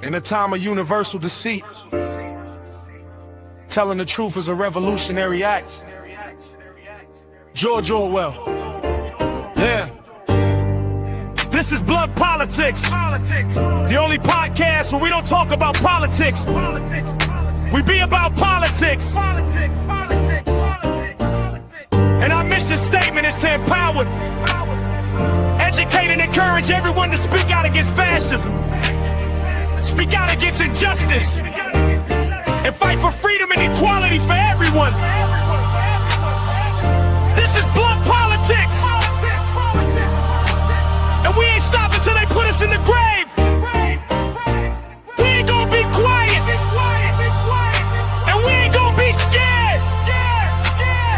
In a time of universal deceit, telling the truth is a revolutionary act. George Orwell. Yeah. This is Blood Politics. The only podcast where we don't talk about politics. We be about politics. And our mission statement is to empower, educate, and encourage everyone to speak out against fascism. Speak out against injustice and fight for freedom and equality for everyone. This is blood politics, and we ain't stopping till they put us in the grave. We ain't gonna be quiet, and we ain't gonna be scared,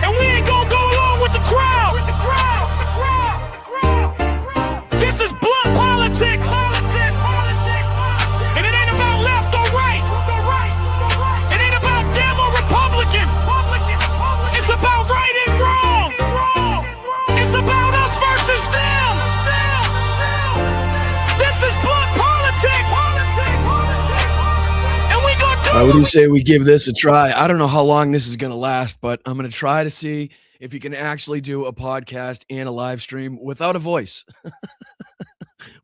and we ain't gonna go along with the crowd. This is blood politics. What do you say we give this a try? I don't know how long this is going to last, but I'm going to try to see if you can actually do a podcast and a live stream without a voice.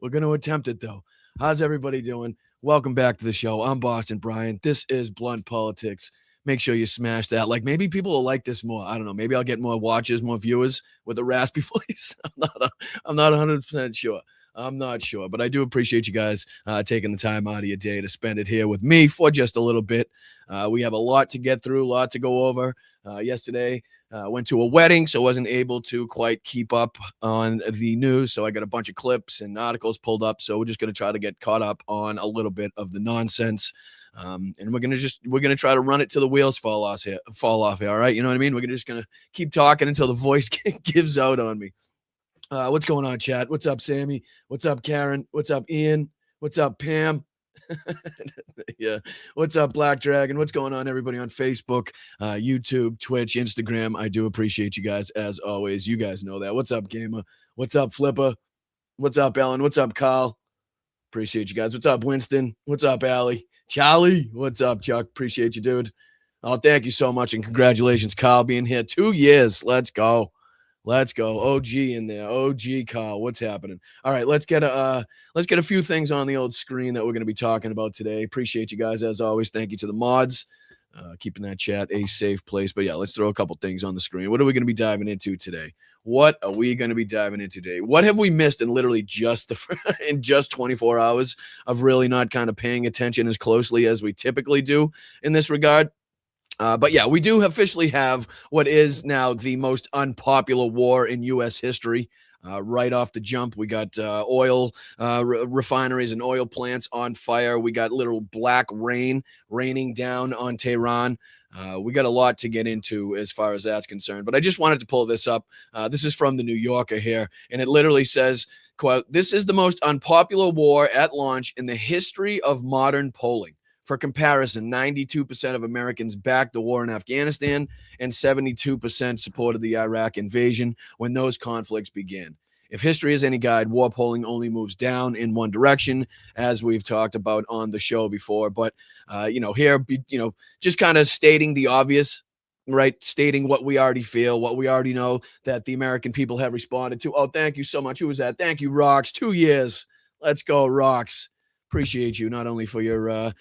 We're going to attempt it, though. How's everybody doing? Welcome back to the show. I'm Boston Brian. This is Blunt Politics. Make sure you smash that. Like, maybe people will like this more. I don't know. Maybe I'll get more watchers, more viewers with a raspy voice. I'm not 100% sure. I'm not sure, but I do appreciate you guys taking the time out of your day to spend it here with me for just a little bit. We have a lot to get through, a lot to go over. Yesterday, went to a wedding, so I wasn't able to quite keep up on the news. So I got a bunch of clips and articles pulled up. So we're just going to try to get caught up on a little bit of the nonsense. And we're gonna try to run it till the wheels fall off here. All right, you know what I mean? We're just gonna keep talking until the voice gives out on me. What's going on, chat? What's up, Sammy? What's up, Karen? What's up, Ian? What's up, Pam? Yeah. What's up, Black Dragon? What's going on, everybody on Facebook, YouTube, Twitch, Instagram? I do appreciate you guys as always. You guys know that. What's up, Gamer? What's up, Flipper? What's up, Ellen? What's up, Carl? Appreciate you guys. What's up, Winston? What's up, Allie? Charlie? What's up, Chuck? Appreciate you, dude. Oh, thank you so much, and congratulations, Carl, being here 2 years. Let's go. Let's go. OG in there. OG Carl. What's happening? All right, let's get a few things on the old screen that we're going to be talking about today. Appreciate you guys as always. Thank you to the mods. Keeping that chat a safe place. But yeah, let's throw a couple things on the screen. What are we going to be diving into today? What are we going to be diving into today? What have we missed in literally in just 24 hours of really not kind of paying attention as closely as we typically do in this regard? But yeah, we do officially have what is now the most unpopular war in U.S. history. Right off the jump, we got oil refineries and oil plants on fire. We got literal black rain raining down on Tehran. We got a lot to get into as far as that's concerned. But I just wanted to pull this up. This is from the New Yorker here, and it literally says, quote, "This is the most unpopular war at launch in the history of modern polling. For comparison, 92% of Americans backed the war in Afghanistan and 72% supported the Iraq invasion when those conflicts began. If history is any guide, war polling only moves down in one direction, as we've talked about on the show before. But, here, just kind of stating the obvious, right? Stating what we already feel, what we already know that the American people have responded to. Oh, thank you so much. Who was that? Thank you, Rocks. 2 years. Let's go, Rocks. Appreciate you not only for your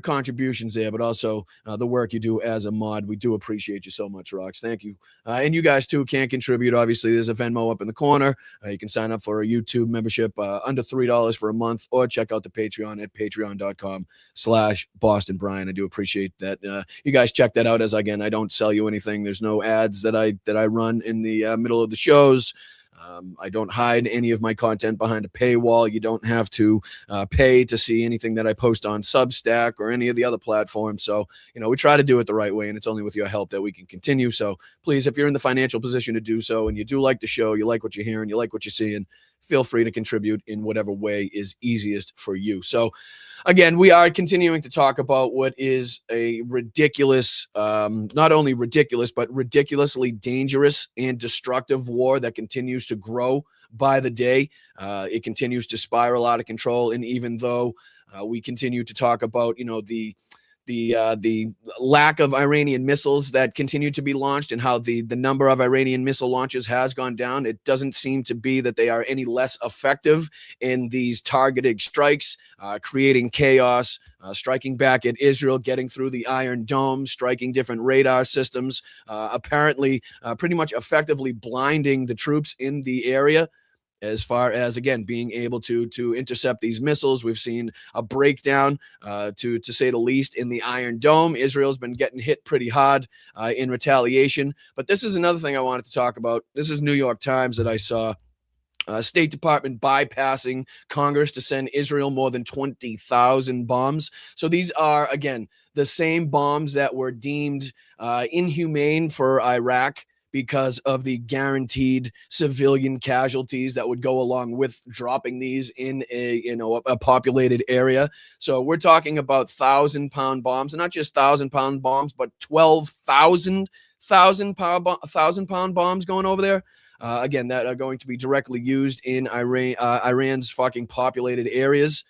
contributions there, but also the work you do as a mod. We do appreciate you so much, Rox. Thank you. And you guys too can contribute. Obviously, there's a Venmo up in the corner. You can sign up for a YouTube membership under $3 for a month, or check out the Patreon at patreon.com/Boston Brian. I do appreciate that. You guys check that out. As again, I don't sell you anything. There's no ads that I run in the middle of the shows. I don't hide any of my content behind a paywall. You don't have to pay to see anything that I post on Substack or any of the other platforms. So, we try to do it the right way, and it's only with your help that we can continue. So please, if you're in the financial position to do so, and you do like the show, you like what you're hearing, you like what you're seeing, feel free to contribute in whatever way is easiest for you. So again, we are continuing to talk about what is a ridiculous, not only ridiculous, but ridiculously dangerous and destructive war that continues to grow by the day. It continues to spiral out of control. And even though we continue to talk about, the lack of Iranian missiles that continue to be launched and how the number of Iranian missile launches has gone down, it doesn't seem to be that they are any less effective in these targeted strikes, creating chaos, striking back at Israel, getting through the Iron Dome, striking different radar systems, apparently pretty much effectively blinding the troops in the area. As far as, again, being able to intercept these missiles, we've seen a breakdown, to say the least, in the Iron Dome. Israel's been getting hit pretty hard in retaliation. But this is another thing I wanted to talk about. This is New York Times that I saw. State Department bypassing Congress to send Israel more than 20,000 bombs. So these are, again, the same bombs that were deemed inhumane for Iraq because of the guaranteed civilian casualties that would go along with dropping these in a populated area. So we're talking about 1,000-pound bombs, and not just 1,000-pound bombs, but 12,000 1,000-pound bombs going over there. Again, that are going to be directly used in Iran's fucking populated areas.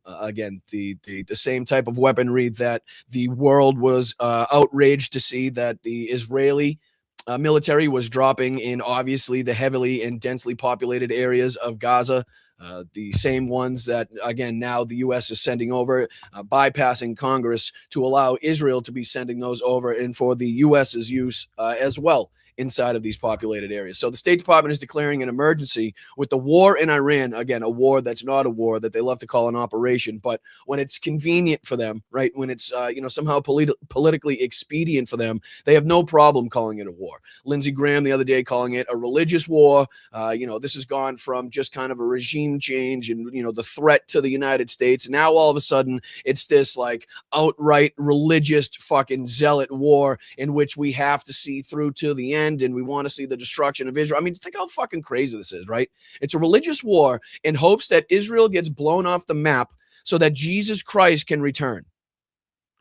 Again, the same type of weaponry that the world was outraged to see that the Israeli military was dropping in, obviously, the heavily and densely populated areas of Gaza. The same ones that, again, now the U.S. is sending over, bypassing Congress to allow Israel to be sending those over and for the U.S.'s use as well inside of these populated areas. So the State Department is declaring an emergency with the war in Iran. Again, a war that's not a war, that they love to call an operation, but when it's convenient for them, right, when it's somehow politically expedient for them, they have no problem calling it a war. Lindsey Graham the other day calling it a religious war. This has gone from just kind of a regime change and the threat to the United States. Now all of a sudden it's this like outright religious fucking zealot war in which we have to see through to the end. And we want to see the destruction of Israel. I mean, think how fucking crazy this is, right? It's a religious war in hopes that Israel gets blown off the map so that Jesus Christ can return.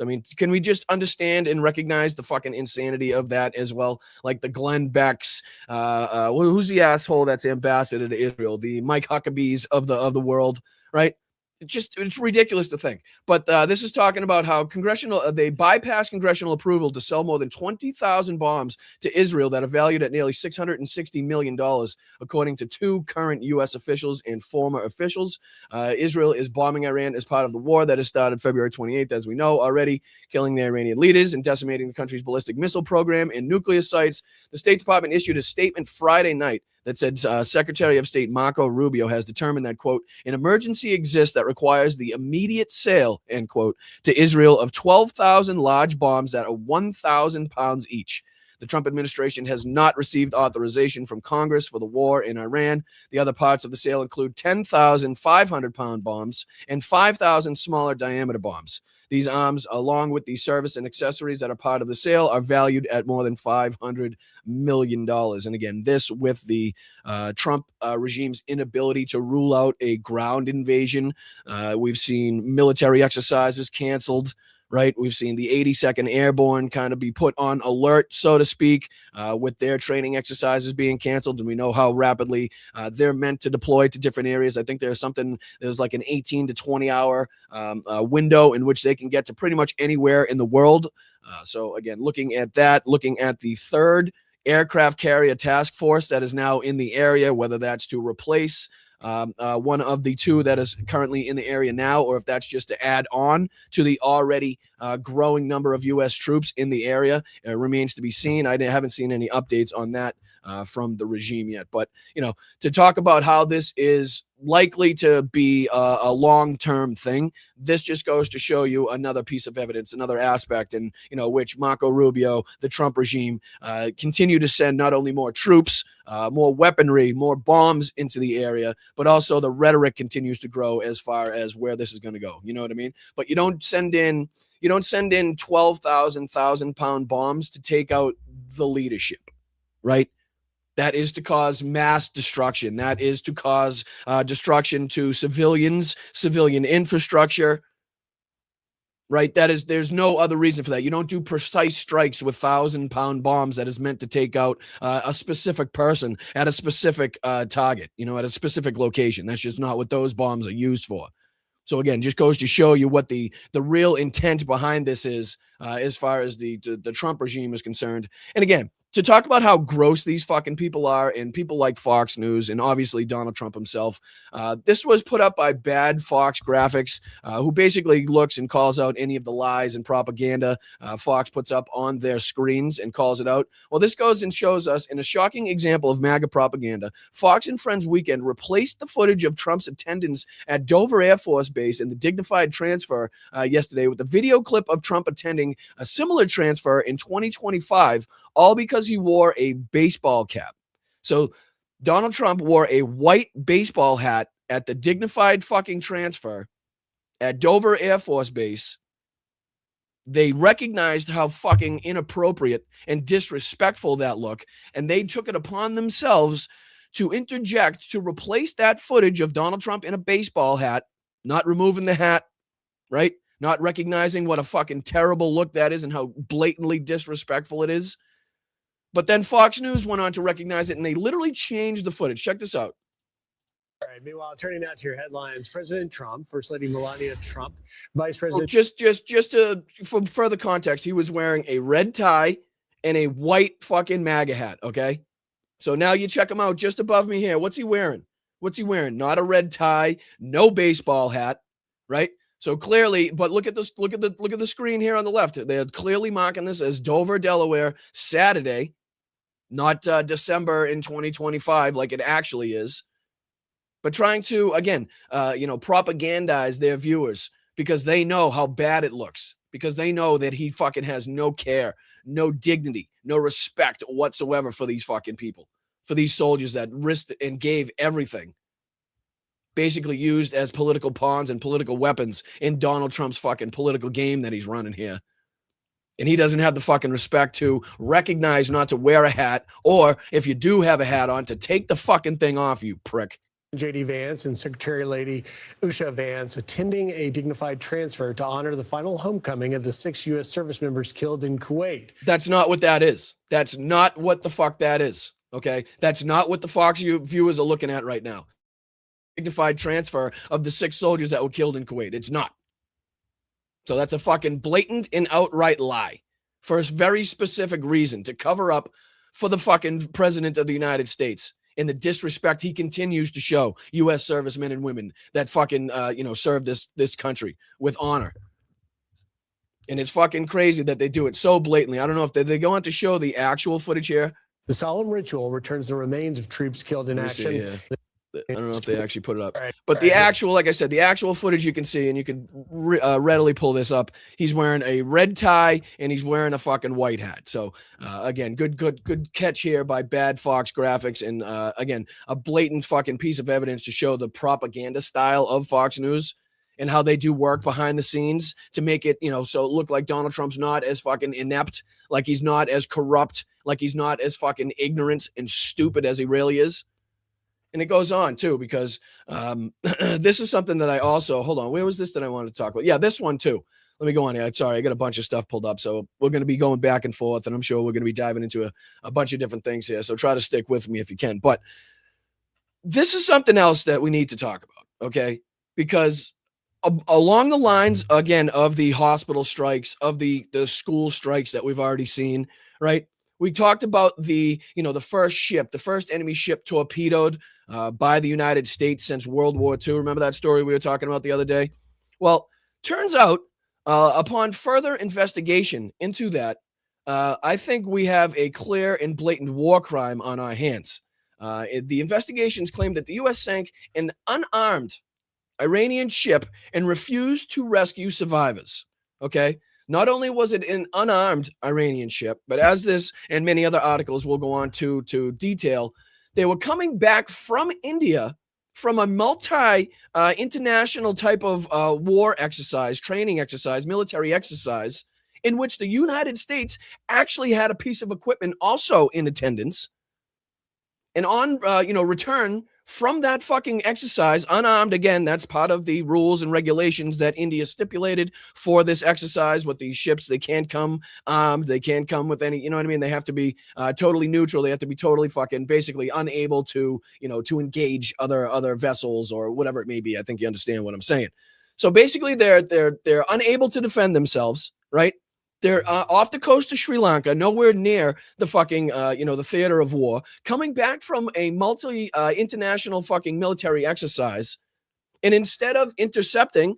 I mean, can we just understand and recognize the fucking insanity of that as well? Like the Glenn Becks, who's the asshole that's ambassador to Israel? The Mike Huckabees of the world, right? It's ridiculous to think. But this is talking about how they bypassed congressional approval to sell more than 20,000 bombs to Israel that are valued at nearly $660 million, according to two current U.S. officials and former officials. Israel is bombing Iran as part of the war that has started February 28th, as we know already, killing the Iranian leaders and decimating the country's ballistic missile program and nuclear sites. The State Department issued a statement Friday night that said Secretary of State Marco Rubio has determined that, quote, an emergency exists that requires the immediate sale, end quote, to Israel of 12,000 large bombs that are 1,000 pounds each. The Trump administration has not received authorization from Congress for the war in Iran. The other parts of the sale include 10,000 500-pound bombs and 5,000 smaller diameter bombs. These arms, along with the service and accessories that are part of the sale, are valued at more than $500 million. And again, this with the Trump regime's inability to rule out a ground invasion. We've seen military exercises canceled. Right. We've seen the 82nd Airborne kind of be put on alert, so to speak, with their training exercises being canceled. And we know how rapidly they're meant to deploy to different areas. I think there's like an 18 to 20 hour window in which they can get to pretty much anywhere in the world. So, again, looking at the third aircraft carrier task force that is now in the area, whether that's to replace one of the two that is currently in the area now, or if that's just to add on to the already growing number of U.S. troops in the area, remains to be seen. I haven't seen any updates on that from the regime yet. But, to talk about how this is likely to be a long-term thing, this just goes to show you another piece of evidence, another aspect in, which Marco Rubio, the Trump regime, continue to send not only more troops, more weaponry, more bombs into the area, but also the rhetoric continues to grow as far as where this is going to go. You know what I mean? But you don't send in 12,000 1,000-pound bombs to take out the leadership, right? That is to cause mass destruction. That is to cause destruction to civilians, civilian infrastructure. right? There's no other reason for that. You don't do precise strikes with 1,000-pound bombs that is meant to take out a specific person at a specific target, at a specific location. That's just not what those bombs are used for. So again, just goes to show you what the real intent behind this is, as far as the Trump regime is concerned. And again, to talk about how gross these fucking people are, and people like Fox News and obviously Donald Trump himself. This was put up by Bad Fox Graphics, who basically looks and calls out any of the lies and propaganda Fox puts up on their screens and calls it out. Well, this goes and shows us, in a shocking example of MAGA propaganda, Fox and Friends Weekend replaced the footage of Trump's attendance at Dover Air Force Base and the dignified transfer yesterday with a video clip of Trump attending a similar transfer in 2025, all because he wore a baseball cap. So Donald Trump wore a white baseball hat at the dignified fucking transfer at Dover Air Force Base. They recognized how fucking inappropriate and disrespectful that looked, and they took it upon themselves to interject to replace that footage of Donald Trump in a baseball hat, not removing the hat, right? Not recognizing what a fucking terrible look that is and how blatantly disrespectful it is. But then Fox News went on to recognize it, and they literally changed the footage. Check this out. All right. Meanwhile, turning now to your headlines: President Trump, First Lady Melania Trump, Vice President. For further context, he was wearing a red tie and a white fucking MAGA hat. Okay, so now you check him out just above me here. What's he wearing? Not a red tie, no baseball hat, right? So clearly, but look at this. Look at the screen here on the left. They're clearly marking this as Dover, Delaware, Saturday, not December in 2025, like it actually is. But trying to, again, propagandize their viewers because they know how bad it looks, because they know that he fucking has no care, no dignity, no respect whatsoever for these fucking people, for these soldiers that risked and gave everything, basically used as political pawns and political weapons in Donald Trump's fucking political game that he's running here. And he doesn't have the fucking respect to recognize not to wear a hat, or if you do have a hat on, to take the fucking thing off, you prick. J.D. Vance and Secretary Lady Usha Vance attending a dignified transfer to honor the final homecoming of the 6 U.S. service members killed in Kuwait. That's not what that is. That's not what the fuck that is, okay? That's not what the Fox viewers are looking at right now. Dignified transfer of the 6 soldiers that were killed in Kuwait. It's not. So that's a fucking blatant and outright lie for a very specific reason, to cover up for the fucking president of the United States and the disrespect he continues to show U.S. servicemen and women that fucking, serve this country with honor. And it's fucking crazy that they do it so blatantly. I don't know if they go on to show the actual footage here. The solemn ritual returns the remains of troops killed in action. I don't know if they actually put it up, but the actual, like I said, the actual footage you can see, and you can readily pull this up. He's wearing a red tie and he's wearing a fucking white hat. So again, good catch here by Bad Fox Graphics. And again, a blatant fucking piece of evidence to show the propaganda style of Fox News and how they do work behind the scenes to make it, so it look like Donald Trump's not as fucking inept, like he's not as corrupt, like he's not as fucking ignorant and stupid as he really is. And it goes on, too, because this is something that I also, hold on, where was this that I wanted to talk about? Yeah, this one, too. Let me go on here. Sorry, I got a bunch of stuff pulled up. So we're going to be going back and forth, and I'm sure we're going to be diving into a bunch of different things here. So try to stick with me if you can. But this is something else that we need to talk about, okay? Because along the lines, again, of the hospital strikes, of the school strikes that we've already seen, right? We talked about the first enemy ship torpedoed by the United States since World War II. Remember that story we were talking about the other day? Well, turns out, upon further investigation into that, I think we have a clear and blatant war crime on our hands. The investigations claim that the U.S. sank an unarmed Iranian ship and refused to rescue survivors. Okay? Not only was it an unarmed Iranian ship, but as this and many other articles will go on to detail, they were coming back from India from a multi-international type of war exercise, training exercise, military exercise, in which the United States actually had a piece of equipment also in attendance. And on return from that fucking exercise, unarmed. Again, that's part of the rules and regulations that India stipulated for this exercise with these ships. They can't come armed. They can't come with any, you know what I mean? They have to be totally neutral. They have to be totally fucking basically unable to, to engage other vessels or whatever it may be. I think you understand what I'm saying. So basically they're unable to defend themselves, right? They're off the coast of Sri Lanka, nowhere near the fucking, the theater of war, coming back from a international fucking military exercise. And instead of intercepting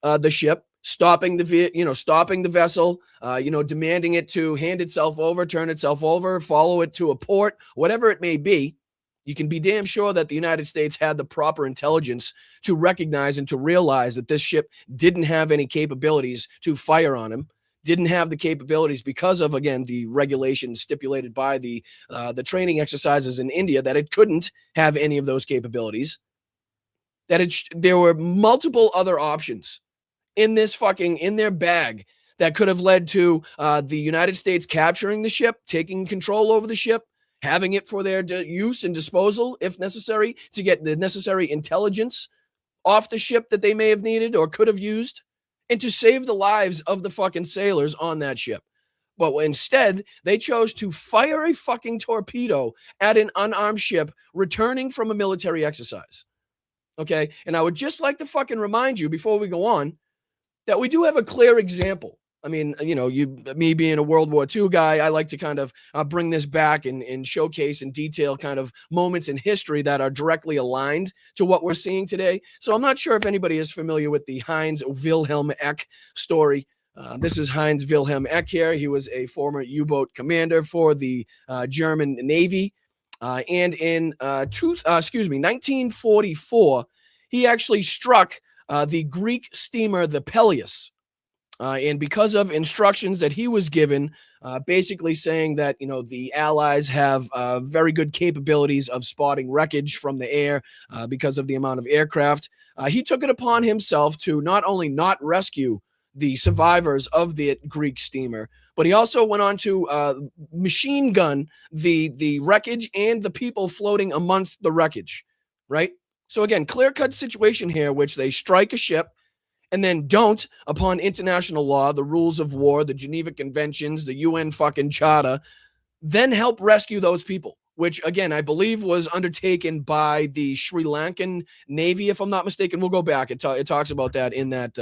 the ship, stopping the vessel, demanding it to hand itself over, turn itself over, follow it to a port, whatever it may be, you can be damn sure that the United States had the proper intelligence to recognize and to realize that this ship didn't have any capabilities to fire on him. Didn't have the capabilities because of, again, the regulations stipulated by the training exercises in India, that it couldn't have any of those capabilities, that there were multiple other options in their bag that could have led to the United States capturing the ship, taking control over the ship, having it for their use and disposal, if necessary, to get the necessary intelligence off the ship that they may have needed or could have used, and to save the lives of the fucking sailors on that ship. But instead, they chose to fire a fucking torpedo at an unarmed ship returning from a military exercise. Okay? And I would just like to fucking remind you before we go on that we do have a clear example. I mean, me being a World War II guy, I like to kind of bring this back and showcase and detail kind of moments in history that are directly aligned to what we're seeing today. So I'm not sure if anybody is familiar with the Heinz Wilhelm Eck story. This is Heinz Wilhelm Eck here. He was a former U-boat commander for the German Navy. And in 1944, he actually struck the Greek steamer, the Peleus. And because of instructions that he was given, basically saying that, the Allies have very good capabilities of spotting wreckage from the air because of the amount of aircraft, he took it upon himself to not only not rescue the survivors of the Greek steamer, but he also went on to machine gun the wreckage and the people floating amongst the wreckage, right? So again, clear-cut situation here, which they strike a ship, and then don't, upon international law, the rules of war, the Geneva Conventions, the UN fucking charter, then help rescue those people, which, again, I believe was undertaken by the Sri Lankan Navy, if I'm not mistaken. We'll go back. It talks about that in that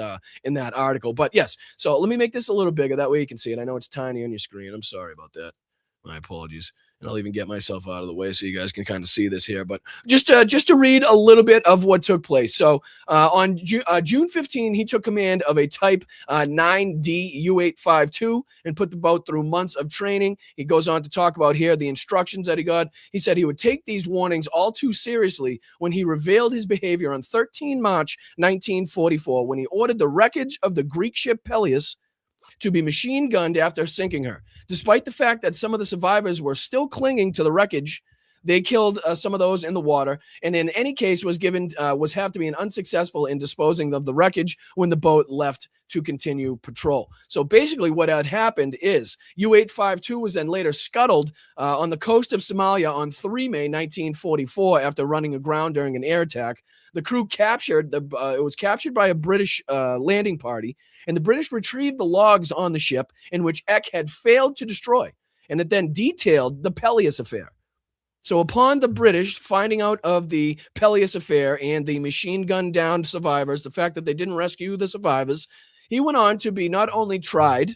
article. But yes, so let me make this a little bigger. That way you can see it. I know it's tiny on your screen. I'm sorry about that. My apologies. And I'll even get myself out of the way so you guys can kind of see this here. But just to read a little bit of what took place. So on June 15, he took command of a Type 9D U-852 and put the boat through months of training. He goes on to talk about here the instructions that he got. He said he would take these warnings all too seriously when he revealed his behavior on 13 March 1944 when he ordered the wreckage of the Greek ship Peleus to be machine gunned after sinking her. Despite the fact that some of the survivors were still clinging to the wreckage, they killed some of those in the water, and in any case was have to be unsuccessful in disposing of the wreckage when the boat left to continue patrol. So basically what had happened is U-852 was then later scuttled on the coast of Somalia on 3 May 1944 after running aground during an air attack. The crew it was captured by a British landing party, and the British retrieved the logs on the ship in which Eck had failed to destroy, and it then detailed the Peleus affair. So upon the British finding out of the Peleus affair and the machine gun down survivors, the fact that they didn't rescue the survivors, he went on to be not only tried,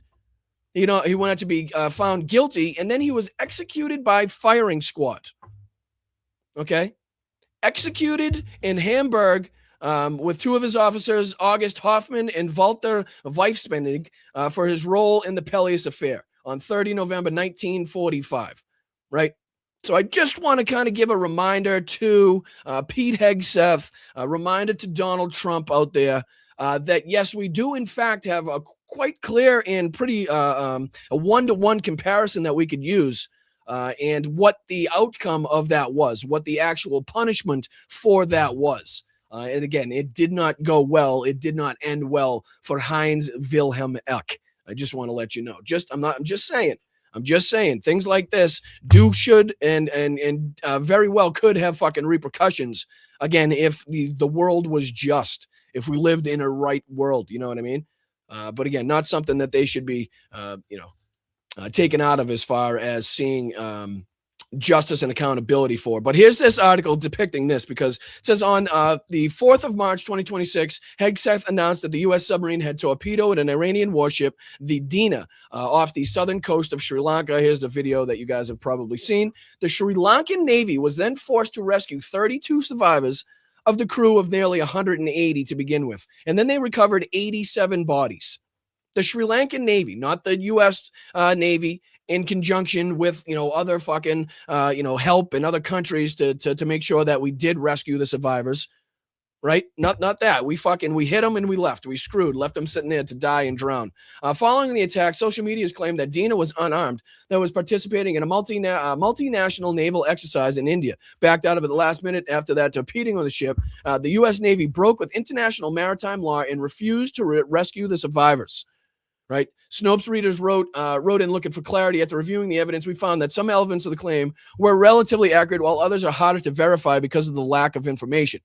he went on to be found guilty, and then he was executed by firing squad. Okay? Executed in Hamburg with two of his officers, August Hoffman and Walter Weifspennig, for his role in the Peleus affair on 30 November 1945, right? So I just want to kind of give a reminder to Pete Hegseth, a reminder to Donald Trump out there that, yes, we do, in fact, have a quite clear and pretty a one-to-one comparison that we could use and what the outcome of that was, what the actual punishment for that was. And again, it did not go well. It did not end well for Heinz Wilhelm Eck. I just want to let you know. I'm just saying. I'm just saying things like this should and very well could have fucking repercussions. Again, if the world was just, if we lived in a right world, you know what I mean? But again, not something that they should be, taken out of as far as seeing justice and accountability for. But here's this article depicting this, because it says on the 4th of March, 2026, Hegseth announced that the U.S. submarine had torpedoed an Iranian warship, the Dina, off the southern coast of Sri Lanka. Here's the video that you guys have probably seen. The Sri Lankan Navy was then forced to rescue 32 survivors of the crew of nearly 180 to begin with. And then they recovered 87 bodies. The Sri Lankan Navy, not the U.S. Navy, in conjunction with, other fucking, help in other countries to make sure that we did rescue the survivors, right? Not that. We hit them and we left. We left them sitting there to die and drown. Following the attack, social media has claimed that Dina was unarmed, that was participating in a multinational naval exercise in India. Backed out of it the last minute after that torpedoing of the ship, the U.S. Navy broke with international maritime law and refused to rescue the survivors. Right. Snopes readers wrote in looking for clarity. After reviewing the evidence, we found that some elements of the claim were relatively accurate, while others are harder to verify because of the lack of information.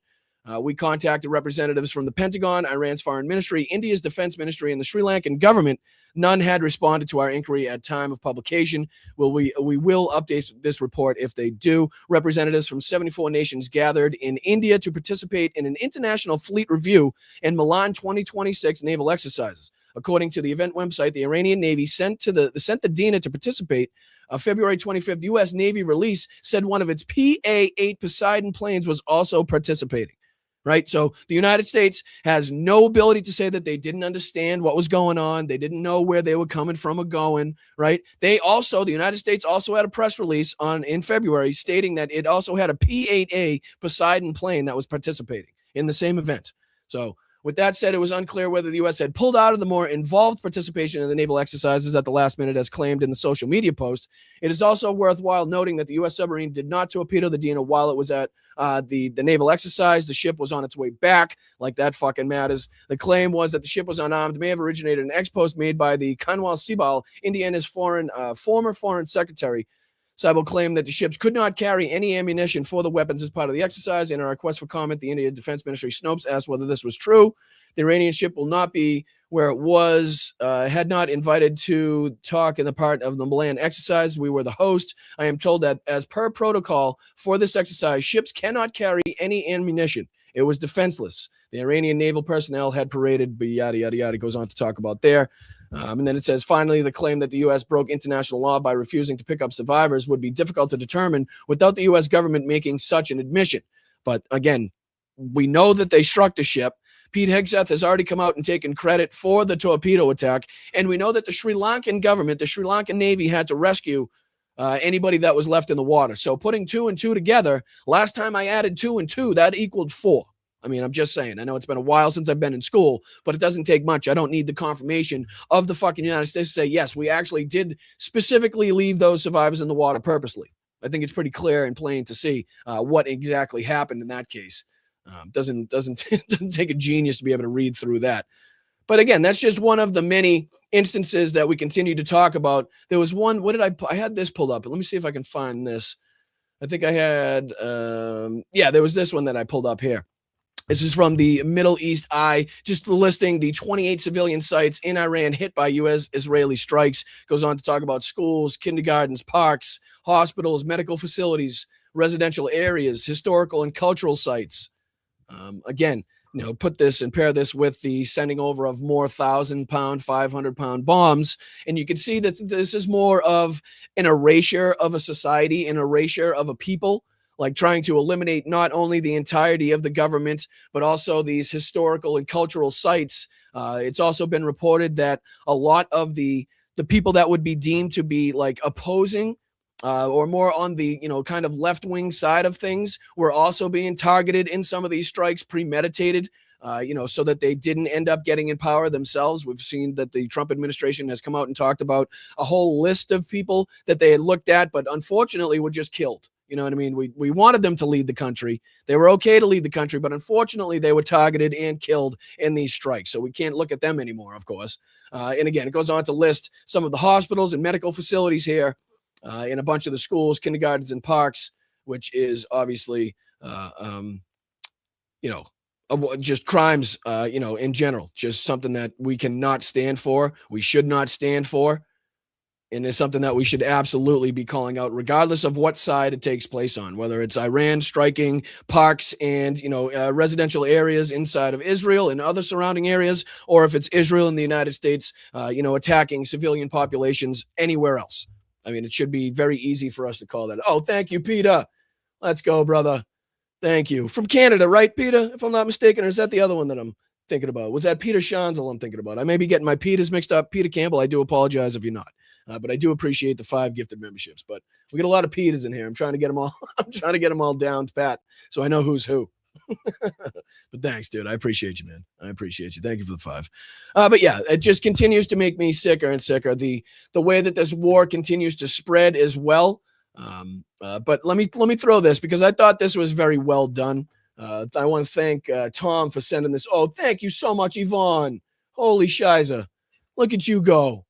We contacted representatives from the Pentagon, Iran's foreign ministry, India's defense ministry, and the Sri Lankan government. None had responded to our inquiry at time of publication. We will update this report if they do. Representatives from 74 nations gathered in India to participate in an international fleet review and Milan 2026 naval exercises. According to the event website, the Iranian Navy sent the Dina to participate. February 25th, U.S. Navy release said one of its PA-8 Poseidon planes was also participating. Right? So the United States has no ability to say that they didn't understand what was going on. They didn't know where they were coming from or going, right? The United States also had a press release in February stating that it also had a P-8A Poseidon plane that was participating in the same event. So with that said, it was unclear whether the U.S. had pulled out of the more involved participation in the naval exercises at the last minute, as claimed in the social media post. It is also worthwhile noting that the U.S. submarine did not torpedo the Dina while it was at the naval exercise. The ship was on its way back, like that fucking matters. The claim was that the ship was unarmed, may have originated an ex-post made by the Kanwal Sibal, Indiana's former foreign secretary. Sibal claimed that the ships could not carry any ammunition for the weapons as part of the exercise. In a request for comment, the Indian Defense Ministry Snopes asked whether this was true. The Iranian ship will not be where it was, had not invited to talk in the part of the Milan exercise. We were the host. I am told that as per protocol for this exercise, ships cannot carry any ammunition. It was defenseless. The Iranian naval personnel had paraded, yada, yada, yada, goes on to talk about there. And then it says, finally, the claim that the U.S. broke international law by refusing to pick up survivors would be difficult to determine without the U.S. government making such an admission. But again, we know that they struck the ship. Pete Hegseth has already come out and taken credit for the torpedo attack. And we know that the Sri Lankan government, the Sri Lankan Navy, had to rescue anybody that was left in the water. So putting 2 and 2 together, last time I added 2 and 2, that equaled 4. I mean, I'm just saying. I know it's been a while since I've been in school, but it doesn't take much. I don't need the confirmation of the fucking United States to say, yes, we actually did specifically leave those survivors in the water purposely. I think it's pretty clear and plain to see what exactly happened in that case. Doesn't take a genius to be able to read through that. But again, that's just one of the many instances that we continue to talk about. There was one, I had this pulled up. Let me see if I can find this. I think I had, there was this one that I pulled up here. This is from the Middle East Eye, just listing the 28 civilian sites in Iran hit by U.S.-Israeli strikes. Goes on to talk about schools, kindergartens, parks, hospitals, medical facilities, residential areas, historical and cultural sites. Again, put this and pair this with the sending over of more 1,000-pound, 500-pound bombs, and you can see that this is more of an erasure of a society, an erasure of a people, like trying to eliminate not only the entirety of the government, but also these historical and cultural sites. It's also been reported that a lot of the people that would be deemed to be like opposing or more on the, kind of left-wing side of things were also being targeted in some of these strikes, premeditated, so that they didn't end up getting in power themselves. We've seen that the Trump administration has come out and talked about a whole list of people that they had looked at, but unfortunately were just killed. You know what I mean? We wanted them to lead the country. They were okay to lead the country, but unfortunately they were targeted and killed in these strikes. So we can't look at them anymore, of course. And again, it goes on to list some of the hospitals and medical facilities here, in a bunch of the schools, kindergartens, and parks, which is obviously, just crimes, in general, just something that we cannot stand for. We should not stand for. And it's something that we should absolutely be calling out, regardless of what side it takes place on, whether it's Iran striking parks and, residential areas inside of Israel and other surrounding areas, or if it's Israel and the United States, attacking civilian populations anywhere else. I mean, it should be very easy for us to call that. Oh, thank you, Peter. Let's go, brother. Thank you. From Canada, right, Peter? If I'm not mistaken, or is that the other one that I'm thinking about? Was that Peter Schanzel I'm thinking about? I may be getting my Peters mixed up. Peter Campbell, I do apologize if you're not. But I do appreciate the 5 gifted memberships. But we get a lot of Peters in here. I'm trying to get them all. I'm trying to get them all down pat, so I know who's who. But thanks, dude. I appreciate you, man. I appreciate you. Thank you for the 5. But yeah, it just continues to make me sicker and sicker. The way that this war continues to spread as well. But let me throw this, because I thought this was very well done. I want to thank Tom for sending this. Oh, thank you so much, Yvonne. Holy shiza. Look at you go.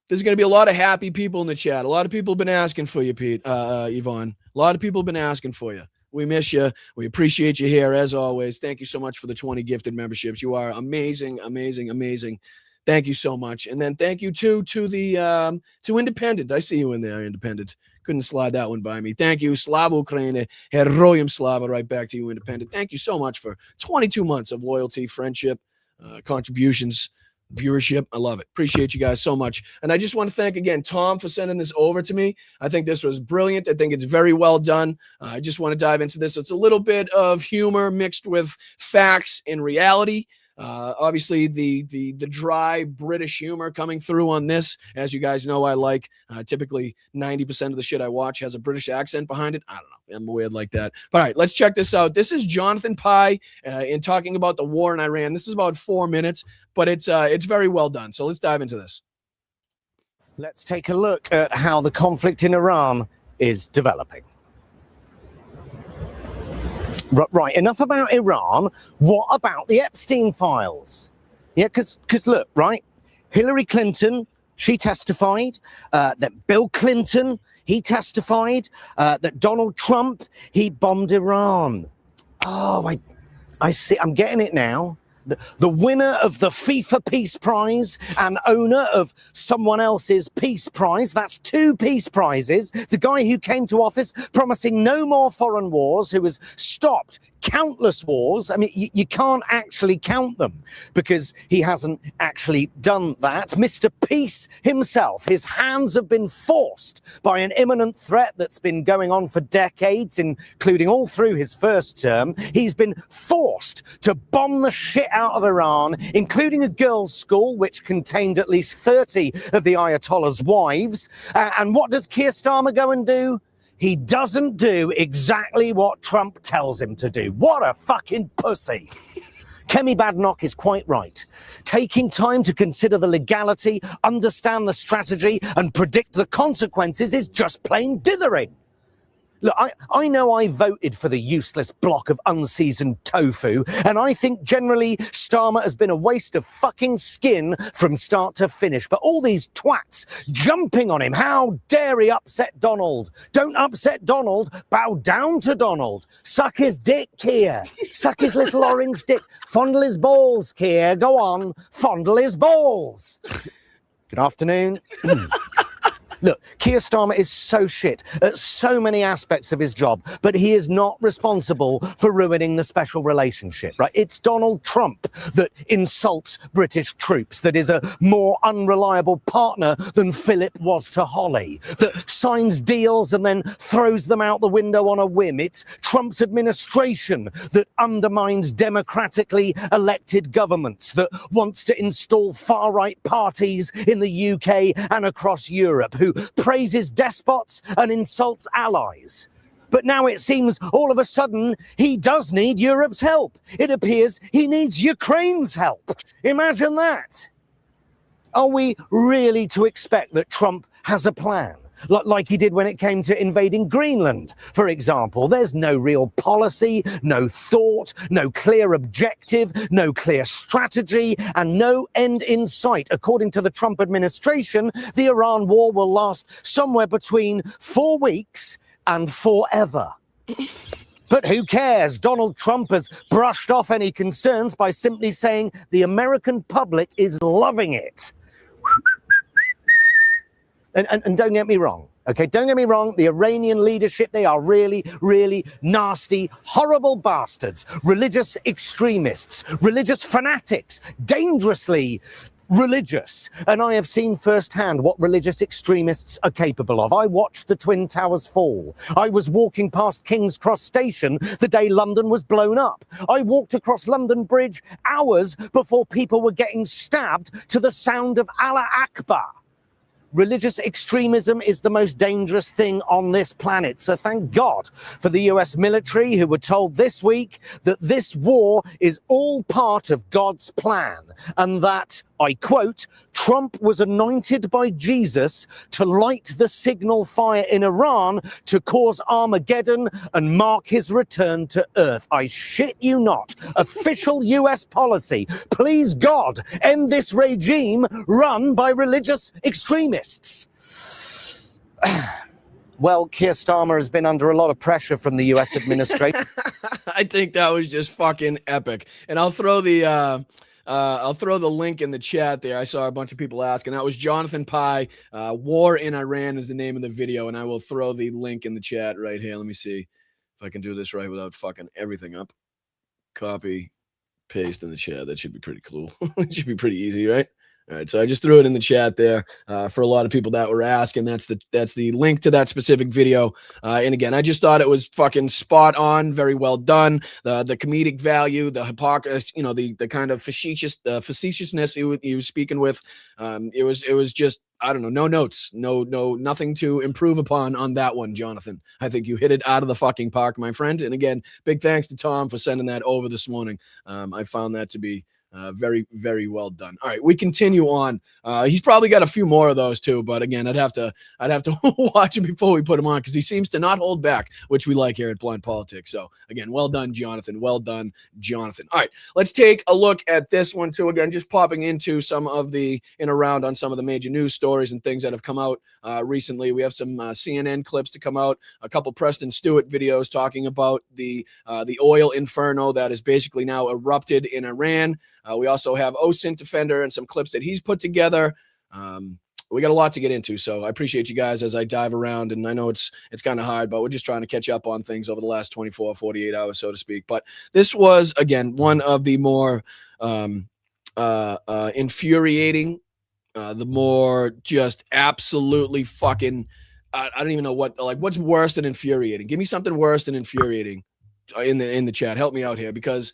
There's going to be a lot of happy people in the chat. A lot of people have been asking for you, Yvonne. A lot of people have been asking for you. We miss you. We appreciate you here, as always. Thank you so much for the 20 gifted memberships. You are amazing, amazing, amazing. Thank you so much. And then thank you, too, to Independent. I see you in there, Independent. Couldn't slide that one by me. Thank you, Slava Ukraine. Heroyam Slava, right back to you, Independent. Thank you so much for 22 months of loyalty, friendship, contributions, viewership. I love it. Appreciate you guys so much. And I just want to thank again Tom for sending this over to me. I think this was brilliant. I think it's very well done. I just want to dive into this. It's a little bit of humor mixed with facts and reality. Obviously the dry British humor coming through on this, as you guys know, I like. Typically 90% of the shit I watch has a British accent behind it. I don't know. I'm weird like that. But all right, let's check this out. This is Jonathan Pye in talking about the war in Iran. This is about 4 minutes, but it's very well done. So let's dive into this. Let's take a look at how the conflict in Iran is developing. Right, enough about Iran. What about the Epstein files? Yeah, because look, right, Hillary Clinton, she testified that Bill Clinton, he testified that Donald Trump, he bombed Iran. Oh, I see. I'm getting it now. The winner of the FIFA Peace Prize and owner of someone else's Peace Prize. That's 2 Peace Prizes. The guy who came to office promising no more foreign wars, who has stopped countless wars. I mean, you can't actually count them because he hasn't actually done that. Mr. Peace himself, his hands have been forced by an imminent threat that's been going on for decades, including all through his first term. He's been forced to bomb the shit out of Iran, including a girls' school which contained at least 30 of the Ayatollah's wives. And what does Keir Starmer go and do? He doesn't do exactly what Trump tells him to do. What a fucking pussy. Kemi Badenoch is quite right. Taking time to consider the legality, understand the strategy, and predict the consequences is just plain dithering. Look, I know I voted for the useless block of unseasoned tofu, and I think generally Starmer has been a waste of fucking skin from start to finish. But all these twats jumping on him, how dare he upset Donald? Don't upset Donald, bow down to Donald. Suck his dick, Keir. Suck his little orange dick. Fondle his balls, Keir. Go on, fondle his balls. Good afternoon. Look, Keir Starmer is so shit at so many aspects of his job, but he is not responsible for ruining the special relationship, right? It's Donald Trump that insults British troops, that is a more unreliable partner than Philip was to Holly, that signs deals and then throws them out the window on a whim. It's Trump's administration that undermines democratically elected governments, that wants to install far-right parties in the UK and across Europe, who praises despots and insults allies. But now it seems all of a sudden he does need Europe's help. It appears he needs Ukraine's help. Imagine that. Are we really to expect that Trump has a plan? like he did when it came to invading Greenland, for example. There's no real policy, no thought, no clear objective, no clear strategy, and no end in sight. According to the Trump administration, the Iran war will last somewhere between 4 weeks and forever. But who cares? Donald Trump has brushed off any concerns by simply saying the American public is loving it. And don't get me wrong, okay? Don't get me wrong. The Iranian leadership, they are really, really nasty, horrible bastards, religious extremists, religious fanatics, dangerously religious. And I have seen firsthand what religious extremists are capable of. I watched the Twin Towers fall. I was walking past King's Cross Station the day London was blown up. I walked across London Bridge hours before people were getting stabbed to the sound of Allah Akbar. Religious extremism is the most dangerous thing on this planet. So thank God for the US military, who were told this week that this war is all part of God's plan, and that, I quote, Trump was anointed by Jesus to light the signal fire in Iran to cause Armageddon and mark his return to Earth. I shit you not. Official US policy. Please God, end this regime run by religious extremists. Well, Keir Starmer has been under a lot of pressure from the US administration. I think that was just fucking epic. And I'll throw the link in the chat there. I saw a bunch of people asking. That was Jonathan Pye. War in Iran is the name of the video, and I will throw the link in the chat right here. Let me see if I can do this right without fucking everything up. Copy, paste in the chat. That should be pretty cool. It should be pretty easy, right? All right, so I just threw it in the chat there for a lot of people that were asking. That's the link to that specific video. And again, I just thought it was fucking spot on, very well done. The comedic value, the hypocrisy, you know, the kind of facetiousness he was speaking with. It was just, I don't know, no notes, no, nothing to improve upon on that one, Jonathan. I think you hit it out of the fucking park, my friend. And again, big thanks to Tom for sending that over this morning. I found that to be very, very well done. All right, we continue on. He's probably got a few more of those too, but again, I'd have to watch him before we put him on, because he seems to not hold back, which we like here at Blind Politics. So again, well done, Jonathan. Well done, Jonathan. All right, let's take a look at this one too. Again, just popping into some of the around on some of the major news stories and things that have come out recently. We have some CNN clips to come out, a couple Preston Stewart videos talking about the oil inferno that is basically now erupted in Iran. We also have OSINT Defender and some clips that he's put together. We got a lot to get into, so I appreciate you guys as I dive around, and I know it's kind of hard, but we're just trying to catch up on things over the last 24, 48 hours, so to speak. But this was, again, one of the more infuriating, the more just absolutely fucking, I don't even know what's worse than infuriating. Give me something worse than infuriating in the chat. Help me out here, because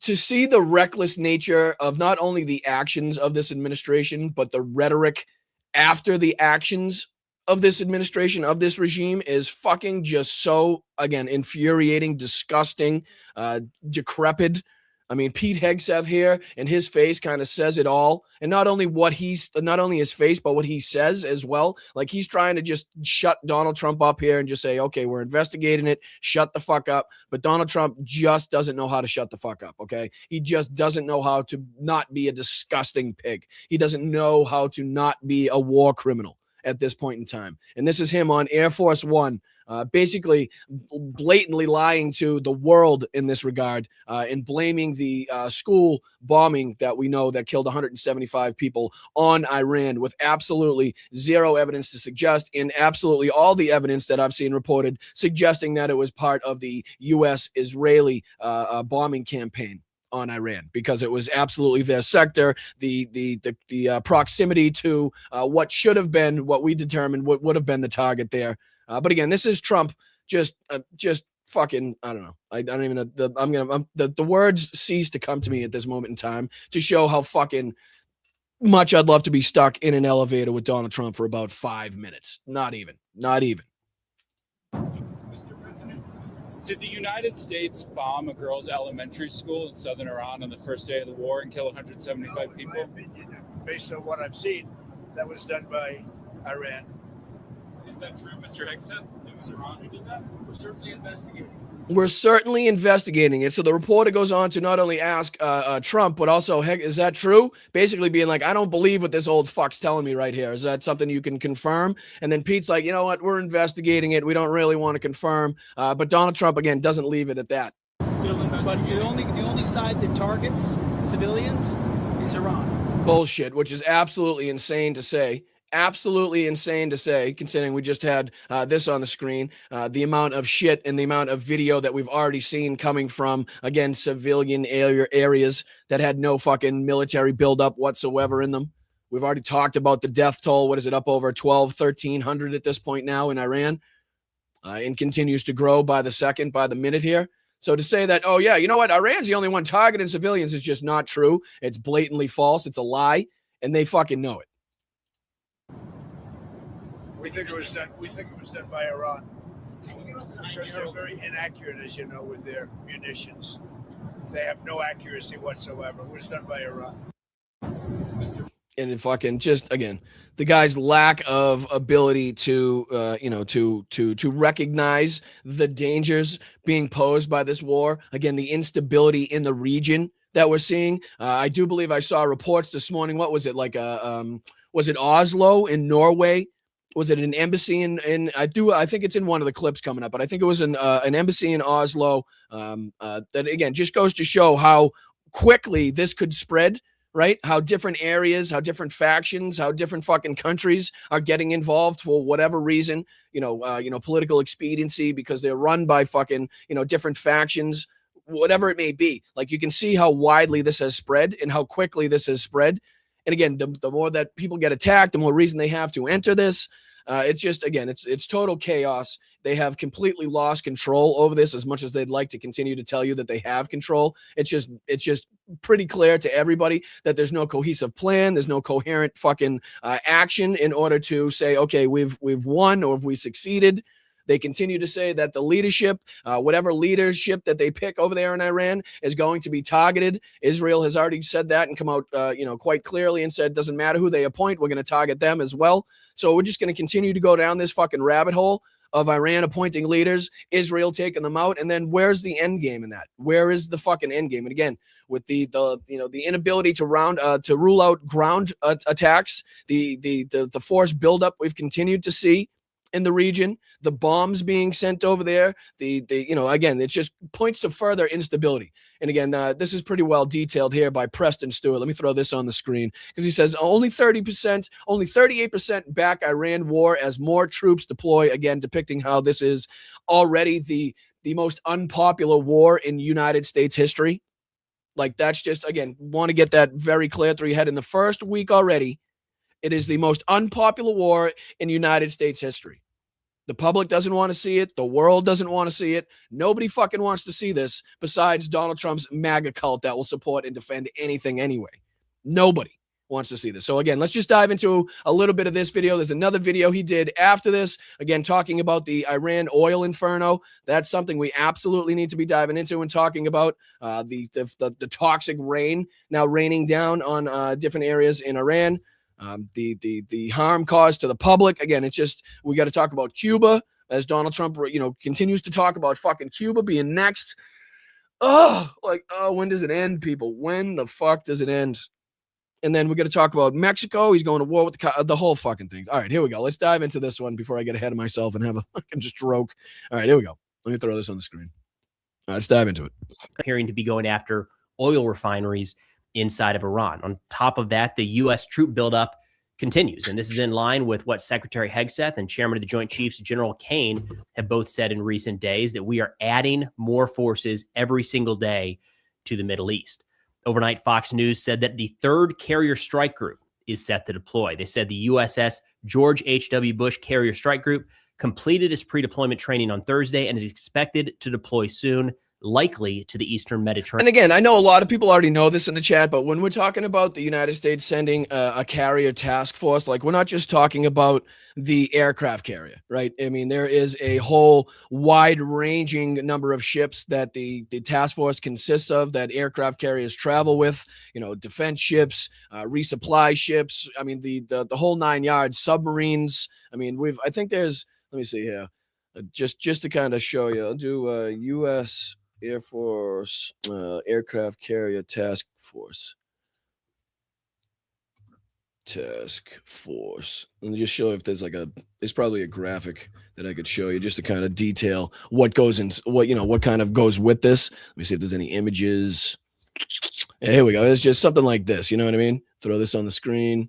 to see the reckless nature of not only the actions of this administration, but the rhetoric after the actions of this administration, of this regime, is fucking just so, again, infuriating, disgusting, decrepit. I mean, Pete Hegseth here, and his face kind of says it all. And not only his face, but what he says as well. Like, he's trying to just shut Donald Trump up here and just say, okay, we're investigating it. Shut the fuck up. But Donald Trump just doesn't know how to shut the fuck up. Okay. He just doesn't know how to not be a disgusting pig. He doesn't know how to not be a war criminal at this point in time. And this is him on Air Force One, basically blatantly lying to the world in this regard, and blaming the school bombing that we know that killed 175 people on Iran, with absolutely zero evidence to suggest, and absolutely all the evidence that I've seen reported suggesting that it was part of the U.S.-Israeli bombing campaign on Iran, because it was absolutely their sector, the proximity to what should have been, what we determined what would have been the target there. But again, this is Trump just fucking, I don't know. I don't even know. The words cease to come to me at this moment in time to show how fucking much I'd love to be stuck in an elevator with Donald Trump for about 5 minutes. Not even. Mr. President, did the United States bomb a girls' elementary school in southern Iran on the first day of the war and kill 175 people? In my opinion, based on what I've seen, that was done by Iran. Is that true, Mr. Hegseth? It was Iran who did that? We're certainly investigating. We're certainly investigating it. So the reporter goes on to not only ask Trump, but also, heck, is that true? Basically being like, I don't believe what this old fuck's telling me right here. Is that something you can confirm? And then Pete's like, you know what? We're investigating it. We don't really want to confirm. But Donald Trump, again, doesn't leave it at that. Still investigating. But the only side that targets civilians is Iran. Bullshit, which is absolutely insane to say. Absolutely insane to say, considering we just had this on the screen, the amount of shit and the amount of video that we've already seen coming from, again, civilian areas that had no fucking military buildup whatsoever in them. We've already talked about the death toll. What is it, up over 1,300 at this point now in Iran? And continues to grow by the second, by the minute here. So to say that, oh, yeah, you know what, Iran's the only one targeting civilians is just not true. It's blatantly false. It's a lie, and they fucking know it. We think it was done. We think it was done by Iran because they're very inaccurate, as you know, with their munitions. They have no accuracy whatsoever. It was done by Iran. And it fucking just, again, the guy's lack of ability to, to recognize the dangers being posed by this war. Again, the instability in the region that we're seeing. I do believe I saw reports this morning. What was it, like was it Oslo in Norway? Was it an embassy in I think it's in one of the clips coming up, but I think it was an embassy in Oslo. That again just goes to show how quickly this could spread, right? How different areas, how different factions, how different fucking countries are getting involved for whatever reason, political expediency, because they're run by fucking, different factions, whatever it may be. Like, you can see how widely this has spread and how quickly this has spread. And again, the more that people get attacked, the more reason they have to enter this. It's just, again, it's total chaos. They have completely lost control over this, as much as they'd like to continue to tell you that they have control. It's just pretty clear to everybody that there's no cohesive plan. There's no coherent fucking action in order to say, okay, we've won, or if we succeeded. They continue to say that the leadership, whatever leadership that they pick over there in Iran, is going to be targeted. Israel has already said that and come out, quite clearly and said, doesn't matter who they appoint, we're going to target them as well. So we're just going to continue to go down this fucking rabbit hole of Iran appointing leaders, Israel taking them out, and then where's the end game in that? Where is the fucking end game? And again, with the inability to rule out ground attacks, the force buildup we've continued to see in the region, the bombs being sent over there, again, it just points to further instability. And again, this is pretty well detailed here by Preston Stewart. Let me throw this on the screen, because he says only 38% back Iran war as more troops deploy. Again, depicting how this is already the most unpopular war in United States history. Like, that's just, again, want to get that very clear through your head. In the first week already, it is the most unpopular war in United States history. The public doesn't want to see it. The world doesn't want to see it. Nobody fucking wants to see this besides Donald Trump's MAGA cult that will support and defend anything anyway. Nobody wants to see this. So again, let's just dive into a little bit of this video. There's another video he did after this, again, talking about the Iran oil inferno. That's something we absolutely need to be diving into and talking about. The toxic rain now raining down on different areas in Iran. The harm caused to the public. Again, it's just, we got to talk about Cuba, as Donald Trump, continues to talk about fucking Cuba being next. When does it end, people? When the fuck does it end? And then we're going to talk about Mexico. He's going to war with the whole fucking thing. All right, here we go. Let's dive into this one before I get ahead of myself and have a fucking stroke. All right, here we go. Let me throw this on the screen. All right, let's dive into it. Appearing to be going after oil refineries inside of Iran. On top of that, the U.S. troop buildup continues. And this is in line with what Secretary Hegseth and Chairman of the Joint Chiefs, General Kane, have both said in recent days, that we are adding more forces every single day to the Middle East. Overnight, Fox News said that the 3rd Carrier Strike Group is set to deploy. They said the USS George H.W. Bush Carrier Strike Group completed its pre-deployment training on Thursday and is expected to deploy soon. likely to the Eastern Mediterranean. And again, I know a lot of people already know this in the chat, but when we're talking about the United States sending a carrier task force, like we're not just talking about the aircraft carrier, right? I mean, there is a whole wide-ranging number of ships that the task force consists of that aircraft carriers travel with, defense ships, resupply ships. I mean, the whole 9 yards, submarines. I mean, I think there's, let me see here, just to kind of show you, I'll do U.S. Air Force Aircraft Carrier Task Force. Let me just show if there's there's probably a graphic that I could show you just to kind of detail what goes in, what kind of goes with this. Let me see if there's any images. Yeah, here we go. It's just something like this. You know what I mean? Throw this on the screen.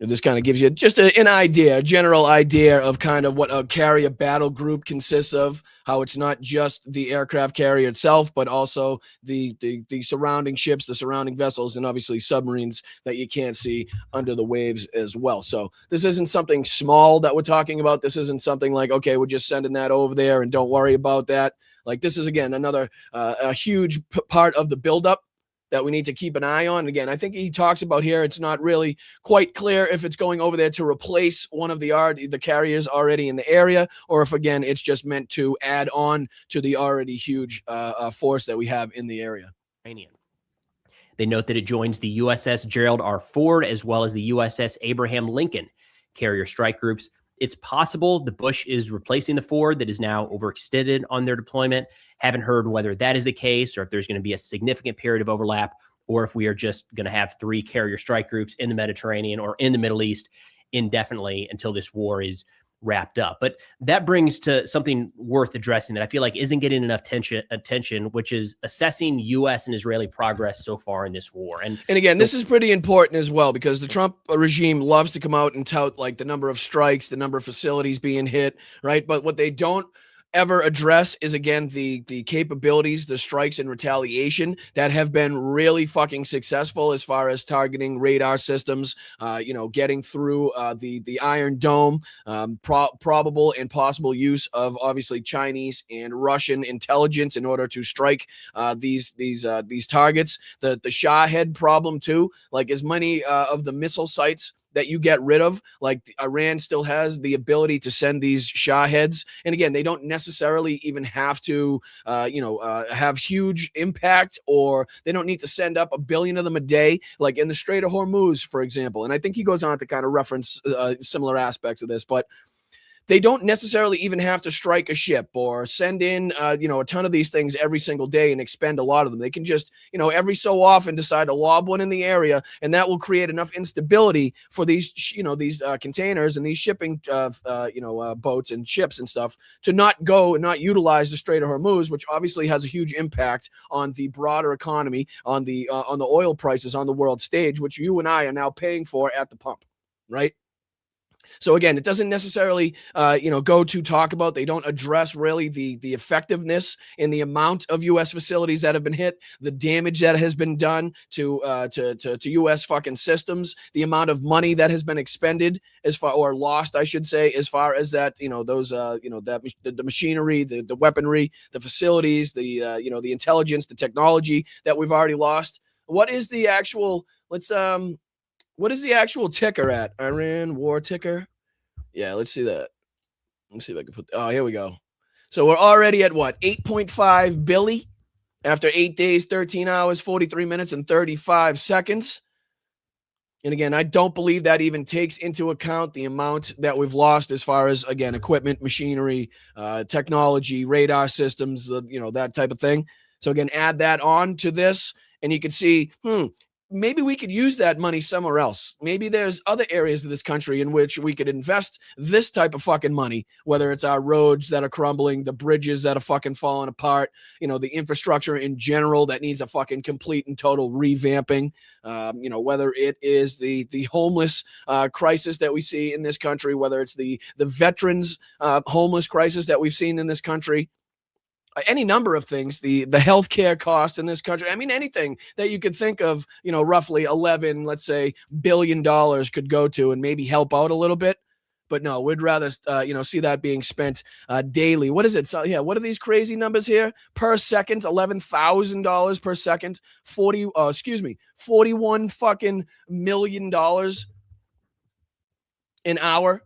And this kind of gives you just a general idea of kind of what a carrier battle group consists of, how it's not just the aircraft carrier itself, but also the surrounding ships, the surrounding vessels, and obviously submarines that you can't see under the waves as well. So this isn't something small that we're talking about. This isn't something like, okay, we're just sending that over there and don't worry about that. Like this is, again, another a huge part of the buildup that we need to keep an eye on. Again, I think he talks about here, it's not really quite clear if it's going over there to replace one of the carriers already in the area, or if, again, it's just meant to add on to the already huge force that we have in the area. They note that it joins the USS Gerald R. Ford as well as the USS Abraham Lincoln carrier strike groups. It's possible the Bush is replacing the Ford that is now overextended on their deployment. Haven't heard whether that is the case or if there's going to be a significant period of overlap, or if we are just going to have 3 carrier strike groups in the Mediterranean or in the Middle East indefinitely until this war is wrapped up. But that brings to something worth addressing that I feel like isn't getting enough attention, which is assessing U.S. and Israeli progress so far in this war. And again, this is pretty important as well, because the Trump regime loves to come out and tout like the number of strikes, the number of facilities being hit, right? But what they don't ever address is, again, the capabilities, the strikes and retaliation that have been really fucking successful as far as targeting radar systems, getting through the Iron Dome, probable and possible use of obviously Chinese and Russian intelligence in order to strike these targets. The Shahhead problem too, like as many of the missile sites that you get rid of, like Iran still has the ability to send these Shahheads. And again, they don't necessarily even have to, have huge impact, or they don't need to send up 1 billion of them a day, like in the Strait of Hormuz, for example. And I think he goes on to kind of reference similar aspects of this, but they don't necessarily even have to strike a ship or send in, a ton of these things every single day and expend a lot of them. They can just, every so often decide to lob one in the area, and that will create enough instability for these, these containers and these shipping, boats and ships and stuff to not go and not utilize the Strait of Hormuz, which obviously has a huge impact on the broader economy, on the oil prices on the world stage, which you and I are now paying for at the pump, right? So again, it doesn't necessarily, go to talk about. They don't address really the effectiveness in the amount of U.S. facilities that have been hit, the damage that has been done to U.S. fucking systems, the amount of money that has been expended or lost, I should say, as far as that, the machinery, the weaponry, the facilities, the intelligence, the technology that we've already lost. What is the actual? What is the actual ticker at? Iran war ticker? Yeah, let's see that. Let's see if I can put. Oh, here we go. So we're already at what? 8.5 billion after 8 days, 13 hours, 43 minutes, and 35 seconds. And again, I don't believe that even takes into account the amount that we've lost as far as, again, equipment, machinery, technology, radar systems, that type of thing. So again, add that on to this, and you can see, maybe we could use that money somewhere else. Maybe there's other areas of this country in which we could invest this type of fucking money, whether it's our roads that are crumbling, the bridges that are fucking falling apart, the infrastructure in general that needs a fucking complete and total revamping, whether it is the homeless crisis that we see in this country, whether it's the veterans homeless crisis that we've seen in this country. Any number of things, the healthcare costs in this country. I mean, anything that you could think of, roughly 11, let's say, $11 billion could go to and maybe help out a little bit. But no, we'd rather, see that being spent daily. What is it? So, yeah, what are these crazy numbers here? Per second, $11,000 per second, 41 fucking $1 million an hour,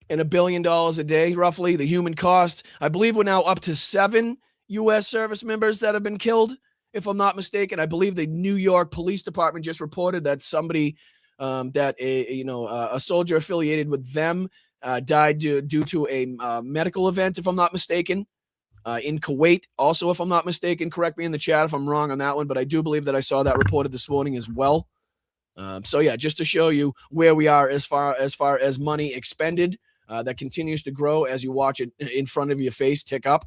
and $1 billion a day, roughly. The human cost. I believe we're now up to 7 U.S. service members that have been killed, if I'm not mistaken. I believe the New York Police Department just reported that somebody, a soldier affiliated with them died due to a medical event, if I'm not mistaken, in Kuwait. Also, if I'm not mistaken, correct me in the chat if I'm wrong on that one, but I do believe that I saw that reported this morning as well. So yeah, just to show you where we are as far as money expended, that continues to grow as you watch it in front of your face tick up,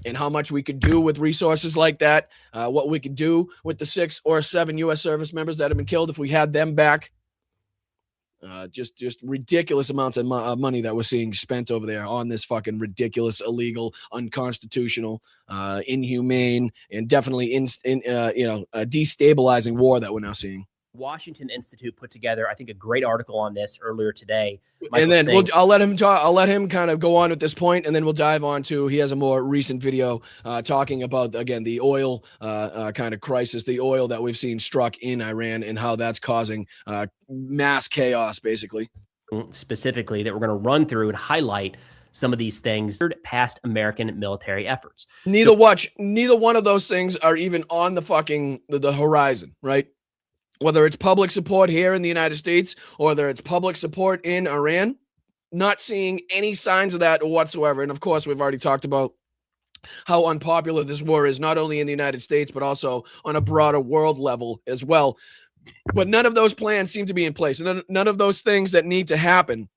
and how much we could do with resources like that, what we could do with the 6 or 7 U.S. service members that have been killed if we had them back. Just ridiculous amounts of money that we're seeing spent over there on this fucking ridiculous, illegal, unconstitutional, inhumane, and definitely destabilizing war that we're now seeing. Washington Institute put together, I think, a great article on this earlier today. And then I'll let him talk. I'll let him kind of go on at this point, and then we'll dive on to, he has a more recent video talking about, again, the oil kind of crisis, the oil that we've seen struck in Iran and how that's causing mass chaos, basically. Specifically, that we're going to run through and highlight some of these things past American military efforts. Neither one of those things are even on the fucking the horizon, right? Whether it's public support here in the United States or whether it's public support in Iran, not seeing any signs of that whatsoever. And of course, we've already talked about how unpopular this war is, not only in the United States, but also on a broader world level as well. But none of those plans seem to be in place. And none of those things that need to happen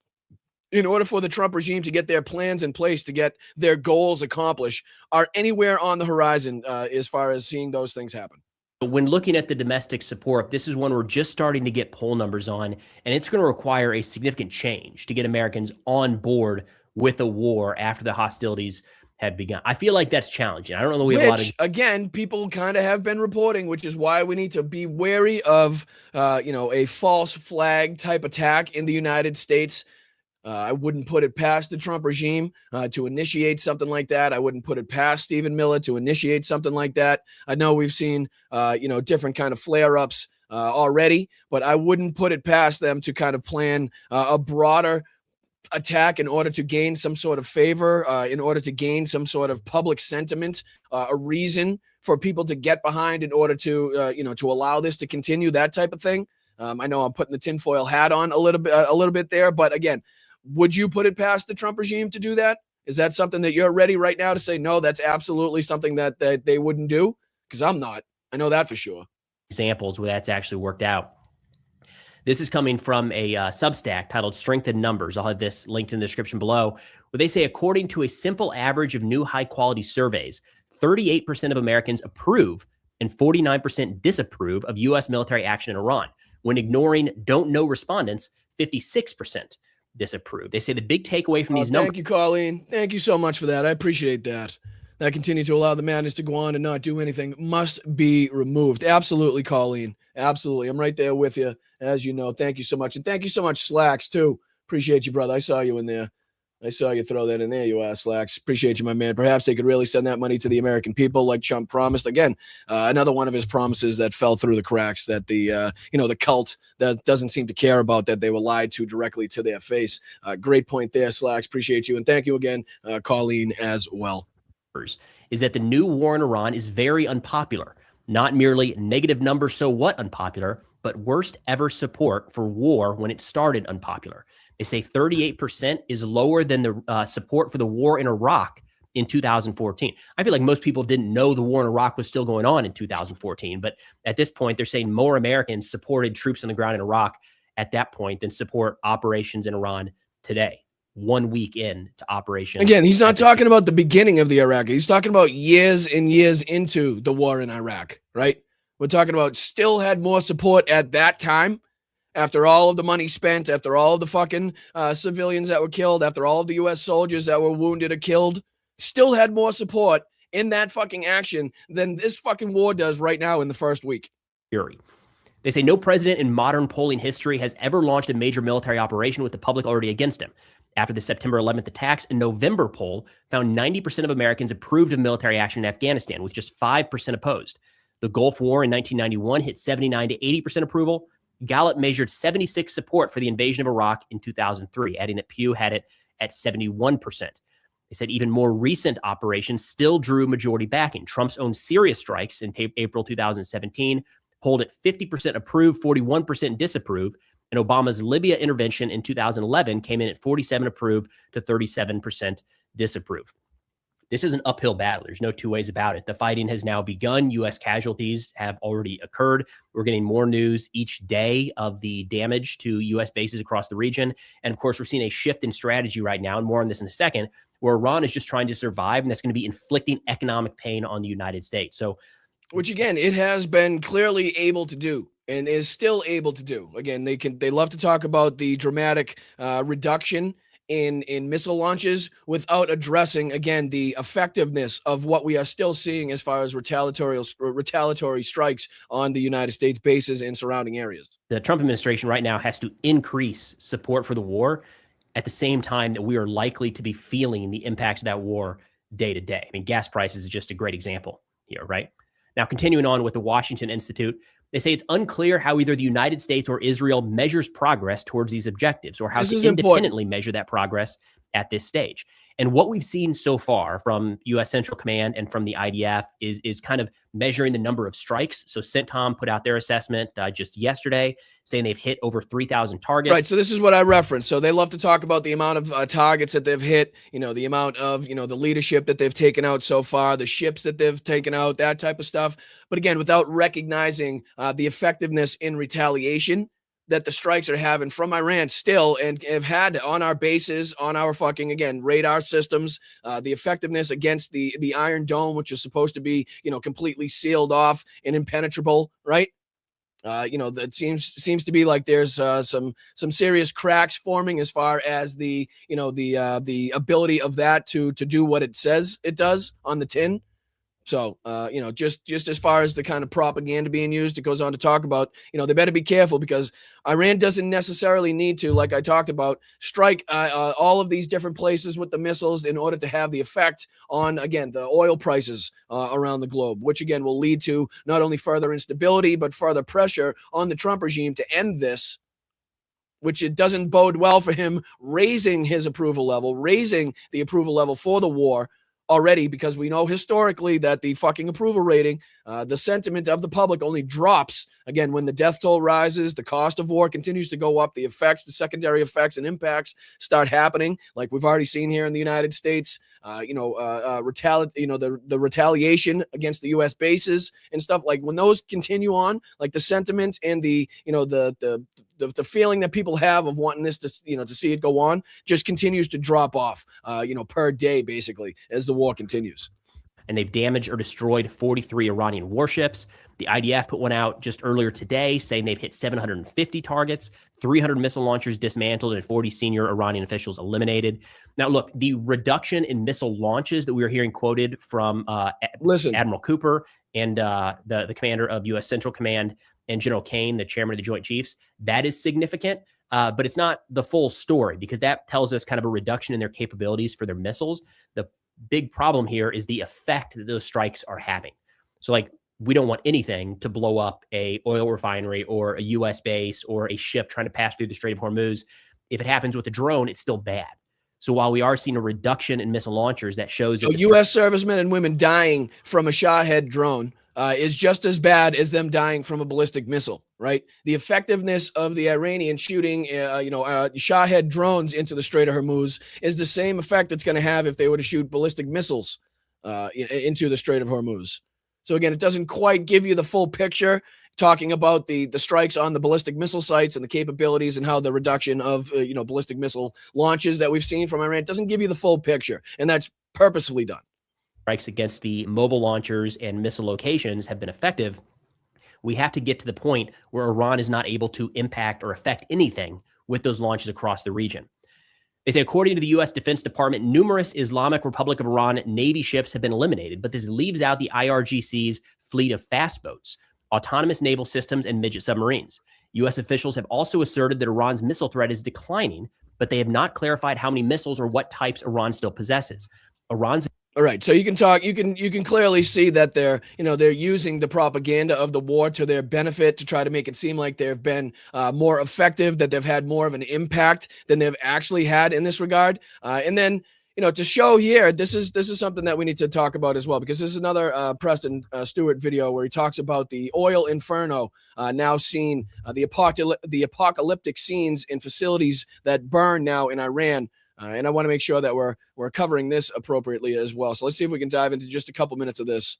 in order for the Trump regime to get their plans in place, to get their goals accomplished, are anywhere on the horizon as far as seeing those things happen. When looking at the domestic support, this is one we're just starting to get poll numbers on, and it's going to require a significant change to get Americans on board with a war after the hostilities have begun. I feel like that's challenging. I don't know that we have a lot of... Again, people kind of have been reporting, which is why we need to be wary of, a false flag type attack in the United States. I wouldn't put it past the Trump regime to initiate something like that. I wouldn't put it past Stephen Miller to initiate something like that. I know we've seen, different kind of flare-ups already, but I wouldn't put it past them to kind of plan a broader attack in order to gain some sort of favor, in order to gain some sort of public sentiment, a reason for people to get behind in order to, to allow this to continue, that type of thing. I know I'm putting the tinfoil hat on a little bit there, but again, would you put it past the Trump regime to do that? Is that something that you're ready right now to say, no, that's absolutely something that they wouldn't do? Because I'm not. I know that for sure. Examples where that's actually worked out. This is coming from a Substack titled Strength in Numbers. I'll have this linked in the description below, where they say, according to a simple average of new high-quality surveys, 38% of Americans approve and 49% disapprove of U.S. military action in Iran. When ignoring don't know respondents, 56% disapprove. They say the big takeaway from these numbers. Thank you, Colleen. Thank you so much for that. I appreciate that. That continue to allow the madness to go on and not do anything must be removed. Absolutely, Colleen. Absolutely. I'm right there with you, as you know. Thank you so much. And thank you so much, Slacks, too. Appreciate you, brother. I saw you in there. I saw you throw that in there, you Slacks. Appreciate you, my man. Perhaps they could really send that money to the American people like Trump promised. Again, another one of his promises that fell through the cracks, that the cult that doesn't seem to care about that they were lied to directly to their face. Great point there, Slacks. Appreciate you. And thank you again, Colleen, as well. Is that the new war in Iran is very unpopular. Not merely negative numbers, so what unpopular, but worst ever support for war when it started unpopular. They say 38% is lower than the support for the war in Iraq in 2014. I feel like most people didn't know the war in Iraq was still going on in 2014. But at this point, they're saying more Americans supported troops on the ground in Iraq at that point than support operations in Iran today, 1 week in to operation. Again, he's not talking about the beginning of the Iraq. He's talking about years and years into the war in Iraq, right? We're talking about still had more support at that time. After all of the money spent, after all of the fucking civilians that were killed, after all of the U.S. soldiers that were wounded or killed, still had more support in that fucking action than this fucking war does right now in the first week. Fury. They say no president in modern polling history has ever launched a major military operation with the public already against him. After the September 11th attacks, a November poll found 90% of Americans approved of military action in Afghanistan, with just 5% opposed. The Gulf War in 1991 hit 79 to 80% approval. Gallup measured 76 support for the invasion of Iraq in 2003, adding that Pew had it at 71%. They said even more recent operations still drew majority backing. Trump's own Syria strikes in April 2017 polled at 50% approve, 41% disapprove, and Obama's Libya intervention in 2011 came in at 47 approve to 37% disapprove. This is an uphill battle. There's no two ways about it. The fighting has now begun. U.S. casualties have already occurred. We're getting more news each day of the damage to U.S. bases across the region. And of course, we're seeing a shift in strategy right now, and more on this in a second, where Iran is just trying to survive, and that's going to be inflicting economic pain on the United States. So, which again, it has been clearly able to do and is still able to do. Again, they love to talk about the dramatic reduction in missile launches without addressing, again, the effectiveness of what we are still seeing as far as retaliatory strikes on the United States bases and surrounding areas. The Trump administration right now has to increase support for the war at the same time that we are likely to be feeling the impacts of that war day to day. I mean, gas prices is just a great example here, right? Now, continuing on with the Washington Institute, they say it's unclear how either the United States or Israel measures progress towards these objectives, or how to independently measure that progress at this stage. And what we've seen so far from U.S. Central Command and from the IDF is kind of measuring the number of strikes. So CENTCOM put out their assessment just yesterday, saying they've hit over 3,000 targets. Right. So this is what I referenced. So they love to talk about the amount of targets that they've hit, the amount of, the leadership that they've taken out so far, the ships that they've taken out, that type of stuff. But again, without recognizing the effectiveness in retaliation that the strikes are having from Iran still, and have had on our bases, on our fucking, again, radar systems, the effectiveness against the Iron Dome, which is supposed to be, completely sealed off and impenetrable, right? That seems to be like there's some serious cracks forming as far as the ability of that to do what it says it does on the tin. So, just as far as the kind of propaganda being used, it goes on to talk about, they better be careful, because Iran doesn't necessarily need to, like I talked about, strike all of these different places with the missiles in order to have the effect on, again, the oil prices around the globe, which again will lead to not only further instability, but further pressure on the Trump regime to end this, which it doesn't bode well for him raising his approval level, raising the approval level for the war already, because we know historically that the fucking approval rating, the sentiment of the public only drops, again, when the death toll rises, the cost of war continues to go up, the effects, the secondary effects and impacts start happening, like we've already seen here in the United States, the retaliation against the U.S. bases and stuff. Like when those continue on, like the sentiment and the feeling that people have of wanting this to see it go on just continues to drop off, per day, basically, as the war continues. And they've damaged or destroyed 43 Iranian warships. The IDF put one out just earlier today saying they've hit 750 targets, 300 missile launchers dismantled, and 40 senior Iranian officials eliminated. Now, look, the reduction in missile launches that we were hearing quoted from Admiral Cooper and the commander of U.S. Central Command and General Kane, the chairman of the Joint Chiefs, that is significant. But it's not the full story, because that tells us kind of a reduction in their capabilities for their missiles. The big problem here is the effect that those strikes are having. So, like, we don't want anything to blow up a oil refinery or a U.S. base or a ship trying to pass through the Strait of Hormuz. If it happens with a drone, it's still bad. So while we are seeing a reduction in missile launchers, that shows that U.S. servicemen and women dying from a Shahed drone is just as bad as them dying from a ballistic missile, right? The effectiveness of the Iranian shooting, Shahed drones into the Strait of Hormuz is the same effect it's going to have if they were to shoot ballistic missiles into the Strait of Hormuz. So again, it doesn't quite give you the full picture, talking about the strikes on the ballistic missile sites and the capabilities and how the reduction of ballistic missile launches that we've seen from Iran doesn't give you the full picture, and that's purposefully done. Strikes against the mobile launchers and missile locations have been effective. We have to get to the point where Iran is not able to impact or affect anything with those launches across the region. They say, according to the U.S. Defense Department, numerous Islamic Republic of Iran Navy ships have been eliminated, but this leaves out the IRGC's fleet of fast boats. autonomous naval systems, and midget submarines. U.S. officials have also asserted that Iran's missile threat is declining, but they have not clarified how many missiles or what types Iran still possesses. Iran's All right, so you can clearly see that they're using the propaganda of the war to their benefit to try to make it seem like they've been more effective, that they've had more of an impact than they've actually had in this regard. And then to show here, this is something that we need to talk about as well, because this is another Preston Stewart video where he talks about the oil inferno now seen, the apocalyptic scenes in facilities that burn now in Iran. And I want to make sure that we're covering this appropriately as well. So let's see if we can dive into just a couple minutes of this.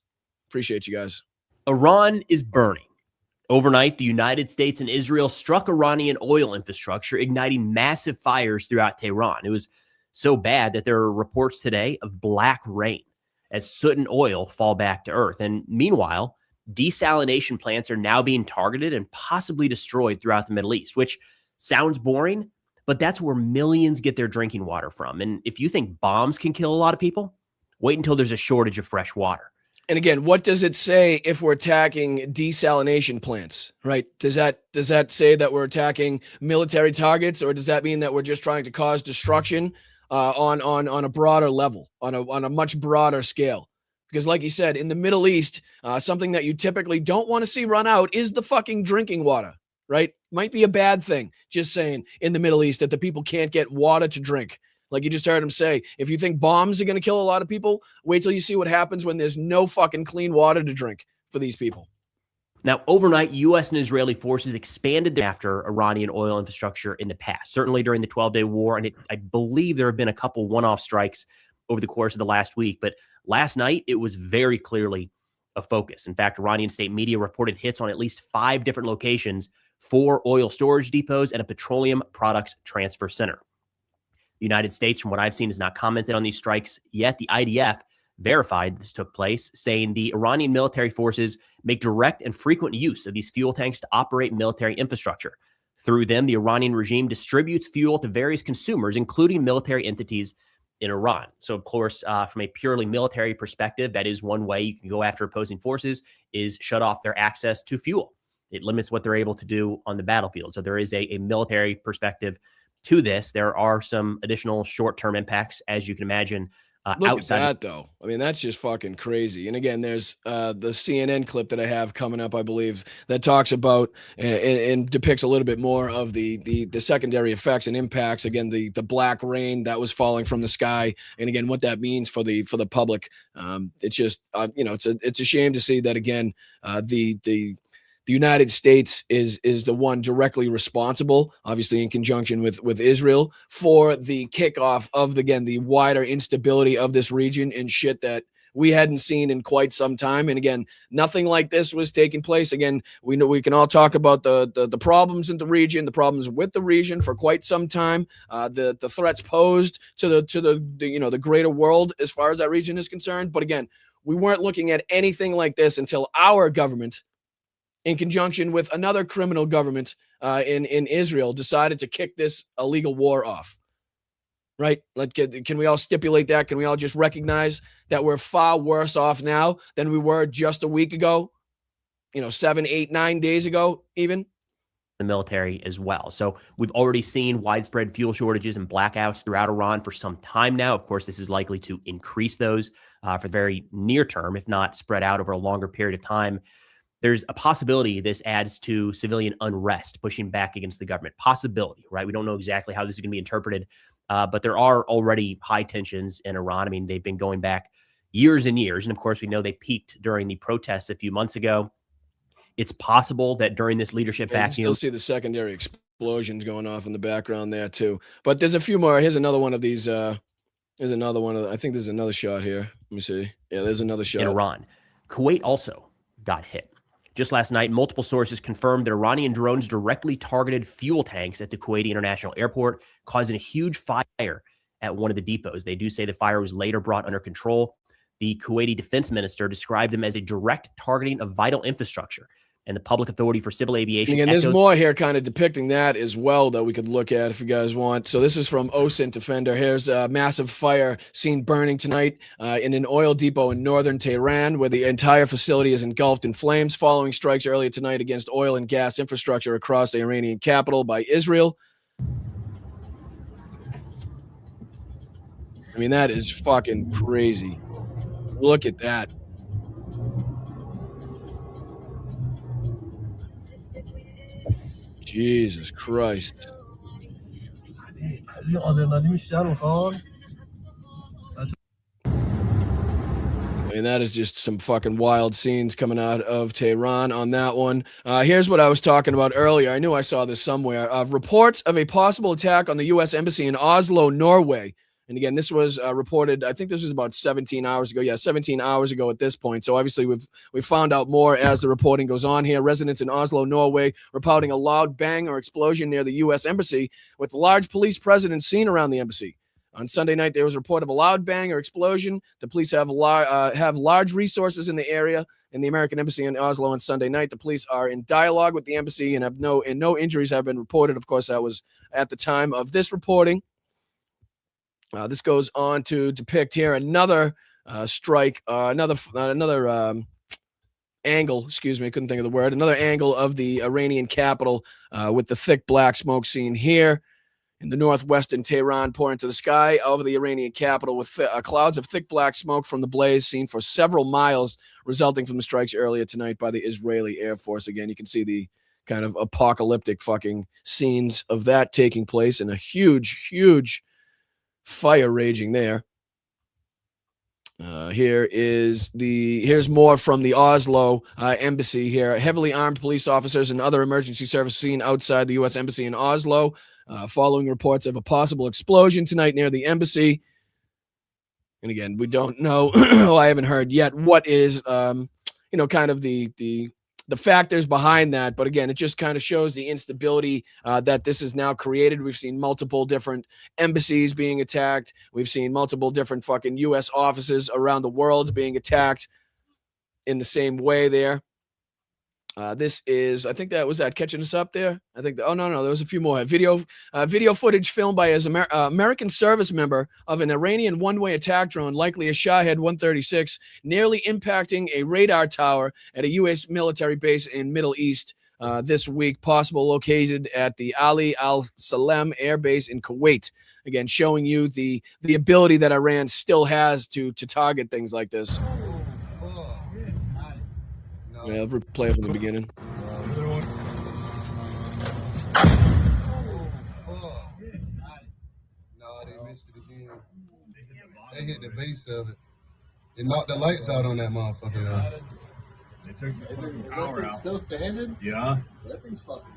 Appreciate you guys. Iran is burning. Overnight, the United States and Israel struck Iranian oil infrastructure, igniting massive fires throughout Tehran. It was so bad that there are reports today of black rain as soot and oil fall back to earth. And meanwhile, desalination plants are now being targeted and possibly destroyed throughout the Middle East, which sounds boring, but that's where millions get their drinking water from. And if you think bombs can kill a lot of people, wait until there's a shortage of fresh water. And again, what does it say if we're attacking desalination plants, right? Does that say that we're attacking military targets, or does that mean that we're just trying to cause destruction on a broader level, on a much broader scale? Because like you said, in the Middle East, something that you typically don't want to see run out is the fucking drinking water, right? Might be a bad thing, just saying, in the Middle East, that the people can't get water to drink. Like you just heard him say, if you think bombs are going to kill a lot of people, wait till you see what happens when there's no fucking clean water to drink for these people. Now, overnight, U.S. and Israeli forces expanded after Iranian oil infrastructure in the past, certainly during the 12-day war. And I believe there have been a couple one-off strikes over the course of the last week. But last night, it was very clearly a focus. In fact, Iranian state media reported hits on at least 5 different locations, 4 oil storage depots, and a petroleum products transfer center. The United States, from what I've seen, has not commented on these strikes yet. The IDF verified this took place, saying the Iranian military forces make direct and frequent use of these fuel tanks to operate military infrastructure. Through them, the Iranian regime distributes fuel to various consumers, including military entities in Iran. So, of course, from a purely military perspective, that is one way you can go after opposing forces, is shut off their access to fuel. It limits what they're able to do on the battlefield. So there is a military perspective to this. There are some additional short-term impacts, as you can imagine. Look Outside at that, though. I mean, that's just fucking crazy. And again, there's the CNN clip that I have coming up, I believe, that talks about and depicts a little bit more of the secondary effects and impacts. Again, the black rain that was falling from the sky, and again, what that means for the public. It's just it's a shame to see that again. The United States is the one directly responsible, obviously in conjunction with Israel, for the kickoff of the wider instability of this region and shit that we hadn't seen in quite some time. And again, nothing like this was taking place. Again, we know we can all talk about the problems in the region, the problems with the region for quite some time, the threats posed to the greater world as far as that region is concerned. But again, we weren't looking at anything like this until our government, in conjunction with another criminal government in Israel, decided to kick this illegal war off. Right? Like, can we all stipulate that? Can we all just recognize that we're far worse off now than we were just a week ago? 7, 8, 9 days ago, even? The military as well. So we've already seen widespread fuel shortages and blackouts throughout Iran for some time now. Of course, this is likely to increase those for the very near term, if not spread out over a longer period of time. There's a possibility this adds to civilian unrest, pushing back against the government. Possibility, right? We don't know exactly how this is going to be interpreted, but there are already high tensions in Iran. I mean, they've been going back years and years. And of course, we know they peaked during the protests a few months ago. It's possible that during this leadership vacuum, you still see the secondary explosions going off in the background there too. But there's a few more. Here's another one of these. Here's another one. I think there's another shot here. Let me see. Yeah, there's another shot. In Iran. Kuwait also got hit. Just last night, multiple sources confirmed that Iranian drones directly targeted fuel tanks at the Kuwaiti International Airport, causing a huge fire at one of the depots. They do say the fire was later brought under control. The Kuwaiti defense minister described them as a direct targeting of vital infrastructure. and the Public Authority for Civil Aviation. And again, there's more here kind of depicting that as well that we could look at if you guys want. So this is from OSINT Defender. Here's a massive fire seen burning tonight in an oil depot in northern Tehran, where the entire facility is engulfed in flames following strikes earlier tonight against oil and gas infrastructure across the Iranian capital by Israel. I mean, that is fucking crazy. Look at that. Jesus Christ. I mean, that is just some fucking wild scenes coming out of Tehran on that one. Here's what I was talking about earlier. I knew I saw this somewhere. Reports of a possible attack on the U.S. Embassy in Oslo, Norway. And again, this was reported, I think this was about 17 hours ago. Yeah, 17 hours ago at this point. So obviously we've found out more as the reporting goes on here. Residents in Oslo, Norway, reporting a loud bang or explosion near the U.S. Embassy with large police presence seen around the embassy. On Sunday night, there was a report of a loud bang or explosion. The police have large resources in the area in the American Embassy in Oslo on Sunday night. The police are in dialogue with the embassy and no injuries have been reported. Of course, that was at the time of this reporting. This goes on to depict here another strike, another angle, excuse me, I couldn't think of the word, another angle of the Iranian capital with the thick black smoke seen here in the northwestern Tehran pouring to the sky over the Iranian capital with clouds of thick black smoke from the blaze seen for several miles resulting from the strikes earlier tonight by the Israeli Air Force. Again, you can see the kind of apocalyptic fucking scenes of that taking place and a huge, huge fire raging there. Here's more from the Oslo embassy here. Heavily armed police officers and other emergency services seen outside the U.S. Embassy in Oslo, following reports of a possible explosion tonight near the embassy. And again, we don't know. I haven't heard yet what is, kind of the factors behind that. But again, it just kind of shows the instability that this has now created. We've seen multiple different embassies being attacked. We've seen multiple different fucking U.S. offices around the world being attacked in the same way there. This is, I think that was that catching us up there. I think, no, there was a few more. Video footage filmed by his American service member of an Iranian one-way attack drone, likely a Shahed 136, nearly impacting a radar tower at a U.S. military base in Middle East this week, possible located at the Ali Al Salem Air Base in Kuwait. Again, showing you the ability that Iran still has to target things like this. Yeah, I'll play it from the beginning. No, they missed it again. They hit the base of it. They knocked the lights out on that motherfucker. They took the power out. Still standing? Yeah. That thing's fucking.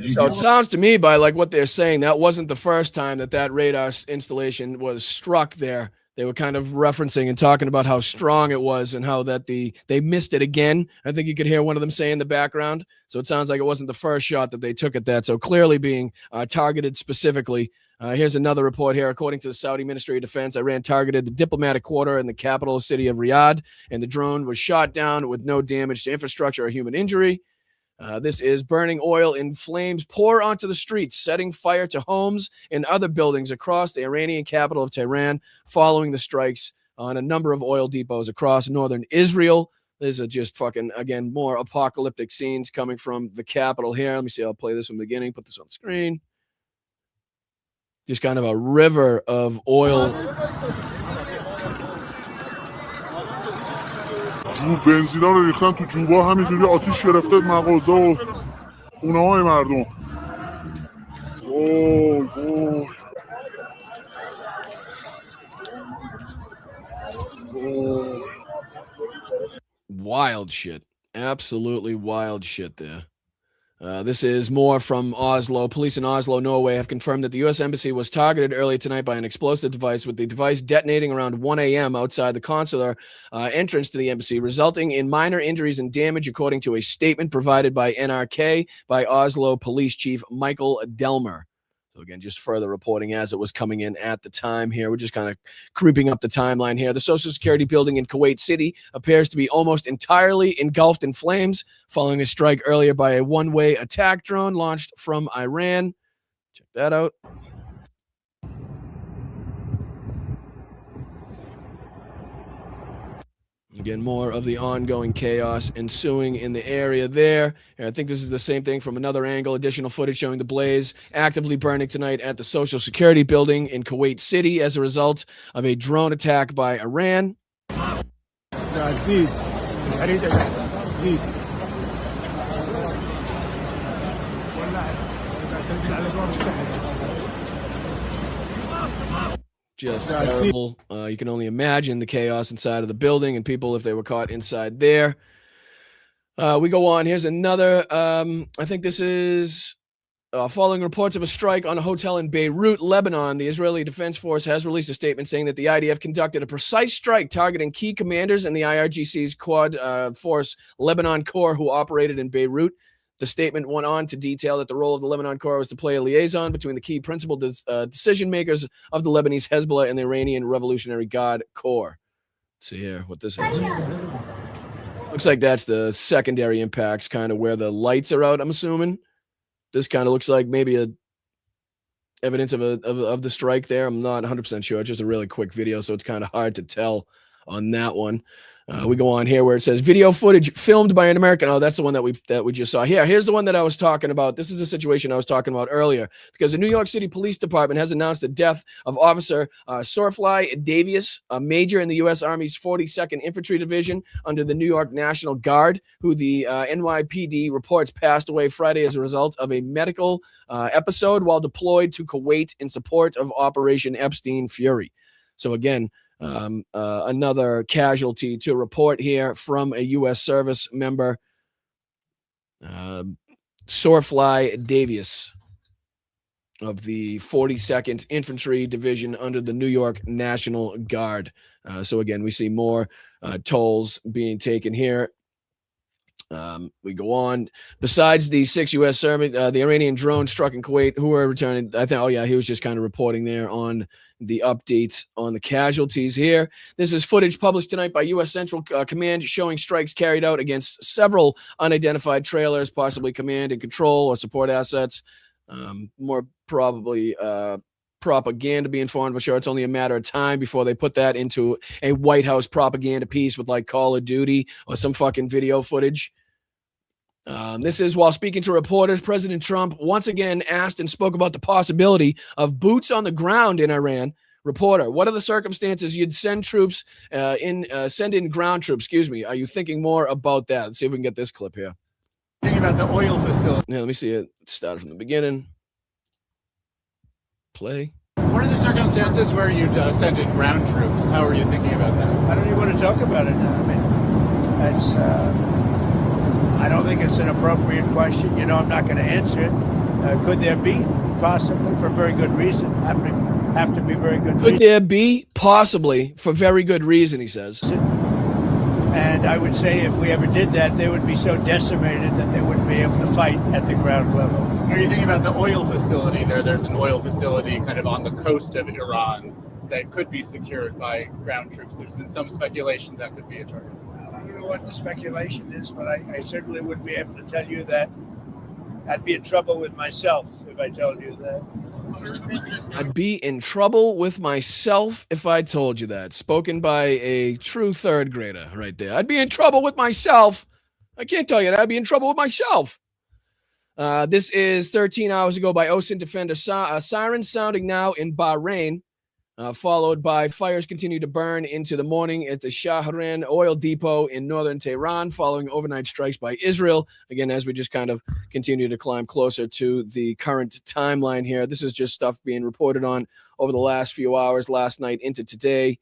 So it sounds to me by like what they're saying, that wasn't the first time that radar installation was struck there. They were kind of referencing and talking about how strong it was and how that they missed it again. I think you could hear one of them say in the background. So it sounds like it wasn't the first shot that they took at that. So clearly being targeted specifically. Here's another report here. According to the Saudi Ministry of Defense, Iran targeted the diplomatic quarter in the capital city of Riyadh, and the drone was shot down with no damage to infrastructure or human injury. This is burning oil in flames pour onto the streets, setting fire to homes and other buildings across the Iranian capital of Tehran following the strikes on a number of oil depots across northern Israel. These are just fucking, again, more apocalyptic scenes coming from the capital here. Let me see. I'll play this from the beginning, put this on the screen. Just kind of a river of oil. بنزینا رو ریختن تو جوبا همینجوری آتیش گرفته مغازه و خونه های مردم. وای وای. Wild shit. Absolutely wild shit there. This is more from Oslo. Police in Oslo, Norway have confirmed that the U.S. Embassy was targeted earlier tonight by an explosive device, with the device detonating around 1 a.m. outside the consular entrance to the embassy, resulting in minor injuries and damage, according to a statement provided by NRK by Oslo Police Chief Michael Delmer. So again, just further reporting as it was coming in at the time here. We're just kind of creeping up the timeline here. The Social Security building in Kuwait City appears to be almost entirely engulfed in flames following a strike earlier by a one-way attack drone launched from Iran. Check that out. Again, more of the ongoing chaos ensuing in the area there. And I think this is the same thing from another angle. Additional footage showing the blaze actively burning tonight at the Social Security building in Kuwait City as a result of a drone attack by Iran. Just terrible. You can only imagine the chaos inside of the building and people if they were caught inside there. We go on. Here's another. I think this is following reports of a strike on a hotel in Beirut, Lebanon. The Israeli Defense Force has released a statement saying that the IDF conducted a precise strike targeting key commanders in the IRGC's Quad Force Lebanon Corps who operated in Beirut. The statement went on to detail that the role of the Lebanon Corps was to play a liaison between the key principal decision makers of the Lebanese Hezbollah and the Iranian Revolutionary Guard Corps. Let's see here what this is. Looks like that's the secondary impacts, kind of where the lights are out, I'm assuming. This kind of looks like maybe a evidence of the strike there. I'm not 100% sure. It's just a really quick video, so it's kind of hard to tell on that one. We go on here where it says video footage filmed by an American. Oh, that's the one that we just saw. Here's the one that I was talking about. This is the situation I was talking about earlier because the New York City Police Department has announced the death of Officer Sorfly Davies, a major in the U.S. Army's 42nd Infantry Division under the New York National Guard, who the NYPD reports passed away Friday as a result of a medical episode while deployed to Kuwait in support of Operation Epstein Fury. So again, another casualty to report here from a U.S. service member, Sorfly Davies of the 42nd Infantry Division under the New York National Guard. So again, we see more tolls being taken here. We go on. Besides the 6 U.S. serving, the Iranian drone struck in Kuwait, who were returning. I think, he was just kind of reporting there on the updates on the casualties here. This is footage published tonight by U.S. Central Command showing strikes carried out against several unidentified trailers, possibly command and control or support assets. More probably propaganda being formed, but sure, it's only a matter of time before they put that into a White House propaganda piece with like Call of Duty or some fucking video footage. This is while speaking to reporters, President Trump once again asked and spoke about the possibility of boots on the ground in Iran. Reporter, what are the circumstances you'd send troops send in ground troops? Excuse me. Are you thinking more about that? Let's see if we can get this clip here. Thinking about the oil facility. Yeah, let me see it. Start from the beginning. Play. What are the circumstances where you'd send in ground troops? How are you thinking about that? I don't even want to talk about it now. I mean, that's. I don't think it's an appropriate question. I'm not going to answer it. Could there be? Possibly, for very good reason. Have to be very good reason. Could there be? Possibly, for very good reason, he says. And I would say if we ever did that, they would be so decimated that they wouldn't be able to fight at the ground level. Are you thinking about the oil facility there? There's an oil facility kind of on the coast of Iran that could be secured by ground troops. There's been some speculation that could be a target. I don't know what the speculation is, but I certainly wouldn't be able to tell you that. I'd be in trouble with myself if I told you that. I'd be in trouble with myself if I told you that. Spoken by a true third grader right there. I'd be in trouble with myself. I can't tell you that. I'd be in trouble with myself. This is 13 hours ago by OSINT Defender. Sirens sounding now in Bahrain. Followed by fires continue to burn into the morning at the Shahran oil depot in northern Tehran, following overnight strikes by Israel. Again, as we just kind of continue to climb closer to the current timeline here, this is just stuff being reported on over the last few hours, last night into today.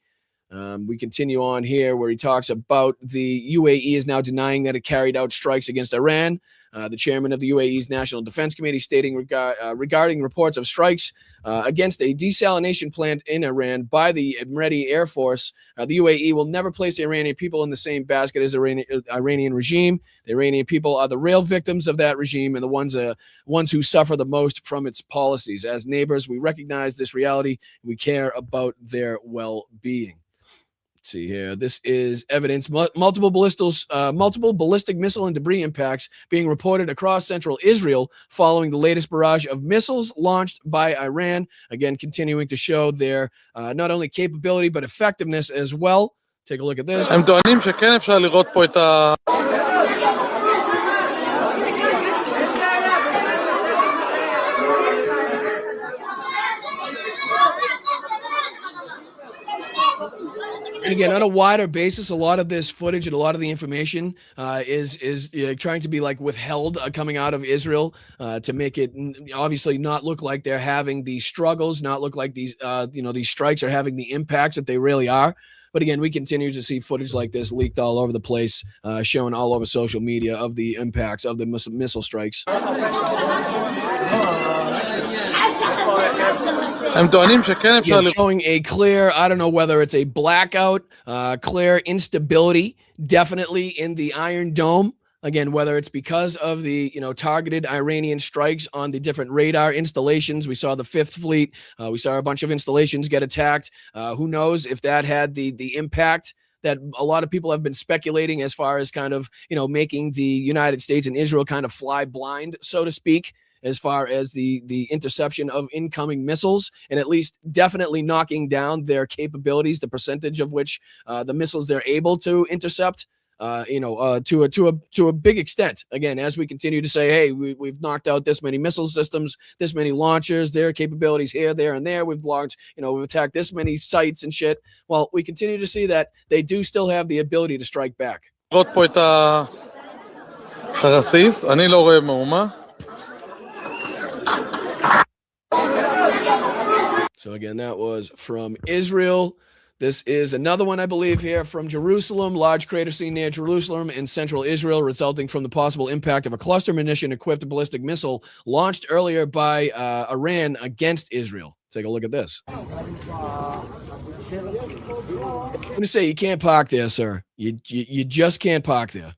We continue on here where he talks about the UAE is now denying that it carried out strikes against Iran. The chairman of the UAE's National Defense Committee stating regarding reports of strikes against a desalination plant in Iran by the Emirati Air Force, the UAE will never place the Iranian people in the same basket as the Iranian regime. The Iranian people are the real victims of that regime and the ones who suffer the most from its policies. As neighbors, we recognize this reality. We care about their well-being. See here. This is evidence. Multiple ballistic missile and debris impacts being reported across central Israel following the latest barrage of missiles launched by Iran. Again, continuing to show their not only capability but effectiveness as well. Take a look at this. הם טוענים שכן אפשר לראות פה את ה... And again, on a wider basis, a lot of this footage and a lot of the information is trying to be like withheld coming out of Israel to make it obviously not look like they're having these struggles, not look like these these strikes are having the impacts that they really are. But again, we continue to see footage like this leaked all over the place, shown all over social media of the impacts of the missile strikes. Showing a clear, I don't know whether it's a blackout, clear instability, definitely in the Iron Dome. Again, whether it's because of the targeted Iranian strikes on the different radar installations. We saw the Fifth Fleet. We saw a bunch of installations get attacked. Who knows if that had the impact that a lot of people have been speculating as far as kind of making the United States and Israel kind of fly blind, so to speak, as far as the interception of incoming missiles, and at least definitely knocking down their capabilities, the percentage of which the missiles they're able to intercept, to a big extent. Again, as we continue to say, hey, we've knocked out this many missile systems, this many launchers, their capabilities here, there, and there. We've launched, we've attacked this many sites and shit. Well, we continue to see that they do still have the ability to strike back. So again, that was from Israel. This is another one, I believe, here from Jerusalem. Large crater seen near Jerusalem in central Israel, resulting from the possible impact of a cluster munition-equipped ballistic missile launched earlier by Iran against Israel. Take a look at this. I'm going to say you can't park there, sir. You just can't park there.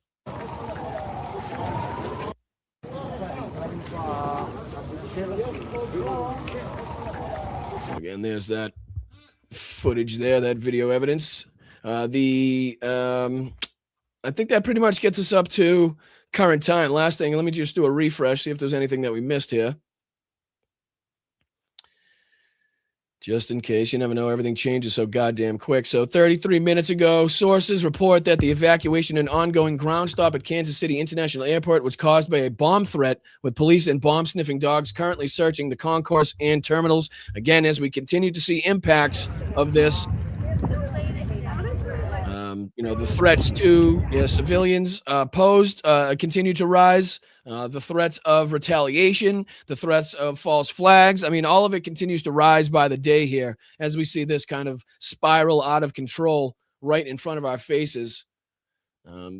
Again, there's that footage there, that video evidence. I think that pretty much gets us up to current time. Last thing, let me just do a refresh, see if there's anything that we missed here. Just in case, you never know, everything changes so goddamn quick. So 33 minutes ago, sources report that the evacuation and ongoing ground stop at Kansas City International Airport was caused by a bomb threat, with police and bomb-sniffing dogs currently searching the concourse and terminals. Again, as we continue to see impacts of this, the threats to civilians posed continue to rise. The threats of retaliation, the threats of false flags. I mean, all of it continues to rise by the day here as we see this kind of spiral out of control right in front of our faces.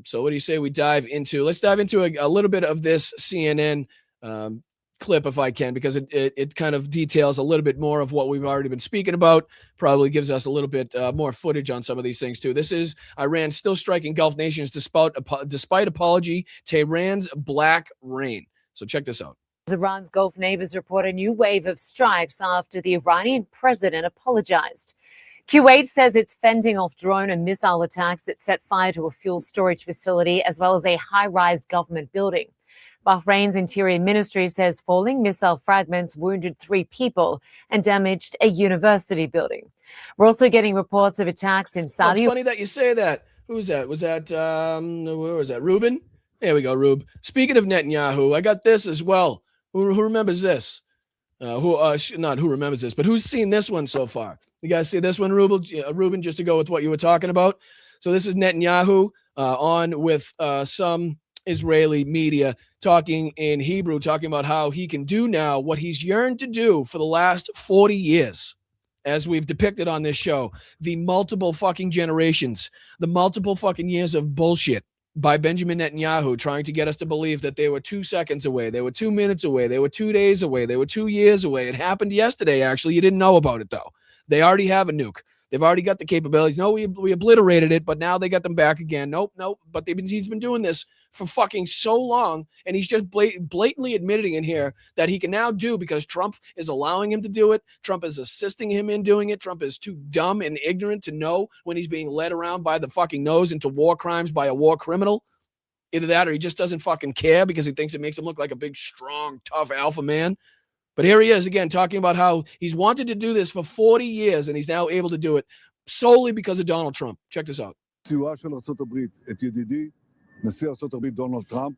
So what do you say we dive into? Let's dive into a little bit of this CNN clip if I can, because it kind of details a little bit more of what we've already been speaking about. Probably gives us a little bit more footage on some of these things too. This is Iran still striking Gulf nations despite apology, Tehran's black rain. So check this out. Iran's Gulf neighbors report a new wave of strikes after the Iranian president apologized. Kuwait says it's fending off drone and missile attacks that set fire to a fuel storage facility as well as a high-rise government building. Bahrain's Interior Ministry says falling missile fragments wounded 3 people and damaged a university building. We're also getting reports of attacks in Saudi. It's funny that you say that. Who was that? Was that, where was that? Ruben? There we go, Rube. Speaking of Netanyahu, I got this as well. Who remembers this? Not who remembers this, but who's seen this one so far? You guys see this one, Ruben, just to go with what you were talking about? So this is Netanyahu on with some Israeli media talking in Hebrew, talking about how he can do now what he's yearned to do for the last 40 years, as we've depicted on this show, the multiple fucking generations, the multiple fucking years of bullshit by Benjamin Netanyahu, trying to get us to believe that they were 2 seconds away, they were 2 minutes away, they were 2 days away, they were 2 years away. It happened yesterday, actually. You didn't know about it, though. They already have a nuke. They've already got the capabilities. No, we obliterated it, but now they got them back again. Nope. But he's been doing this for fucking so long, and he's just blatantly admitting in here that he can now do because Trump is allowing him to do it. Trump is assisting him in doing it. Trump is too dumb and ignorant to know when he's being led around by the fucking nose into war crimes by a war criminal. Either that or he just doesn't fucking care because he thinks it makes him look like a big, strong, tough alpha man. But here he is again talking about how he's wanted to do this for 40 years and he's now able to do it solely because of Donald Trump. Check this out. סיועה של ארצות הברית, את ידידי, נשיא ארצות הברית דונלד טראמפ,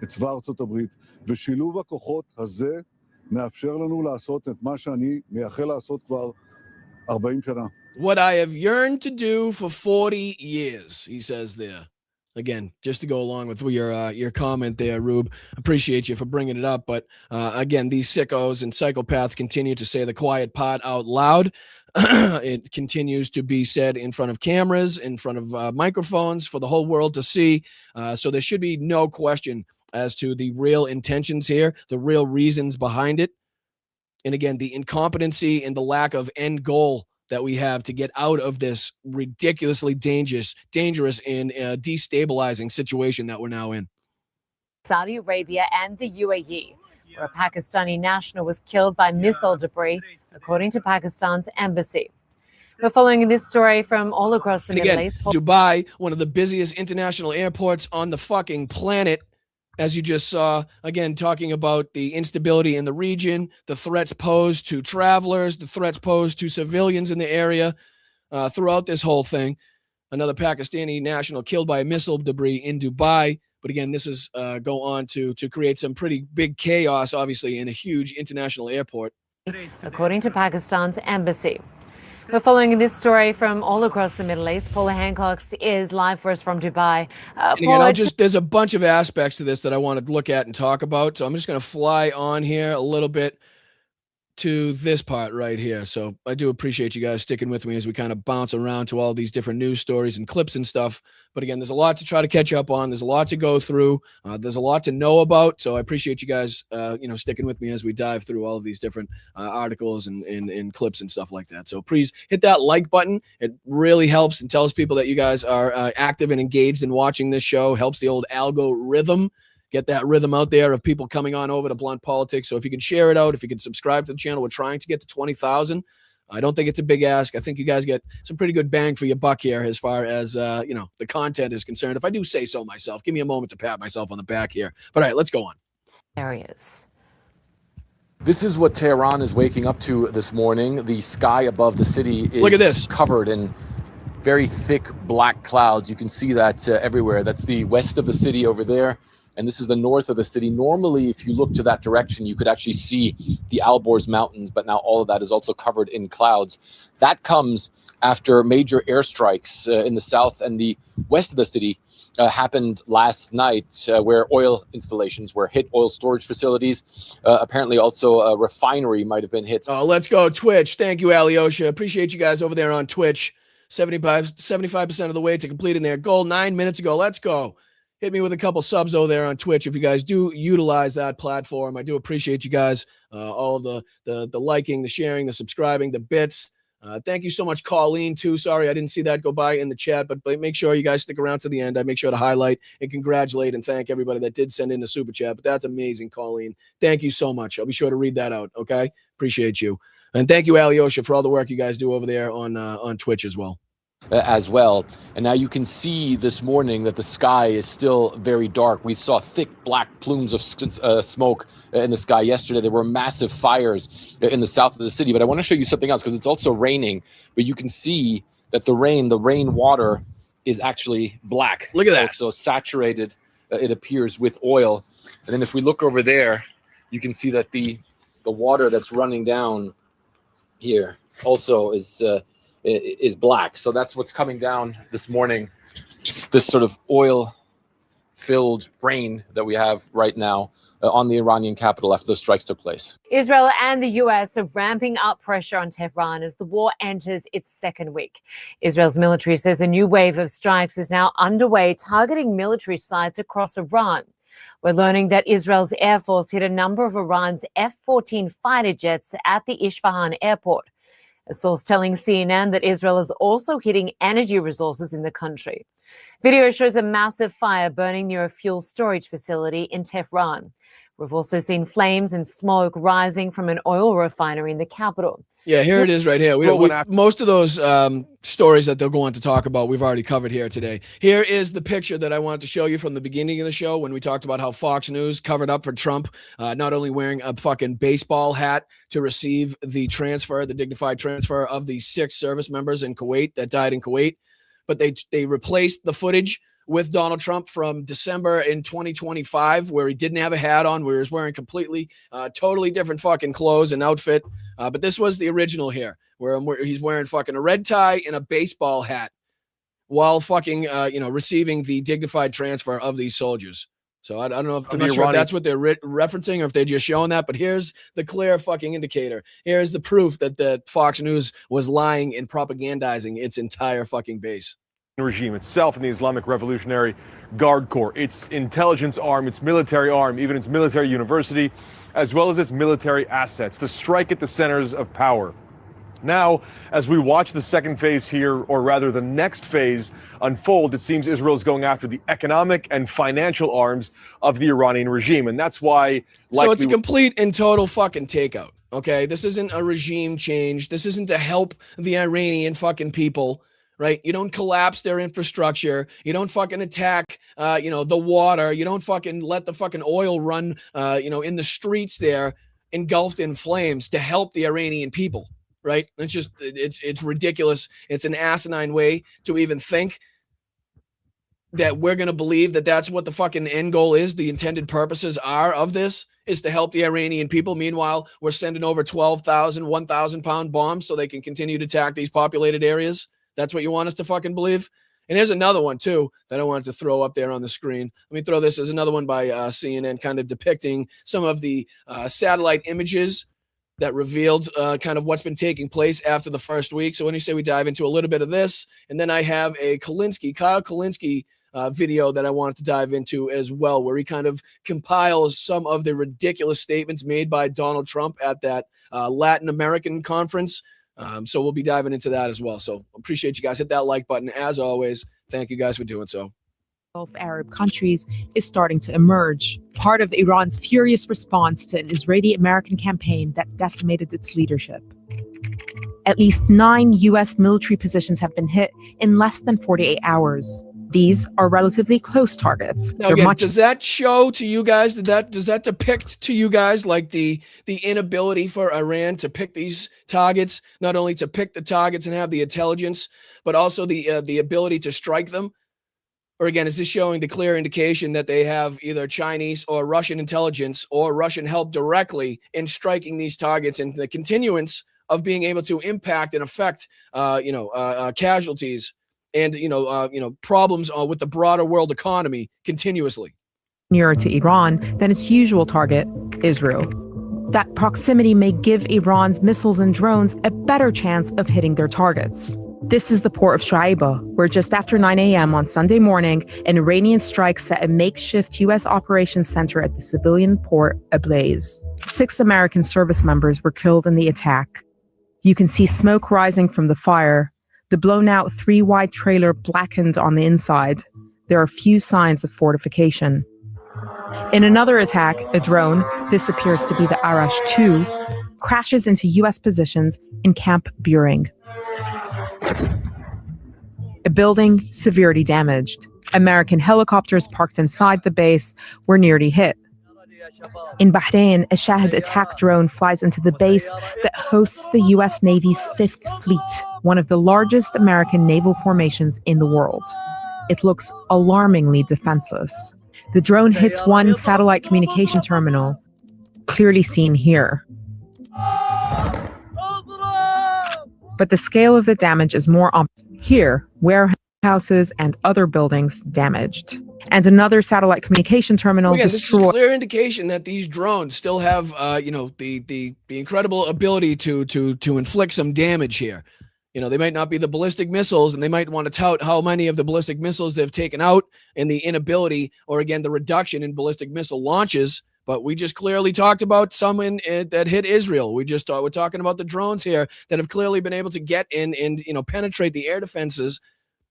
את צבא ארצות הברית, ושילוב הכוחות הזה מאפשר לנו לעשות את מה שאני מייחל לעשות כבר 40 שנה. What I have yearned to do for 40 years, he says there. Again, just to go along with your comment there, Rube, appreciate you for bringing it up. But again, these sickos and psychopaths continue to say the quiet part out loud. It continues to be said in front of cameras, in front of microphones for the whole world to see. So there should be no question as to the real intentions here, the real reasons behind it. And again, the incompetency and the lack of end goal that we have to get out of this ridiculously dangerous and destabilizing situation that we're now in. Saudi Arabia and the UAE, where a Pakistani national was killed by missile debris, according to Pakistan's embassy. But following this story from all across the Middle East, Dubai, one of the busiest international airports on the fucking planet, as you just saw, again, talking about the instability in the region, the threats posed to travelers, the threats posed to civilians in the area throughout this whole thing. Another Pakistani national killed by missile debris in Dubai. But again, this is go on to create some pretty big chaos, obviously, in a huge international airport. According to Pakistan's embassy. But following this story from all across the Middle East, Paula Hancock is live for us from Dubai. Paula, there's a bunch of aspects to this that I want to look at and talk about. So I'm just going to fly on here a little bit to this part right here. So I do appreciate you guys sticking with me as we kind of bounce around to all these different news stories and clips and stuff. But again, there's a lot to try to catch up on. There's a lot to go through. There's a lot to know about. So I appreciate you guys, sticking with me as we dive through all of these different articles and clips and stuff like that. So please hit that like button. It really helps and tells people that you guys are active and engaged in watching this show. Helps the old algorithm get that rhythm out there of people coming on over to Blunt Politics. So if you can share it out, if you can subscribe to the channel, we're trying to get to 20,000. I don't think it's a big ask. I think you guys get some pretty good bang for your buck here as far as, the content is concerned. If I do say so myself, give me a moment to pat myself on the back here. But all right, let's go on. Areas. This is what Tehran is waking up to this morning. The sky above the city is Look at this. Covered in very thick black clouds. You can see that everywhere. That's the west of the city over there. And this is the north of the city. Normally, if you look to that direction, you could actually see the Alborz Mountains, but now all of that is also covered in clouds. That comes after major airstrikes in the south and the west of the city happened last night, where oil installations were hit, oil storage facilities. Apparently also a refinery might have been hit. Oh, let's go, Twitch. Thank you, Alyosha. Appreciate you guys over there on Twitch. 75% of the way to completing their goal 9 minutes ago. Let's go. Hit me with a couple subs over there on Twitch if you guys do utilize that platform. I do appreciate you guys, all of the liking, the sharing, the subscribing, the bits. Thank you so much, Colleen, too. Sorry, I didn't see that go by in the chat, but make sure you guys stick around to the end. I make sure to highlight and congratulate and thank everybody that did send in the super chat. But that's amazing, Colleen. Thank you so much. I'll be sure to read that out, okay? Appreciate you. And thank you, Alyosha, for all the work you guys do over there on Twitch as well. And now you can see this morning that the sky is still very dark. We saw thick black plumes of smoke in the sky yesterday. There were massive fires in the south of the city. But I want to show you something else because it's also raining. But you can see that the rain water is actually black. Look at that. So saturated, it appears, with oil. And then if we look over there, you can see that the water that's running down here also is black. So that's what's coming down this morning, this sort of oil-filled rain that we have right now. on the Iranian capital after the strikes took place. Israel and the US are ramping up pressure on Tehran as the war enters its second week. Israel's military says a new wave of strikes is now underway, targeting military sites across Iran. We're learning that Israel's Air Force hit a number of Iran's F-14 fighter jets at the Isfahan airport. A source telling CNN that Israel is also hitting energy resources in the country. Video shows a massive fire burning near a fuel storage facility in Tehran. We've also seen flames and smoke rising from an oil refinery in the capital. Yeah, here it is right here. Most of those stories that they'll go on to talk about, we've already covered here today. Here is the picture that I wanted to show you from the beginning of the show when we talked about how Fox News covered up for Trump, not only wearing a fucking baseball hat to receive the transfer, the dignified transfer of the 6 service members in Kuwait that died in Kuwait, but they replaced the footage with Donald Trump from December in 2025, where he didn't have a hat on, where he was wearing completely, totally different fucking clothes and outfit. But this was the original here, where he's wearing fucking a red tie and a baseball hat while fucking, receiving the dignified transfer of these soldiers. So I don't know if I'm not sure if that's what they're referencing or if they're just showing that, but here's the clear fucking indicator. Here's the proof that the Fox News was lying and propagandizing its entire fucking base. Regime itself and the Islamic Revolutionary Guard Corps, its intelligence arm, its military arm, even its military university, as well as its military assets to strike at the centers of power. Now, as we watch the second phase here, or rather the next phase unfold, it seems Israel is going after the economic and financial arms of the Iranian regime. And that's why... So it's a complete and total fucking takeout, okay? This isn't a regime change. This isn't to help the Iranian fucking people. Right? You don't collapse their infrastructure. You don't fucking attack, the water. You don't fucking let the fucking oil run, in the streets there, engulfed in flames to help the Iranian people. Right? It's just, it's ridiculous. It's an asinine way to even think that we're going to believe that that's what the fucking end goal is. The intended purposes are of this is to help the Iranian people. Meanwhile, we're sending over 12,000, 1,000 pound bombs so they can continue to attack these populated areas. That's what you want us to fucking believe? And here's another one, too, that I wanted to throw up there on the screen. Let me throw this as another one by CNN, kind of depicting some of the satellite images that revealed kind of what's been taking place after the first week. So when you say we dive into a little bit of this, and then I have a Kyle Kalinske video that I wanted to dive into as well, where he kind of compiles some of the ridiculous statements made by Donald Trump at that Latin American conference. So we'll be diving into that as well. So appreciate you guys. Hit that like button. As always, thank you guys for doing so. Gulf Arab countries is starting to emerge, part of Iran's furious response to an Israeli-American campaign that decimated its leadership. At least 9 U.S. military positions have been hit in less than 48 hours. These are relatively close targets. Now, again, does that show to you guys, does that depict to you guys like the inability for Iran to pick these targets, not only to pick the targets and have the intelligence, but also the ability to strike them? Or again, is this showing the clear indication that they have either Chinese or Russian intelligence or Russian help directly in striking these targets and the continuance of being able to impact and affect, casualties and, problems with the broader world economy continuously? Nearer to Iran than its usual target, Israel. That proximity may give Iran's missiles and drones a better chance of hitting their targets. This is the port of Shuaiba, where just after 9 a.m. on Sunday morning, an Iranian strike set a makeshift U.S. operations center at the civilian port ablaze. 6 American service members were killed in the attack. You can see smoke rising from the fire. The blown-out 3-wide trailer blackened on the inside. There are few signs of fortification. In another attack, a drone, this appears to be the Arash 2, crashes into U.S. positions in Camp Buring. A building severely damaged. American helicopters parked inside the base were nearly hit. In Bahrain, a Shahid attack drone flies into the base that hosts the U.S. Navy's 5th Fleet, one of the largest American naval formations in the world. It looks alarmingly defenseless. The drone hits one satellite communication terminal, clearly seen here. But the scale of the damage is more obvious here, warehouses and other buildings damaged. And another satellite communication terminal Again, this is destroyed. clear indication that these drones still have, the incredible ability to inflict some damage here. They might not be the ballistic missiles, and they might want to tout how many of the ballistic missiles they've taken out and the inability, or again, the reduction in ballistic missile launches. But we just clearly talked about some that hit Israel. We're talking about the drones here that have clearly been able to get in and penetrate the air defenses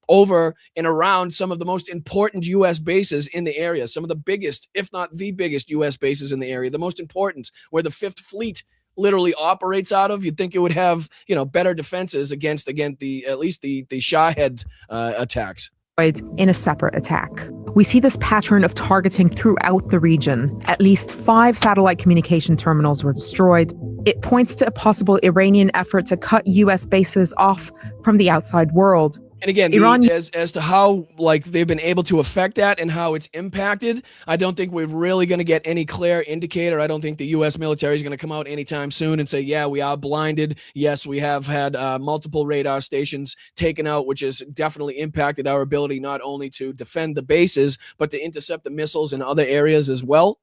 over and around some of the most important U.S. bases in the area, some of the biggest, if not the biggest U.S. bases in the area, the most important, where the 5th Fleet literally operates out of. You'd think it would have, better defenses against at least the Shahed attacks. In a separate attack. We see this pattern of targeting throughout the region. At least 5 satellite communication terminals were destroyed. It points to a possible Iranian effort to cut U.S. bases off from the outside world. And again, Iran, as to how they've been able to affect that and how it's impacted, I don't think we're really going to get any clear indicator. I don't think the U.S. military is going to come out anytime soon and say, yeah, we are blinded. Yes, we have had multiple radar stations taken out, which has definitely impacted our ability not only to defend the bases, but to intercept the missiles in other areas as well.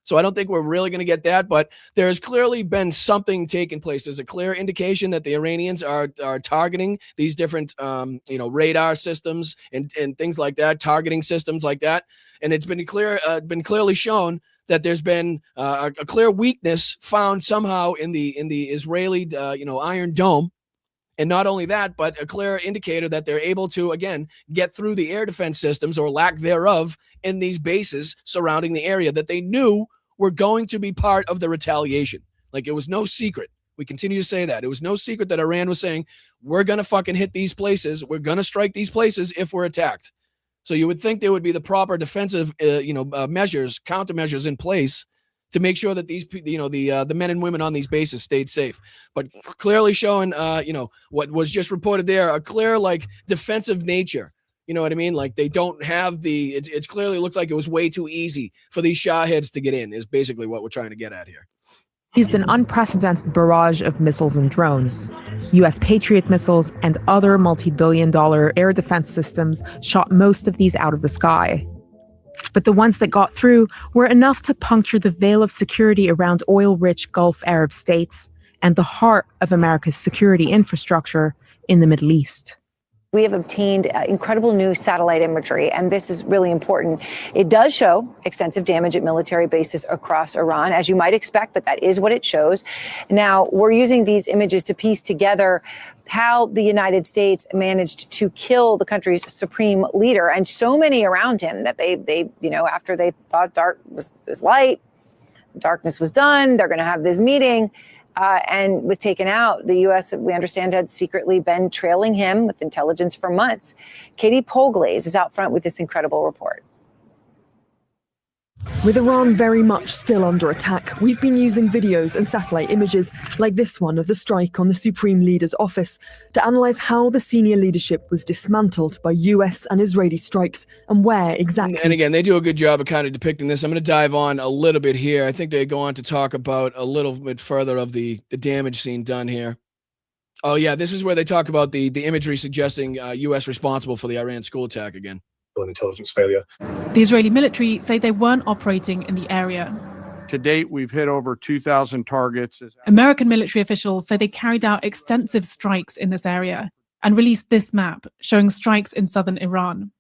So I don't think we're really going to get that, but there has clearly been something taking place. There's a clear indication that the Iranians are targeting these different, radar systems and things like that, targeting systems like that. And it's been clearly shown that there's been a clear weakness found somehow in the Israeli, Iron Dome. And not only that, but a clear indicator that they're able to, again, get through the air defense systems or lack thereof in these bases surrounding the area that they knew were going to be part of the retaliation. Like, it was no secret. We continue to say that. It was no secret that Iran was saying, we're going to fucking hit these places. We're going to strike these places if we're attacked. So you would think there would be the proper defensive, measures, countermeasures in place to make sure that these, the men and women on these bases stayed safe. But clearly showing, what was just reported there, a clear, defensive nature. You know what I mean? Like, they don't have it's clearly looked like it was way too easy for these Shaheds to get in, is basically what we're trying to get at here. Used an unprecedented barrage of missiles and drones. U.S. Patriot missiles and other multi-billion-dollar air defense systems shot most of these out of the sky. But the ones that got through were enough to puncture the veil of security around oil-rich Gulf Arab states and the heart of America's security infrastructure in the Middle East. We have obtained incredible new satellite imagery, and this is really important. It does show extensive damage at military bases across Iran, as you might expect, but that is what it shows. Now, we're using these images to piece together how the United States managed to kill the country's supreme leader and so many around him that they after they thought dark was light, darkness was done, they're going to have this meeting. And was taken out. The U.S., we understand, had secretly been trailing him with intelligence for months. Katie Polglaze is out front with this incredible report. With Iran very much still under attack, we've been using videos and satellite images like this one of the strike on the Supreme Leader's office to analyze how the senior leadership was dismantled by US and Israeli strikes and where exactly. And again, they do a good job of kind of depicting this. I'm going to dive on a little bit here. I think they go on to talk about a little bit further of the damage scene done here. Oh, yeah, this is where they talk about the imagery suggesting U.S. responsible for the Iran school attack again. An intelligence failure. The Israeli military say they weren't operating in the area. To date, we've hit over 2,000 targets. American military officials say they carried out extensive strikes in this area and released this map showing strikes in southern Iran.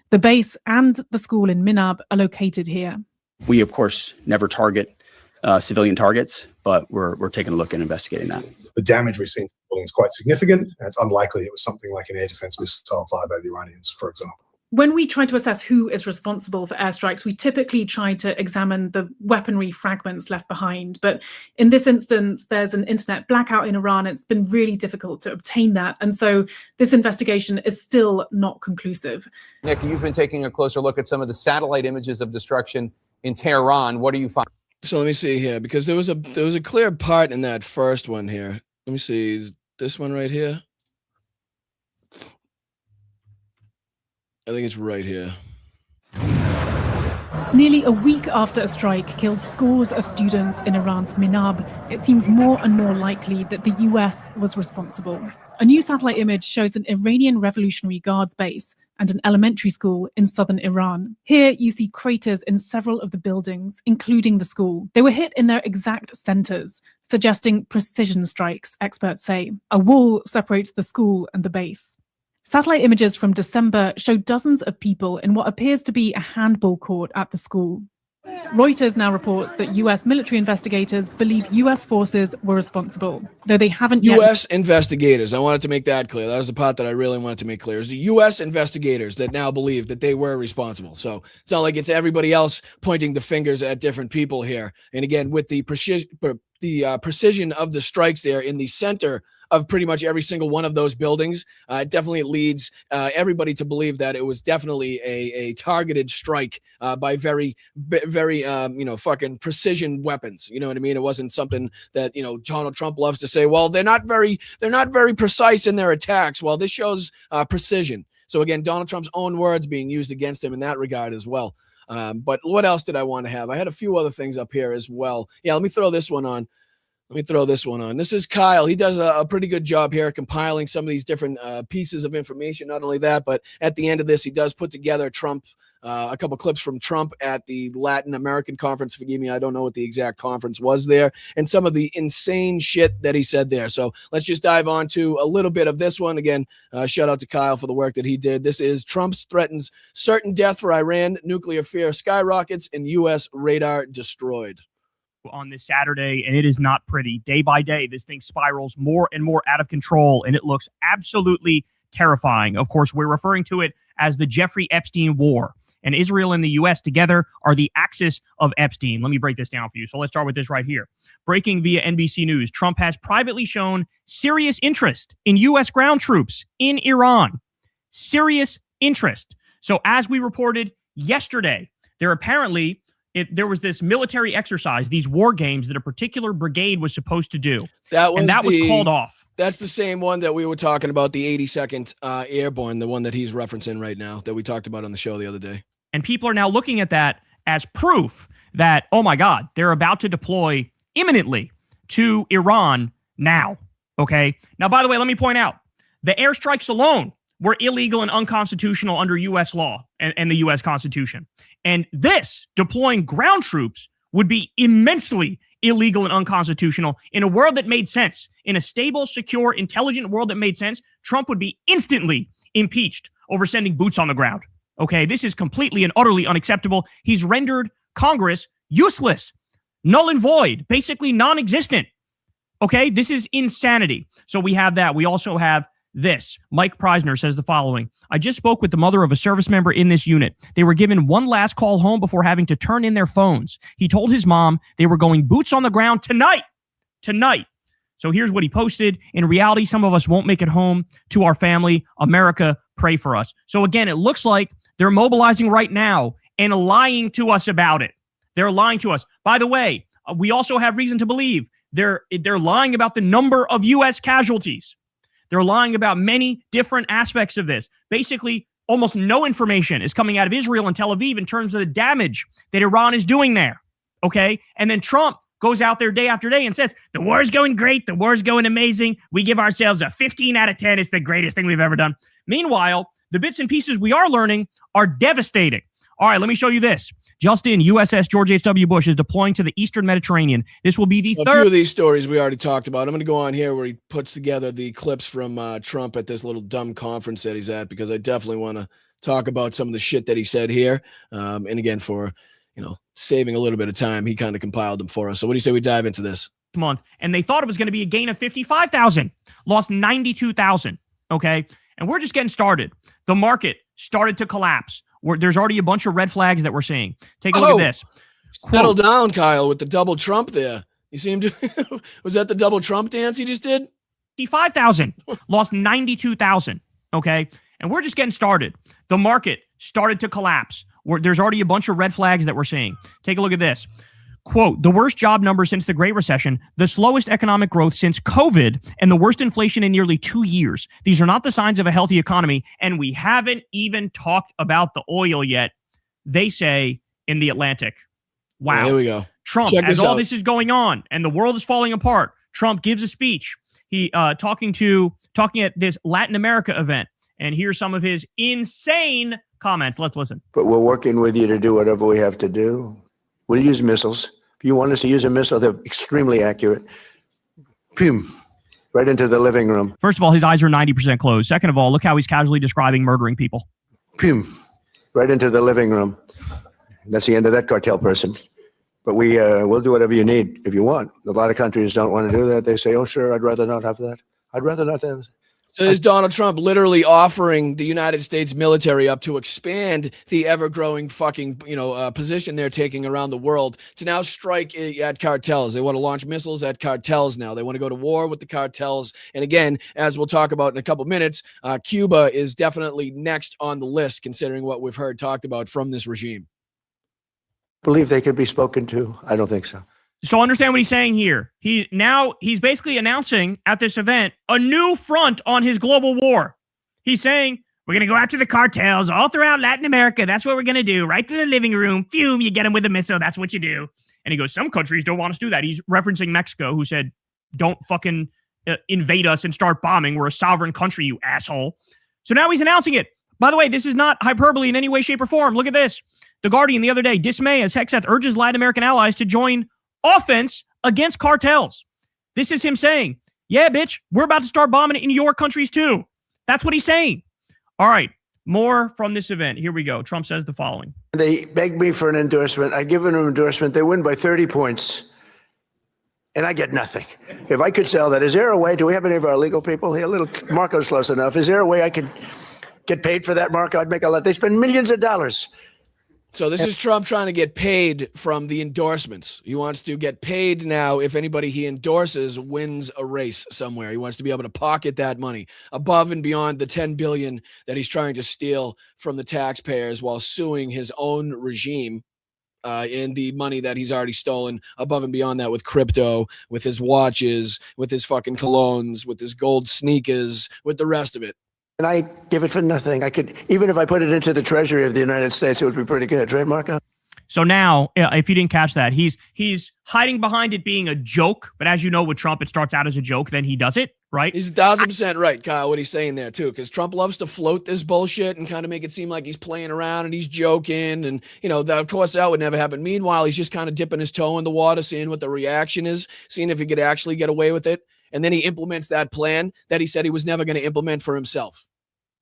The base and the school in Minab are located here. We, of course, never target civilian targets, but we're taking a look and investigating that. The damage we've seen to the building is quite significant, and it's unlikely it was something like an air defense missile fired by the Iranians, for example. When we try to assess who is responsible for airstrikes, we typically try to examine the weaponry fragments left behind. But in this instance, there's an internet blackout in Iran. It's been really difficult to obtain that. And so this investigation is still not conclusive. Nick, you've been taking a closer look at some of the satellite images of destruction in Tehran. What do you find? So let me see here, because there was a clear part in that first one here. Let me see, is this one right here? I think it's right here. Nearly a week after a strike killed scores of students in Iran's Minab, it seems more and more likely that the US was responsible. A new satellite image shows an Iranian Revolutionary Guards base and an elementary school in southern Iran. Here you see craters in several of the buildings, including the school. They were hit in their exact centers, suggesting precision strikes, experts say. A wall separates the school and the base. Satellite images from December show dozens of people in what appears to be a handball court at the school. Reuters now reports that US military investigators believe US forces were responsible, though they haven't yet. U.S. investigators. I wanted to make that clear. That was the part that I really wanted to make clear. Is the U.S. investigators that now believe that they were responsible. So it's not like it's everybody else pointing the fingers at different people here. And again, with the precision of the strikes there in the center of pretty much every single one of those buildings, it definitely leads everybody to believe that it was definitely a targeted strike by very fucking precision weapons. You know what I mean? It wasn't something that, Donald Trump loves to say, well, they're not very precise in their attacks. Well, this shows precision. So again, Donald Trump's own words being used against him in that regard as well. But what else did I want to have? I had a few other things up here as well. Yeah, let me throw this one on. This is Kyle. He does a pretty good job here compiling some of these different pieces of information. Not only that, but at the end of this, he does put together a couple clips from Trump at the Latin American conference. Forgive me, I don't know what the exact conference was there, and some of the insane shit that he said there. So let's just dive on to a little bit of this one. Again, shout out to Kyle for the work that he did. This is Trump threatens certain death for Iran, nuclear fear skyrockets, and U.S. radar destroyed. On this Saturday, and it is not pretty. Day by day, this thing spirals more and more out of control, and it looks absolutely terrifying. Of course, we're referring to it as the Jeffrey Epstein War, and Israel and the U.S. together are the axis of Epstein. Let me break this down for you. So let's start with this right here. Breaking via NBC News, Trump has privately shown serious interest in U.S. ground troops in Iran. Serious interest. So as we reported yesterday, there was this military exercise, these war games that a particular brigade was supposed to do. That was called off. That's the same one that we were talking about, the 82nd Airborne, the one that he's referencing right now that we talked about on the show the other day. And people are now looking at that as proof that, oh my God, they're about to deploy imminently to Iran now. Okay. Now, by the way, let me point out the airstrikes alone were illegal and unconstitutional under U.S. law and the U.S. Constitution. And this, deploying ground troops, would be immensely illegal and unconstitutional in a world that made sense. In a stable, secure, intelligent world that made sense, Trump would be instantly impeached over sending boots on the ground. Okay, this is completely and utterly unacceptable. He's rendered Congress useless, null and void, basically non-existent. Okay, this is insanity. So we have that. We also have this. Mike Preisner says the following. I just spoke with the mother of a service member in this unit. They were given one last call home before having to turn in their phones. He told his mom they were going boots on the ground tonight. So here's what he posted. In reality, some of us won't make it home to our family. America, pray for us. So again, it looks like they're mobilizing right now and lying to us about it. They're lying to us. By the way, we also have reason to believe they're lying about the number of U.S. casualties. They're lying about many different aspects of this. Basically, almost no information is coming out of Israel and Tel Aviv in terms of the damage that Iran is doing there. Okay? And then Trump goes out there day after day and says, the war's going great. The war's going amazing. We give ourselves a 15 out of 10. It's the greatest thing we've ever done. Meanwhile, the bits and pieces we are learning are devastating. All right, let me show you this. Just in, USS George H.W. Bush is deploying to the Eastern Mediterranean. This will be the third. A few of these stories we already talked about. I'm going to go on here where he puts together the clips from Trump at this little dumb conference that he's at, because I definitely want to talk about some of the shit that he said here. And again, for saving a little bit of time, he kind of compiled them for us. So what do you say we dive into this? Month, and they thought it was going to be a gain of 55,000, lost 92,000. Okay, and we're just getting started. The market started to collapse. There's already a bunch of red flags that we're seeing. Take a look at this. Settle down, Kyle, with the double Trump there. You seem to was that the double Trump dance he just did? 55,000, lost 92,000. Okay, and we're just getting started. The market started to collapse. There's already a bunch of red flags that we're seeing. Take a look at this. Quote, the worst job numbers since the Great Recession, the slowest economic growth since COVID, and the worst inflation in nearly 2 years. These are not the signs of a healthy economy, and we haven't even talked about the oil yet, they say in The Atlantic. Wow. Yeah, here we go. Trump, as all this is going on, and the world is falling apart, Trump gives a speech. He talking at this Latin America event, And here's some of his insane comments. Let's listen. But we're working with you to do whatever we have to do. We'll use missiles. If you want us to use a missile, they're extremely accurate. Boom. Right into the living room. First of all, his eyes are 90% closed. Second of all, look how he's casually describing murdering people. Boom. Right into the living room. That's the end of that cartel person. But we'll do whatever you need if you want. A lot of countries don't want to do that. They say, oh, sure, I'd rather not have that. I'd rather not have that. So there's Donald Trump literally offering the United States military up to expand the ever-growing fucking, position they're taking around the world to now strike at cartels. They want to launch missiles at cartels now. They want to go to war with the cartels. And again, as we'll talk about in a couple minutes, Cuba is definitely next on the list, considering what we've heard talked about from this regime. Believe they could be spoken to? I don't think so. So understand what he's saying here. He's basically announcing at this event a new front on his global war. He's saying, we're going to go after the cartels all throughout Latin America. That's what we're going to do. Right to the living room. Phew, you get them with a missile. That's what you do. And he goes, some countries don't want us to do that. He's referencing Mexico, who said, don't fucking invade us and start bombing. We're a sovereign country, you asshole. So now he's announcing it. By the way, this is not hyperbole in any way, shape, or form. Look at this. The Guardian the other day, dismay as Hegseth urges Latin American allies to join offense against cartels. This is him saying, yeah, bitch, we're about to start bombing in your countries too. That's what he's saying. All right, more from this event. Here we go. Trump says the following. They beg me for an endorsement. I give them an endorsement. They win by 30 points. And I get nothing. If I could sell that, is there a way? Do we have any of our legal people here? Marco's close enough. Is there a way I could get paid for that, Marco? I'd make a lot. They spend millions of dollars. So this is Trump trying to get paid from the endorsements. He wants to get paid now if anybody he endorses wins a race somewhere. He wants to be able to pocket that money above and beyond the $10 billion that he's trying to steal from the taxpayers while suing his own regime in the money that he's already stolen above and beyond that with crypto, with his watches, with his fucking colognes, with his gold sneakers, with the rest of it. And I give it for nothing. I could, even if I put it into the Treasury of the United States, it would be pretty good, right, Marco? So now, if you didn't catch that, he's hiding behind it being a joke. But as you know, with Trump, it starts out as a joke, then he does it, right? He's 1,000% right, Kyle, what he's saying there, too, because Trump loves to float this bullshit and kind of make it seem like he's playing around and he's joking. And, of course, that would never happen. Meanwhile, he's just kind of dipping his toe in the water, seeing what the reaction is, seeing if he could actually get away with it. And then he implements that plan that he said he was never going to implement for himself.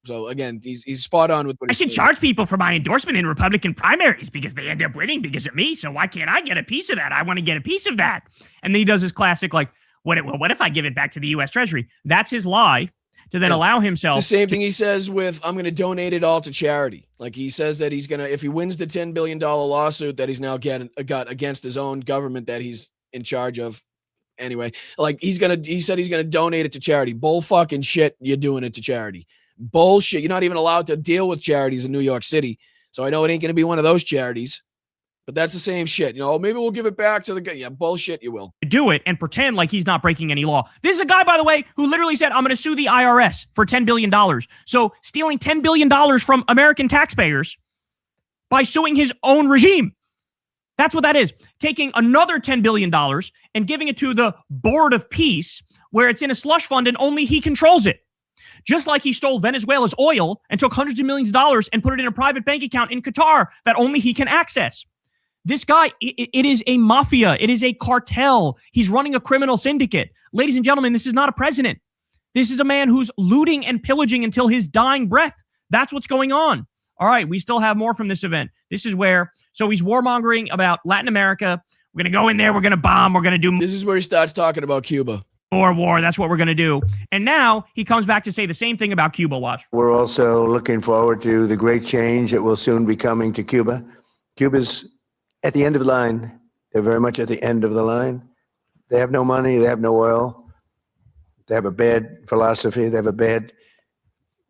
So again, he's spot on with what I should charge people for my endorsement in Republican primaries because they end up winning because of me. So why can't I get a piece of that? I want to get a piece of that. And then he does his classic, like, what if I give it back to the U.S. Treasury? That's his lie to then allow himself. It's the same thing he says with, I'm going to donate it all to charity. Like he says that he's going to, if he wins the $10 billion lawsuit that he's now got against his own government that he's in charge of. Anyway, like he said he's going to donate it to charity. Bull fucking shit. You're doing it to charity. Bullshit. You're not even allowed to deal with charities in New York City. So I know it ain't going to be one of those charities, but that's the same shit. Maybe we'll give it back to the guy. Yeah, bullshit. You will do it and pretend like he's not breaking any law. This is a guy, by the way, who literally said, I'm going to sue the IRS for $10 billion. So stealing $10 billion from American taxpayers by suing his own regime. That's what that is. Taking another $10 billion and giving it to the Board of Peace, where it's in a slush fund and only he controls it. Just like he stole Venezuela's oil and took hundreds of millions of dollars and put it in a private bank account in Qatar that only he can access. This guy, it is a mafia. It is a cartel. He's running a criminal syndicate. Ladies and gentlemen, this is not a president. This is a man who's looting and pillaging until his dying breath. That's what's going on. All right, we still have more from this event. This is where, so he's warmongering about Latin America. We're going to go in there. We're going to bomb. We're going to do. This is where he starts talking about Cuba. More war. That's what we're going to do. And now he comes back to say the same thing about Cuba. Watch. We're also looking forward to the great change that will soon be coming to Cuba. Cuba's at the end of the line. They're very much at the end of the line. They have no money. They have no oil. They have a bad philosophy. They have a bad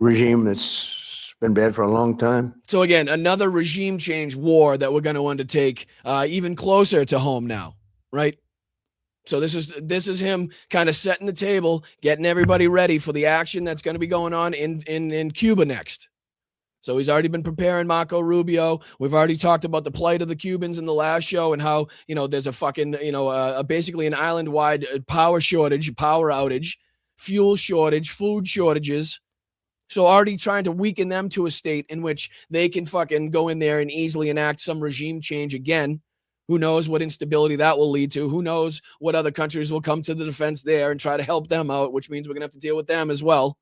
regime that's been bad for a long time. So again, another regime change war that we're going to undertake even closer to home now, right? So this is him kind of setting the table, getting everybody ready for the action that's going to be going on in Cuba next. So he's already been preparing Marco Rubio. We've already talked about the plight of the Cubans in the last show and how, there's a fucking, basically an island-wide power outage, fuel shortage, food shortages. So already trying to weaken them to a state in which they can fucking go in there and easily enact some regime change again. Who knows what instability that will lead to? Who knows what other countries will come to the defense there and try to help them out, which means we're going to have to deal with them as well.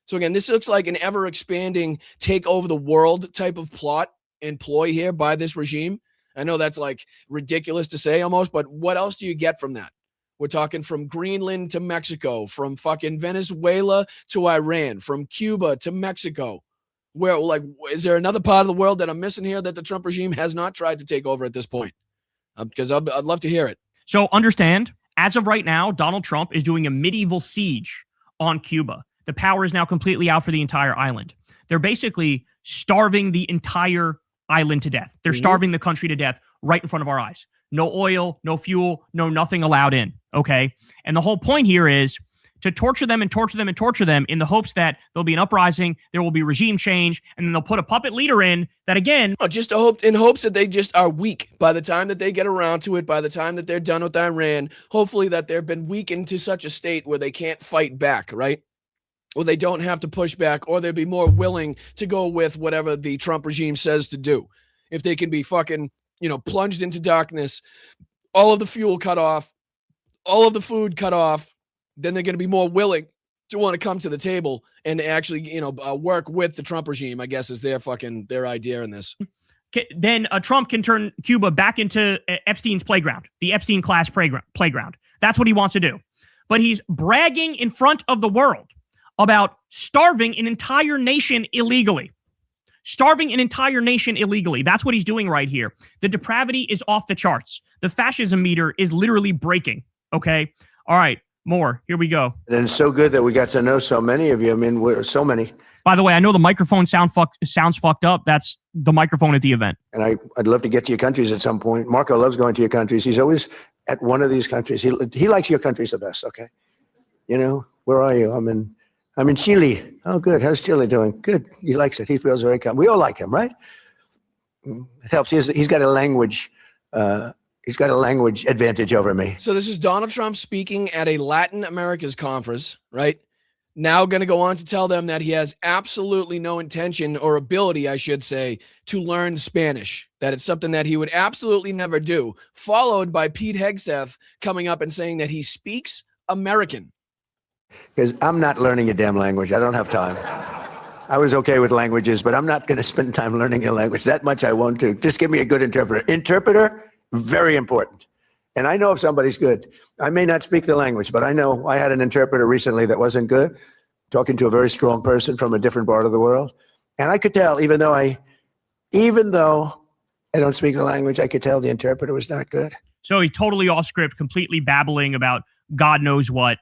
So again, this looks like an ever-expanding take over the world type of plot and ploy here by this regime. I know that's like ridiculous to say almost, but what else do you get from that? We're talking from Greenland to Mexico, from fucking Venezuela to Iran, from Cuba to Mexico. Where, like, is there another part of the world that I'm missing here that the Trump regime has not tried to take over at this point? Because I'd love to hear it. So understand, as of right now, Donald Trump is doing a medieval siege on Cuba. The power is now completely out for the entire island. They're basically starving the entire island to death. They're starving the country to death right in front of our eyes. No oil, no fuel, no nothing allowed in, okay? And the whole point here is to torture them and torture them and torture them in the hopes that there'll be an uprising, there will be regime change, and then they'll put a puppet leader in that, again... Just in hopes that they just are weak by the time that they get around to it, by the time that they're done with Iran, hopefully that they've been weakened to such a state where they can't fight back, right? Or they don't have to push back, or they'll be more willing to go with whatever the Trump regime says to do. If they can be fucking, plunged into darkness, all of the fuel cut off, all of the food cut off, then they're going to be more willing to want to come to the table and actually, work with the Trump regime, I guess, is their idea in this. Then Trump can turn Cuba back into Epstein's playground, the Epstein class playground. That's what he wants to do. But he's bragging in front of the world about starving an entire nation illegally. Starving an entire nation illegally. That's what he's doing right here. The depravity is off the charts. The fascism meter is literally breaking. Okay? All right. More. Here we go. And it's so good that we got to know so many of you. I mean, we're so many. By the way, I know the microphone sounds fucked up. That's the microphone at the event. And I'd love to get to your countries at some point. Marco loves going to your countries. He's always at one of these countries. He likes your countries the best, okay? Where are you? I'm in Chile. Oh, good. How's Chile doing? Good. He likes it. He feels very calm. We all like him, right? It helps. He's got a language. He's got a language advantage over me. So this is Donald Trump speaking at a Latin America's conference, right? Now going to go on to tell them that he has absolutely no intention or ability, I should say, to learn Spanish. That it's something that he would absolutely never do. Followed by Pete Hegseth coming up and saying that he speaks American. Because I'm not learning a damn language. I don't have time. I was okay with languages, but I'm not going to spend time learning a language. That much I won't do. Just give me a good interpreter. Interpreter, very important. And I know if somebody's good. I may not speak the language, but I know I had an interpreter recently that wasn't good, talking to a very strong person from a different part of the world. And I could tell, even though I don't speak the language, I could tell the interpreter was not good. So he's totally off script, completely babbling about God knows what.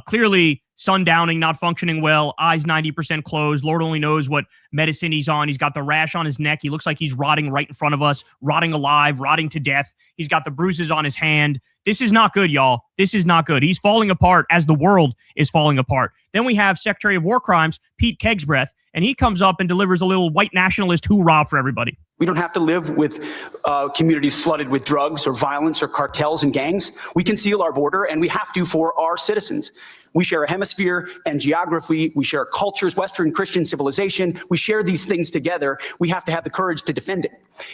Clearly sundowning, not functioning well, eyes 90% closed. Lord only knows what medicine he's on. He's got the rash on his neck. He looks like he's rotting right in front of us, rotting alive, rotting to death. He's got the bruises on his hand. This is not good, y'all. This is not good. He's falling apart as the world is falling apart. Then we have Secretary of War Crimes, Pete Kegsbreath, and he comes up and delivers a little white nationalist hoorah for everybody. We don't have to live with communities flooded with drugs or violence or cartels and gangs. We can seal our border, and we have to for our citizens. We share a hemisphere and geography. We share cultures, Western Christian civilization. We share these things together. We have to have the courage to defend it.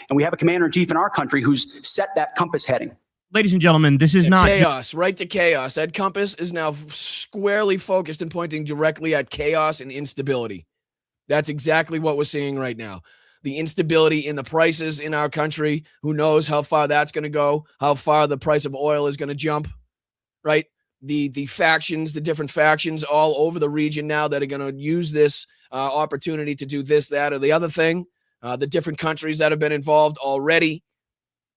And we have a commander-in-chief in our country who's set that compass heading. Ladies and gentlemen, this is not chaos, right to chaos. That compass is now squarely focused and pointing directly at chaos and instability. That's exactly what we're seeing right now. The instability in the prices in our country. Who knows how far that's going to go, how far the price of oil is going to jump, right? The factions, the different factions all over the region now that are going to use this opportunity to do this, that, or the other thing. The different countries that have been involved already.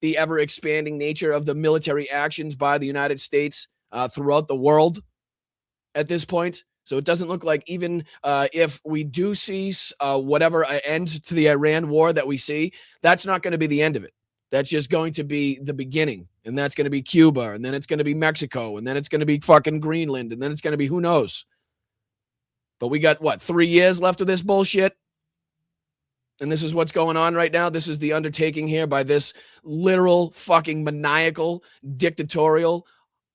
The ever-expanding nature of the military actions by the United States throughout the world at this point. So it doesn't look like even if we do see whatever end to the Iran war that we see, that's not going to be the end of it. That's just going to be the beginning. And that's going to be Cuba. And then it's going to be Mexico. And then it's going to be fucking Greenland. And then it's going to be who knows. But we got, 3 years left of this bullshit? And this is what's going on right now. This is the undertaking here by this literal fucking maniacal, dictatorial,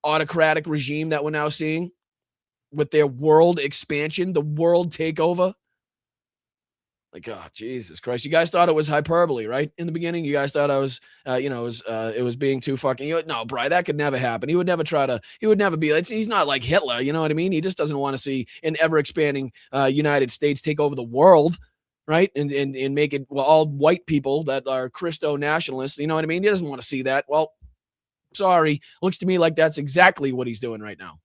autocratic regime that we're now seeing. with their world expansion, the world takeover. Like, oh, Jesus Christ. You guys thought it was hyperbole, right? In the beginning, you guys thought I was, it was being too fucking, no, Bri, that could never happen. He would never be, he's not like Hitler, you know what I mean? He just doesn't want to see an ever expanding United States take over the world, right? And make it, well, all white people that are Christo nationalists, you know what I mean? He doesn't want to see that. Well, sorry. Looks to me like that's exactly what he's doing right now.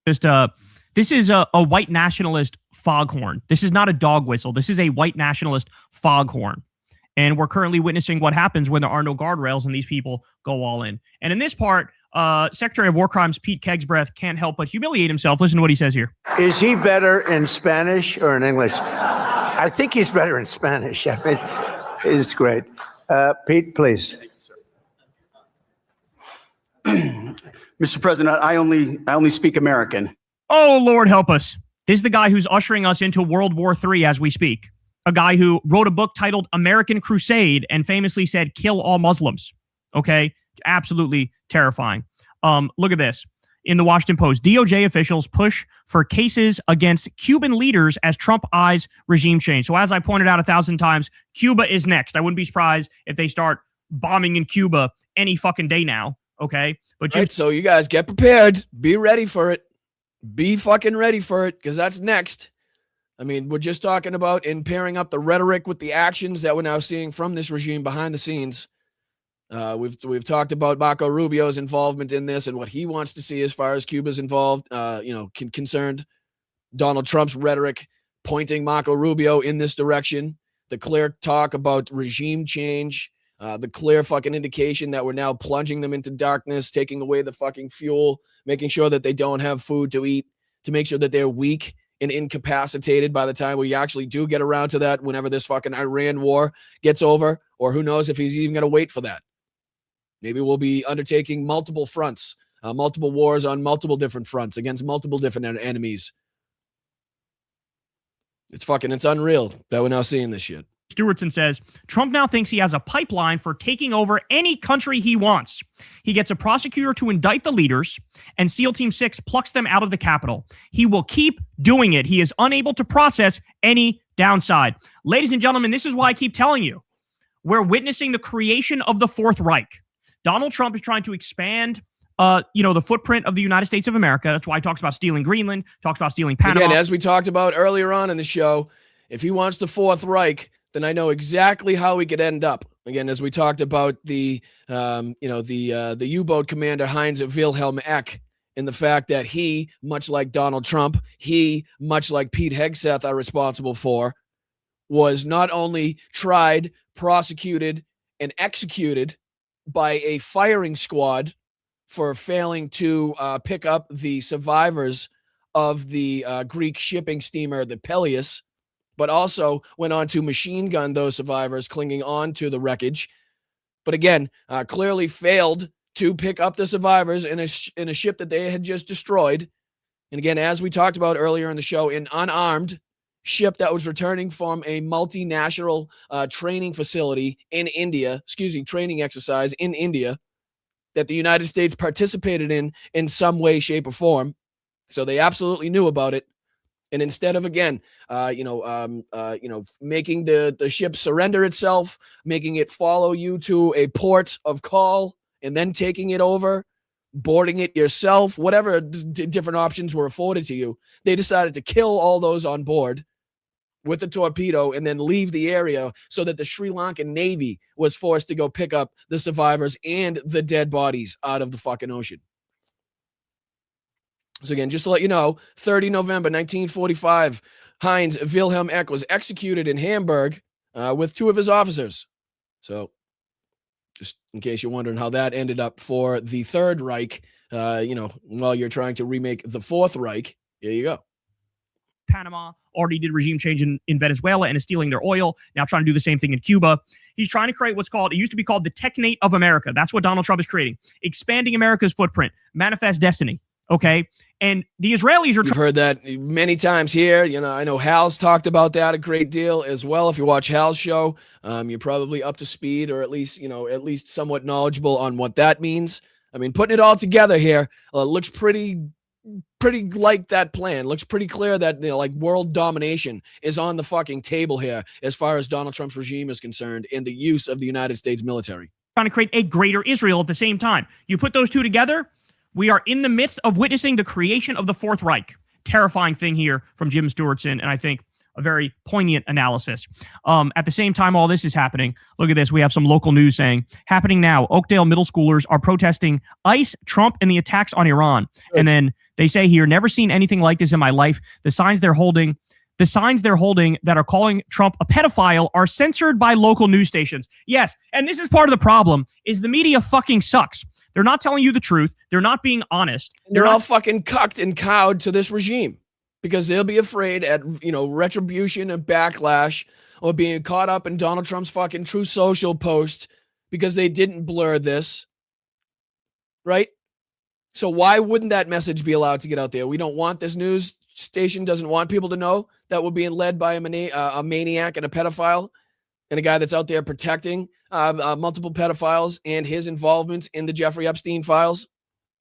This is a white nationalist foghorn. This is not a dog whistle. This is a white nationalist foghorn. And we're currently witnessing what happens when there are no guardrails and these people go all in. And in this part, Secretary of War Crimes Pete Kegsbreath can't help but humiliate himself. Listen to what he says here. Is he better in Spanish or in English? I think he's better in Spanish. I mean, it's great. Pete, please. Mr. President, I only speak American. Oh, Lord help us. This is the guy who's ushering us into World War III as we speak. A guy who wrote a book titled American Crusade and famously said, kill all Muslims. Okay? Absolutely terrifying. Look at this. In the Washington Post, DOJ officials push for cases against Cuban leaders as Trump eyes regime change. So as I pointed out 1,000 times, Cuba is next. I wouldn't be surprised if they start bombing in Cuba any fucking day now. Okay? But right, so you guys get prepared. Be ready for it. Be fucking ready for it, because that's next. I mean, we're just talking about in pairing up the rhetoric with the actions that we're now seeing from this regime behind the scenes. We've talked about Marco Rubio's involvement in this and what he wants to see as far as Cuba's involved, concerned. Donald Trump's rhetoric pointing Marco Rubio in this direction. The clear talk about regime change. The clear fucking indication that we're now plunging them into darkness, taking away the fucking fuel, making sure that they don't have food to eat, to make sure that they're weak and incapacitated by the time we actually do get around to that, whenever this fucking Iran war gets over, or who knows if he's even going to wait for that. Maybe we'll be undertaking multiple fronts, multiple wars on multiple different fronts against multiple different enemies. It's unreal that we're now seeing this shit. Stewartson says, Trump now thinks he has a pipeline for taking over any country he wants. He gets a prosecutor to indict the leaders, and SEAL Team 6 plucks them out of the Capitol. He will keep doing it. He is unable to process any downside. Ladies and gentlemen, this is why I keep telling you, we're witnessing the creation of the Fourth Reich. Donald Trump is trying to expand the footprint of the United States of America. That's why he talks about stealing Greenland, talks about stealing Panama. Again, as we talked about earlier on in the show, if he wants the Fourth Reich, then I know exactly how we could end up. Again, as we talked about the U-boat commander Heinz Wilhelm Eck, and the fact that he, much like Donald Trump, he, much like Pete Hegseth, are responsible for, was not only tried, prosecuted, and executed by a firing squad for failing to pick up the survivors of the Greek shipping steamer, the Peleus, but also went on to machine gun those survivors clinging on to the wreckage. But again, clearly failed to pick up the survivors in a ship that they had just destroyed. And again, as we talked about earlier in the show, an unarmed ship that was returning from a multinational training facility in India, training exercise in India, that the United States participated in some way, shape, or form. So they absolutely knew about it. And instead of, again, making the ship surrender itself, making it follow you to a port of call, and then taking it over, boarding it yourself, whatever different options were afforded to you, they decided to kill all those on board with the torpedo and then leave the area so that the Sri Lankan Navy was forced to go pick up the survivors and the dead bodies out of the fucking ocean. So again, just to let you know, 30 November 1945, Heinz Wilhelm Eck was executed in Hamburg with 2 of his officers. So just in case you're wondering how that ended up for the Third Reich, while you're trying to remake the Fourth Reich, here you go. Panama already did regime change in Venezuela and is stealing their oil. Now trying to do the same thing in Cuba. He's trying to create it used to be called the Technate of America. That's what Donald Trump is creating. Expanding America's footprint. Manifest destiny. Okay. And the Israelis are. You've heard that many times here. I know Hal's talked about that a great deal as well. If you watch Hal's show, you're probably up to speed, or at least somewhat knowledgeable on what that means. I mean, putting it all together here looks pretty pretty like that plan. Looks pretty clear that like world domination is on the fucking table here as far as Donald Trump's regime is concerned in the use of the United States military. Trying to create a greater Israel at the same time. You put those two together, we are in the midst of witnessing the creation of the Fourth Reich. Terrifying thing here from Jim Stewartson, and I think a very poignant analysis. At the same time all this is happening, look at this. We have some local news saying, happening now, Oakdale middle schoolers are protesting ICE, Trump, and the attacks on Iran. And then they say here, never seen anything like this in my life. The signs they're holding that are calling Trump a pedophile are censored by local news stations. Yes, and this is part of the problem, is the media fucking sucks. They're not telling you the truth. They're not being honest. They're all fucking cucked and cowed to this regime because they'll be afraid at, retribution and backlash or being caught up in Donald Trump's fucking True Social post because they didn't blur this, right? So why wouldn't that message be allowed to get out there? We don't want this news station doesn't want people to know that we're being led by a maniac and a pedophile and a guy that's out there protecting multiple pedophiles and his involvement in the Jeffrey Epstein files.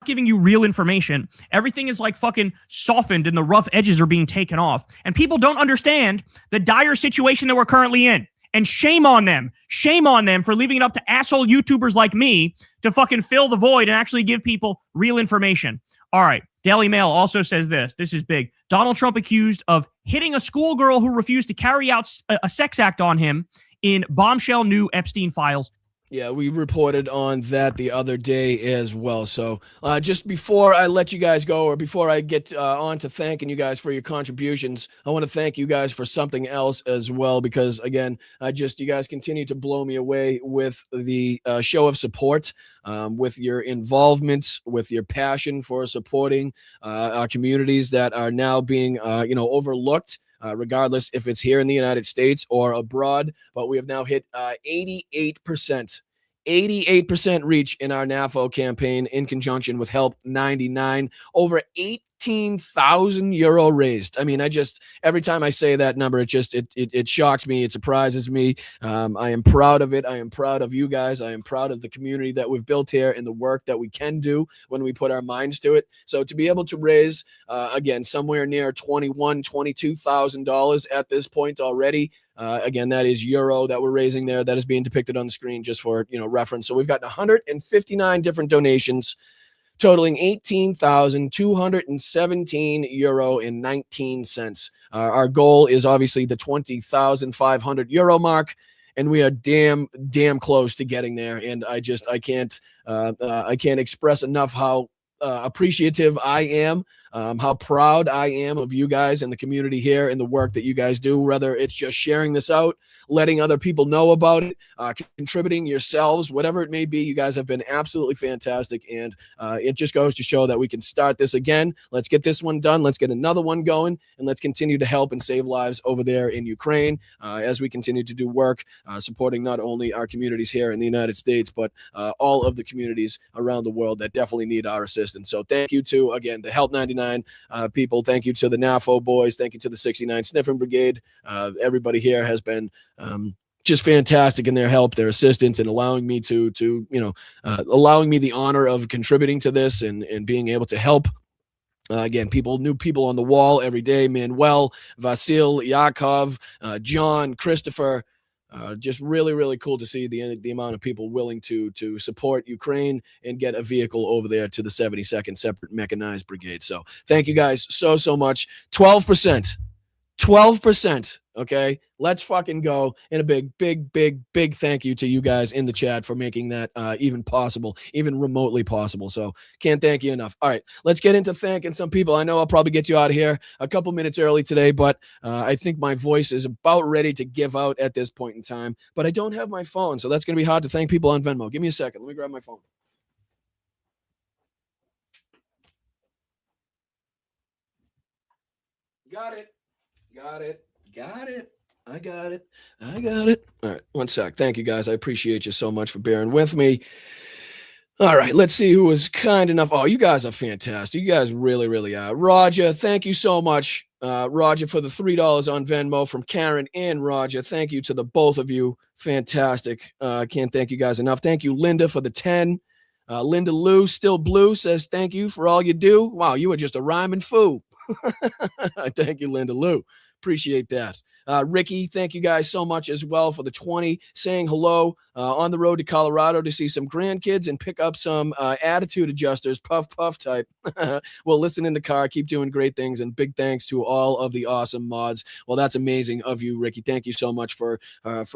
Giving you real information. Everything is like fucking softened and the rough edges are being taken off. And people don't understand the dire situation that we're currently in. And shame on them. Shame on them for leaving it up to asshole YouTubers like me to fucking fill the void and actually give people real information. All right. Daily Mail also says this. This is big. Donald Trump accused of hitting a schoolgirl who refused to carry out a sex act on him in bombshell new Epstein files. Yeah, we reported on that the other day as well. So just before I let you guys go, or before I get on to thanking you guys for your contributions, I want to thank you guys for something else as well, because again, you guys continue to blow me away with the show of support, with your involvement, with your passion for supporting our communities that are now being, overlooked. Regardless if it's here in the United States or abroad, but we have now hit 88% reach in our NAFO campaign in conjunction with Help 99, over 18,000 euro raised. I mean, every time I say that number, it shocks me. It surprises me. I am proud of it. I am proud of you guys. I am proud of the community that we've built here and the work that we can do when we put our minds to it. So to be able to raise, again, somewhere near $22,000 at this point already, again, that is euro that we're raising there. That is being depicted on the screen just for, reference. So we've got 159 different donations totaling 18,217 euro and 19 cents. Our goal is obviously the 20,500 euro mark, and we are damn close to getting there. And I can't express enough how appreciative I am, how proud I am of you guys and the community here and the work that you guys do, whether it's just sharing this out, letting other people know about it, contributing yourselves, whatever it may be. You guys have been absolutely fantastic, and it just goes to show that we can start this again. Let's get this one done. Let's get another one going, and let's continue to help and save lives over there in Ukraine as we continue to do work supporting not only our communities here in the United States, but all of the communities around the world that definitely need our assistance. So thank you to, again, the Help 99 people. Thank you to the NAFO boys. Thank you to the 69 Sniffing Brigade. Everybody here has been just fantastic in their help, their assistance, and allowing me allowing me the honor of contributing to this and being able to help. Again, new people on the wall every day. Manuel, Vasil, Yakov, John, Christopher. Just really, really cool to see the amount of people willing to support Ukraine and get a vehicle over there to the 72nd Separate Mechanized Brigade. So thank you guys so much. 12%. Okay, let's fucking go. And a big thank you to you guys in the chat for making that even possible, even remotely possible. So can't thank you enough. All right, let's get into thanking some people. I know I'll probably get you out of here a couple minutes early today, but I think my voice is about ready to give out at this point in time, but I don't have my phone, so that's going to be hard to thank people on Venmo. Give me a second. Let me grab my phone. Got it. I got it. All right, one sec. Thank you, guys. I appreciate you so much for bearing with me. All right, let's see who was kind enough. Oh, you guys are fantastic. You guys really, really are. Roger, thank you so much, Roger, for the $3 on Venmo from Karen and Roger. Thank you to the both of you. Fantastic. Can't thank you guys enough. Thank you, Linda, for the 10. Linda Lou, still blue, says thank you for all you do. Wow, you are just a rhyming fool. Thank you, Linda Lou. Appreciate that. Ricky, thank you guys so much as well for the 20, saying hello on the road to Colorado to see some grandkids and pick up some attitude adjusters, puff, puff type. Well, listen in the car, keep doing great things, and big thanks to all of the awesome mods. Well, that's amazing of you, Ricky. Thank you so much for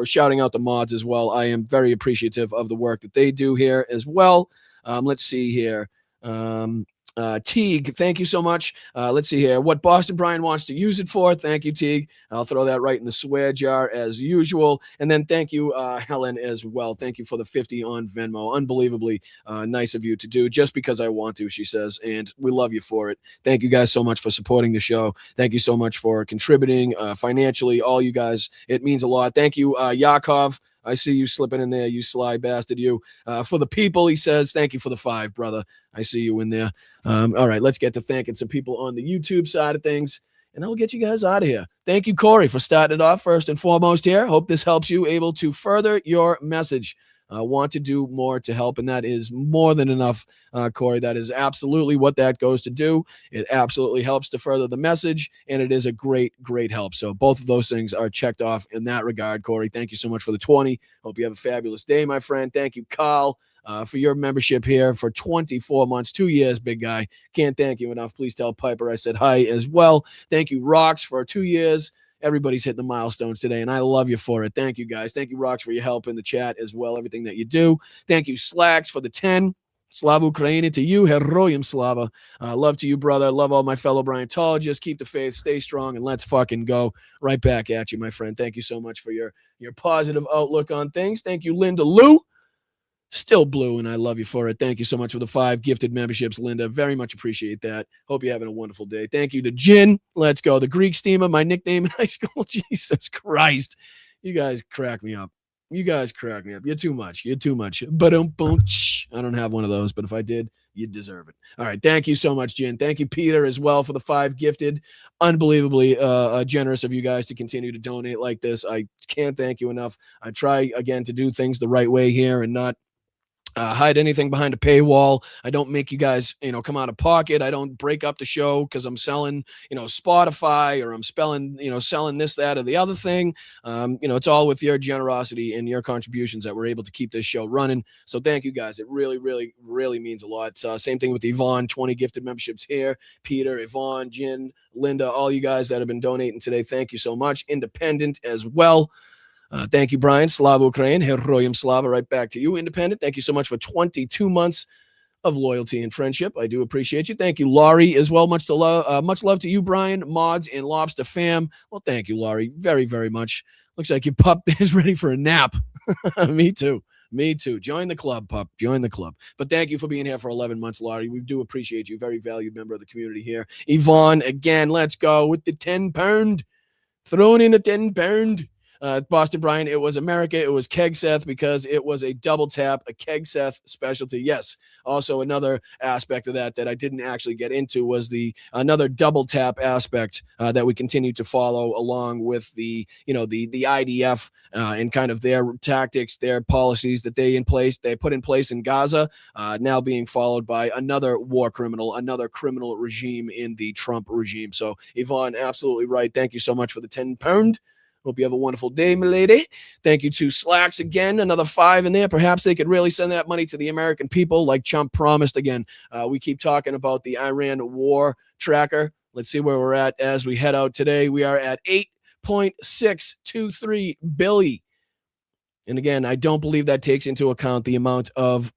shouting out the mods as well. I am very appreciative of the work that they do here as well. Let's see here. Teague, thank you so much. Let's see here. What Boston Brian wants to use it for. Thank you, Teague. I'll throw that right in the swear jar as usual. And then thank you, Helen, as well. Thank you for the 50 on Venmo. Unbelievably nice of you to do just because I want to, she says. And we love you for it. Thank you guys so much for supporting the show. Thank you so much for contributing financially. All you guys, it means a lot. Thank you, Yakov. I see you slipping in there, you sly bastard, you. For the people, he says, thank you for the 5, brother. I see you in there. All right, let's get to thanking some people on the YouTube side of things, and I'll get you guys out of here. Thank you, Corey, for starting it off first and foremost here. Hope this helps you able to further your message. Want to do more to help, and that is more than enough, Corey. That is absolutely what that goes to do. It absolutely helps to further the message, and it is a great, great help. So both of those things are checked off in that regard, Corey. Thank you so much for the 20. Hope you have a fabulous day, my friend. Thank you, Carl, for your membership here for 24 months, 2 years, big guy. Can't thank you enough. Please tell Piper I said hi as well. Thank you, Rox, for 2 years. Everybody's hitting the milestones today, and I love you for it. Thank you, guys. Thank you, Rox, for your help in the chat as well, everything that you do. Thank you, Slacks, for the 10. Slava Ukraini to you, Heroyam Slava. Love to you, brother. Love all my fellow Bryantologists. Keep the faith, stay strong, and let's fucking go. Right back at you, my friend. Thank you so much for your positive outlook on things. Thank you, Linda Lou. Still blue, and I love you for it. Thank you so much for the 5 gifted memberships, Linda. Very much appreciate that. Hope you're having a wonderful day. Thank you to Jin. Let's go. The Greek steamer, my nickname in high school. Jesus Christ. You guys crack me up. You're too much. But I don't have one of those, but if I did, you deserve it. All right. Thank you so much, Jin. Thank you, Peter, as well, for the 5 gifted. Unbelievably generous of you guys to continue to donate like this. I can't thank you enough. I try, again, to do things the right way here and not hide anything behind a paywall. I don't make you guys, come out of pocket. I don't break up the show because I'm selling, Spotify, or I'm selling this, that, or the other thing. It's all with your generosity and your contributions that we're able to keep this show running. So thank you guys. It really, really, really means a lot. Same thing with Yvonne, 20 gifted memberships here. Peter, Yvonne, Jin, Linda, all you guys that have been donating today. Thank you so much. Independent as well. Thank you, Brian. Slava Ukraine. Heroyam Slava. Right back to you, Independent. Thank you so much for 22 months of loyalty and friendship. I do appreciate you. Thank you, Laurie, as well. Much love to you, Brian, Mods, and Lobster Fam. Well, thank you, Laurie, very, very much. Looks like your pup is ready for a nap. Me too. Join the club, pup. Join the club. But thank you for being here for 11 months, Laurie. We do appreciate you. Very valued member of the community here. Yvonne, again, let's go with the 10 pound. Throwing in a 10 pound. Boston Brian, it was America. It was Kegseth because it was a double tap, a Kegseth specialty. Yes. Also, another aspect of that I didn't actually get into was another double tap aspect that we continue to follow along with the IDF and kind of their tactics, their policies that they put in place in Gaza, now being followed by another war criminal, another criminal regime in the Trump regime. So, Yvonne, absolutely right. Thank you so much for the 10 pound. Hope you have a wonderful day, my lady. Thank you to Slacks again. Another 5 in there. Perhaps they could really send that money to the American people like Trump promised. Again, we keep talking about the Iran war tracker. Let's see where we're at as we head out today. We are at 8.623 billion. And again, I don't believe that takes into account the amount of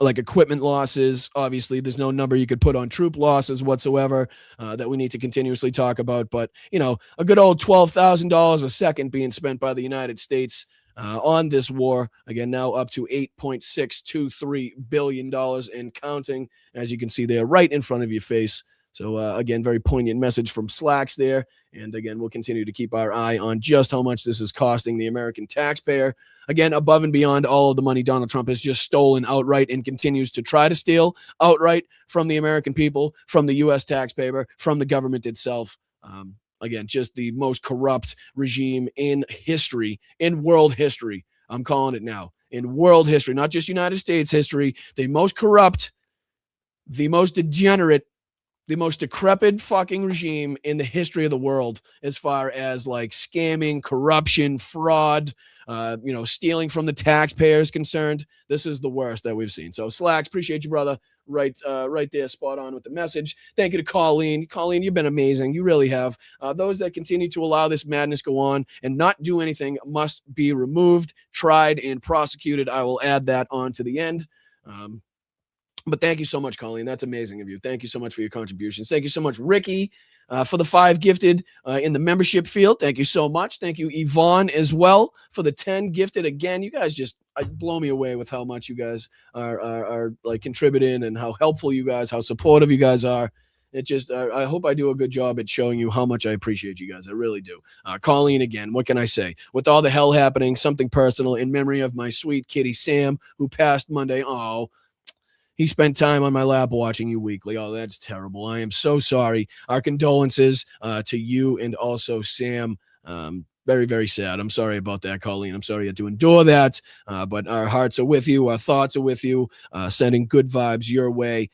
equipment losses. Obviously, there's no number you could put on troop losses whatsoever that we need to continuously talk about. But, a good old $12,000 a second being spent by the United States on this war. Again, now up to $8.623 billion and counting, as you can see there right in front of your face. So, again, very poignant message from Slacks there. And again, we'll continue to keep our eye on just how much this is costing the American taxpayer. Again, above and beyond all of the money Donald Trump has just stolen outright and continues to try to steal outright from the American people, from the U.S. taxpayer, from the government itself. Again, just the most corrupt regime in history, in world history. I'm calling it now. in world history, not just United States history, the most corrupt, the most degenerate, the most decrepit fucking regime in the history of the world, as far as like scamming, corruption, fraud, stealing from the taxpayers concerned. This is the worst that we've seen. So Slacks, appreciate you, brother. Right there, spot on with the message. Thank you to Colleen. Colleen, you've been amazing. You really have. Those that continue to allow this madness go on and not do anything must be removed, tried, and prosecuted. I will add that on to the end. But thank you so much, Colleen. That's amazing of you. Thank you so much for your contributions. Thank you so much, Ricky, for the 5 gifted in the membership field. Thank you so much. Thank you, Yvonne, as well, for the 10 gifted. Again, you guys just blow me away with how much you guys are like contributing and how helpful you guys, how supportive you guys are. It just, I hope I do a good job at showing you how much I appreciate you guys. I really do. Colleen, again, what can I say? With all the hell happening, something personal in memory of my sweet kitty, Sam, who passed Monday. Oh, he spent time on my lap watching you weekly. Oh, that's terrible. I am so sorry. Our condolences to you and also Sam. Very, very sad. I'm sorry about that, Colleen. I'm sorry you had to endure that. But our hearts are with you. Our thoughts are with you. Sending good vibes your way.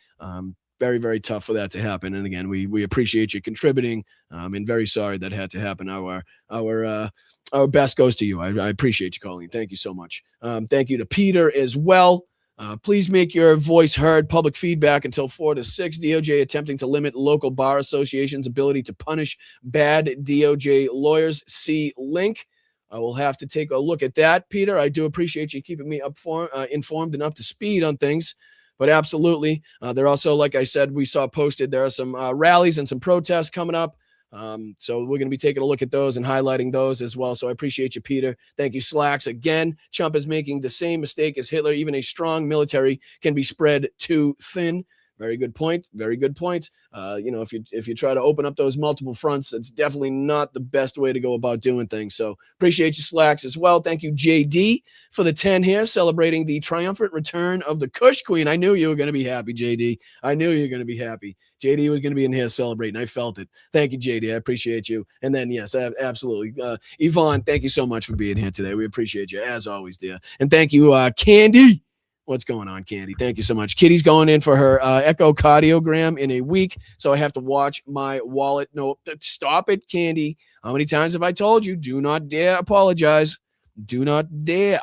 Very, very tough for that to happen. And again, we appreciate you contributing. And very sorry that had to happen. Our best goes to you. I appreciate you, Colleen. Thank you so much. Thank you to Peter as well. Please make your voice heard. Public feedback until 4 to 6. DOJ attempting to limit local bar associations' ability to punish bad DOJ lawyers. See link. I will have to take a look at that, Peter. I do appreciate you keeping me informed and up to speed on things. But absolutely, there also, like I said, we saw posted, there are some rallies and some protests coming up. So we're going to be taking a look at those and highlighting those as well. So I appreciate you, Peter. Thank you, Slacks. Again, Trump is making the same mistake as Hitler. Even a strong military can be spread too thin. Very good point. Very good point. If you try to open up those multiple fronts, it's definitely not the best way to go about doing things. So appreciate you, Slacks, as well. Thank you, JD, for the 10 here, celebrating the triumphant return of the Kush Queen. I knew you were going to be happy, JD. I knew you were going to be happy. JD was going to be in here celebrating. I felt it. Thank you, JD. I appreciate you. And then, yes, absolutely. Yvonne, thank you so much for being here today. We appreciate you, as always, dear. And thank you, Candy. What's going on, Candy? Thank you so much. Kitty's going in for her echocardiogram in a week, so I have to watch my wallet. No, stop it, Candy. How many times have I told you? Do not dare apologize. Do not dare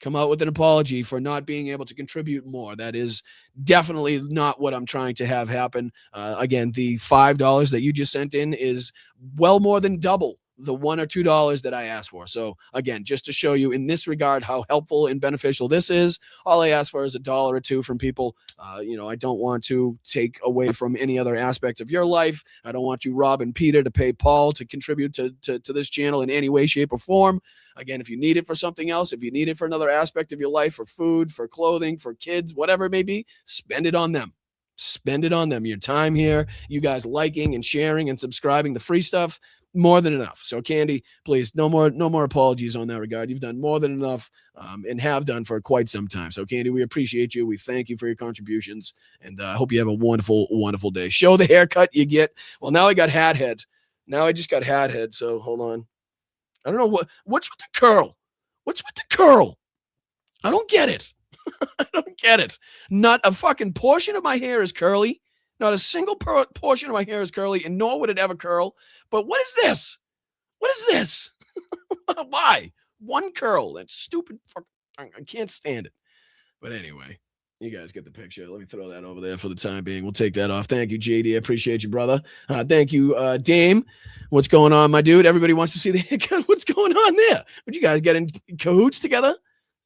come out with an apology for not being able to contribute more. That is definitely not what I'm trying to have happen. Again, the $5 that you just sent in is well more than double the $1 or $2 that I asked for. So again, just to show you in this regard how helpful and beneficial this is, all I ask for is $1 or $2 from people. I don't want to take away from any other aspects of your life. I don't want you, Rob and Peter, to pay Paul to contribute to this channel in any way, shape, or form. Again, if you need it for something else, if you need it for another aspect of your life, for food, for clothing, for kids, whatever it may be, spend it on them. Spend it on them. Your time here, you guys liking and sharing and subscribing to free stuff, more than enough. So Candy, please, no more apologies on that regard. You've done more than enough and have done for quite some time. So Candy, we appreciate you. We thank you for your contributions, and I hope you have a wonderful, wonderful day. Show the haircut you get. Well, now I got hat head. Now I just got hat head. So hold on. I don't know what's with the curl. What's with the curl? I don't get it. I don't get it. Not a fucking portion of my hair is curly. Not a single portion of my hair is curly, and nor would it ever curl. But what is this? What is this? Why? One curl. That's stupid. I can't stand it. But anyway, you guys get the picture. Let me throw that over there for the time being. We'll take that off. Thank you, JD. I appreciate you, brother. Thank you, Dame. What's going on, my dude? Everybody wants to see the haircut. What's going on there? Would you guys get in cahoots together?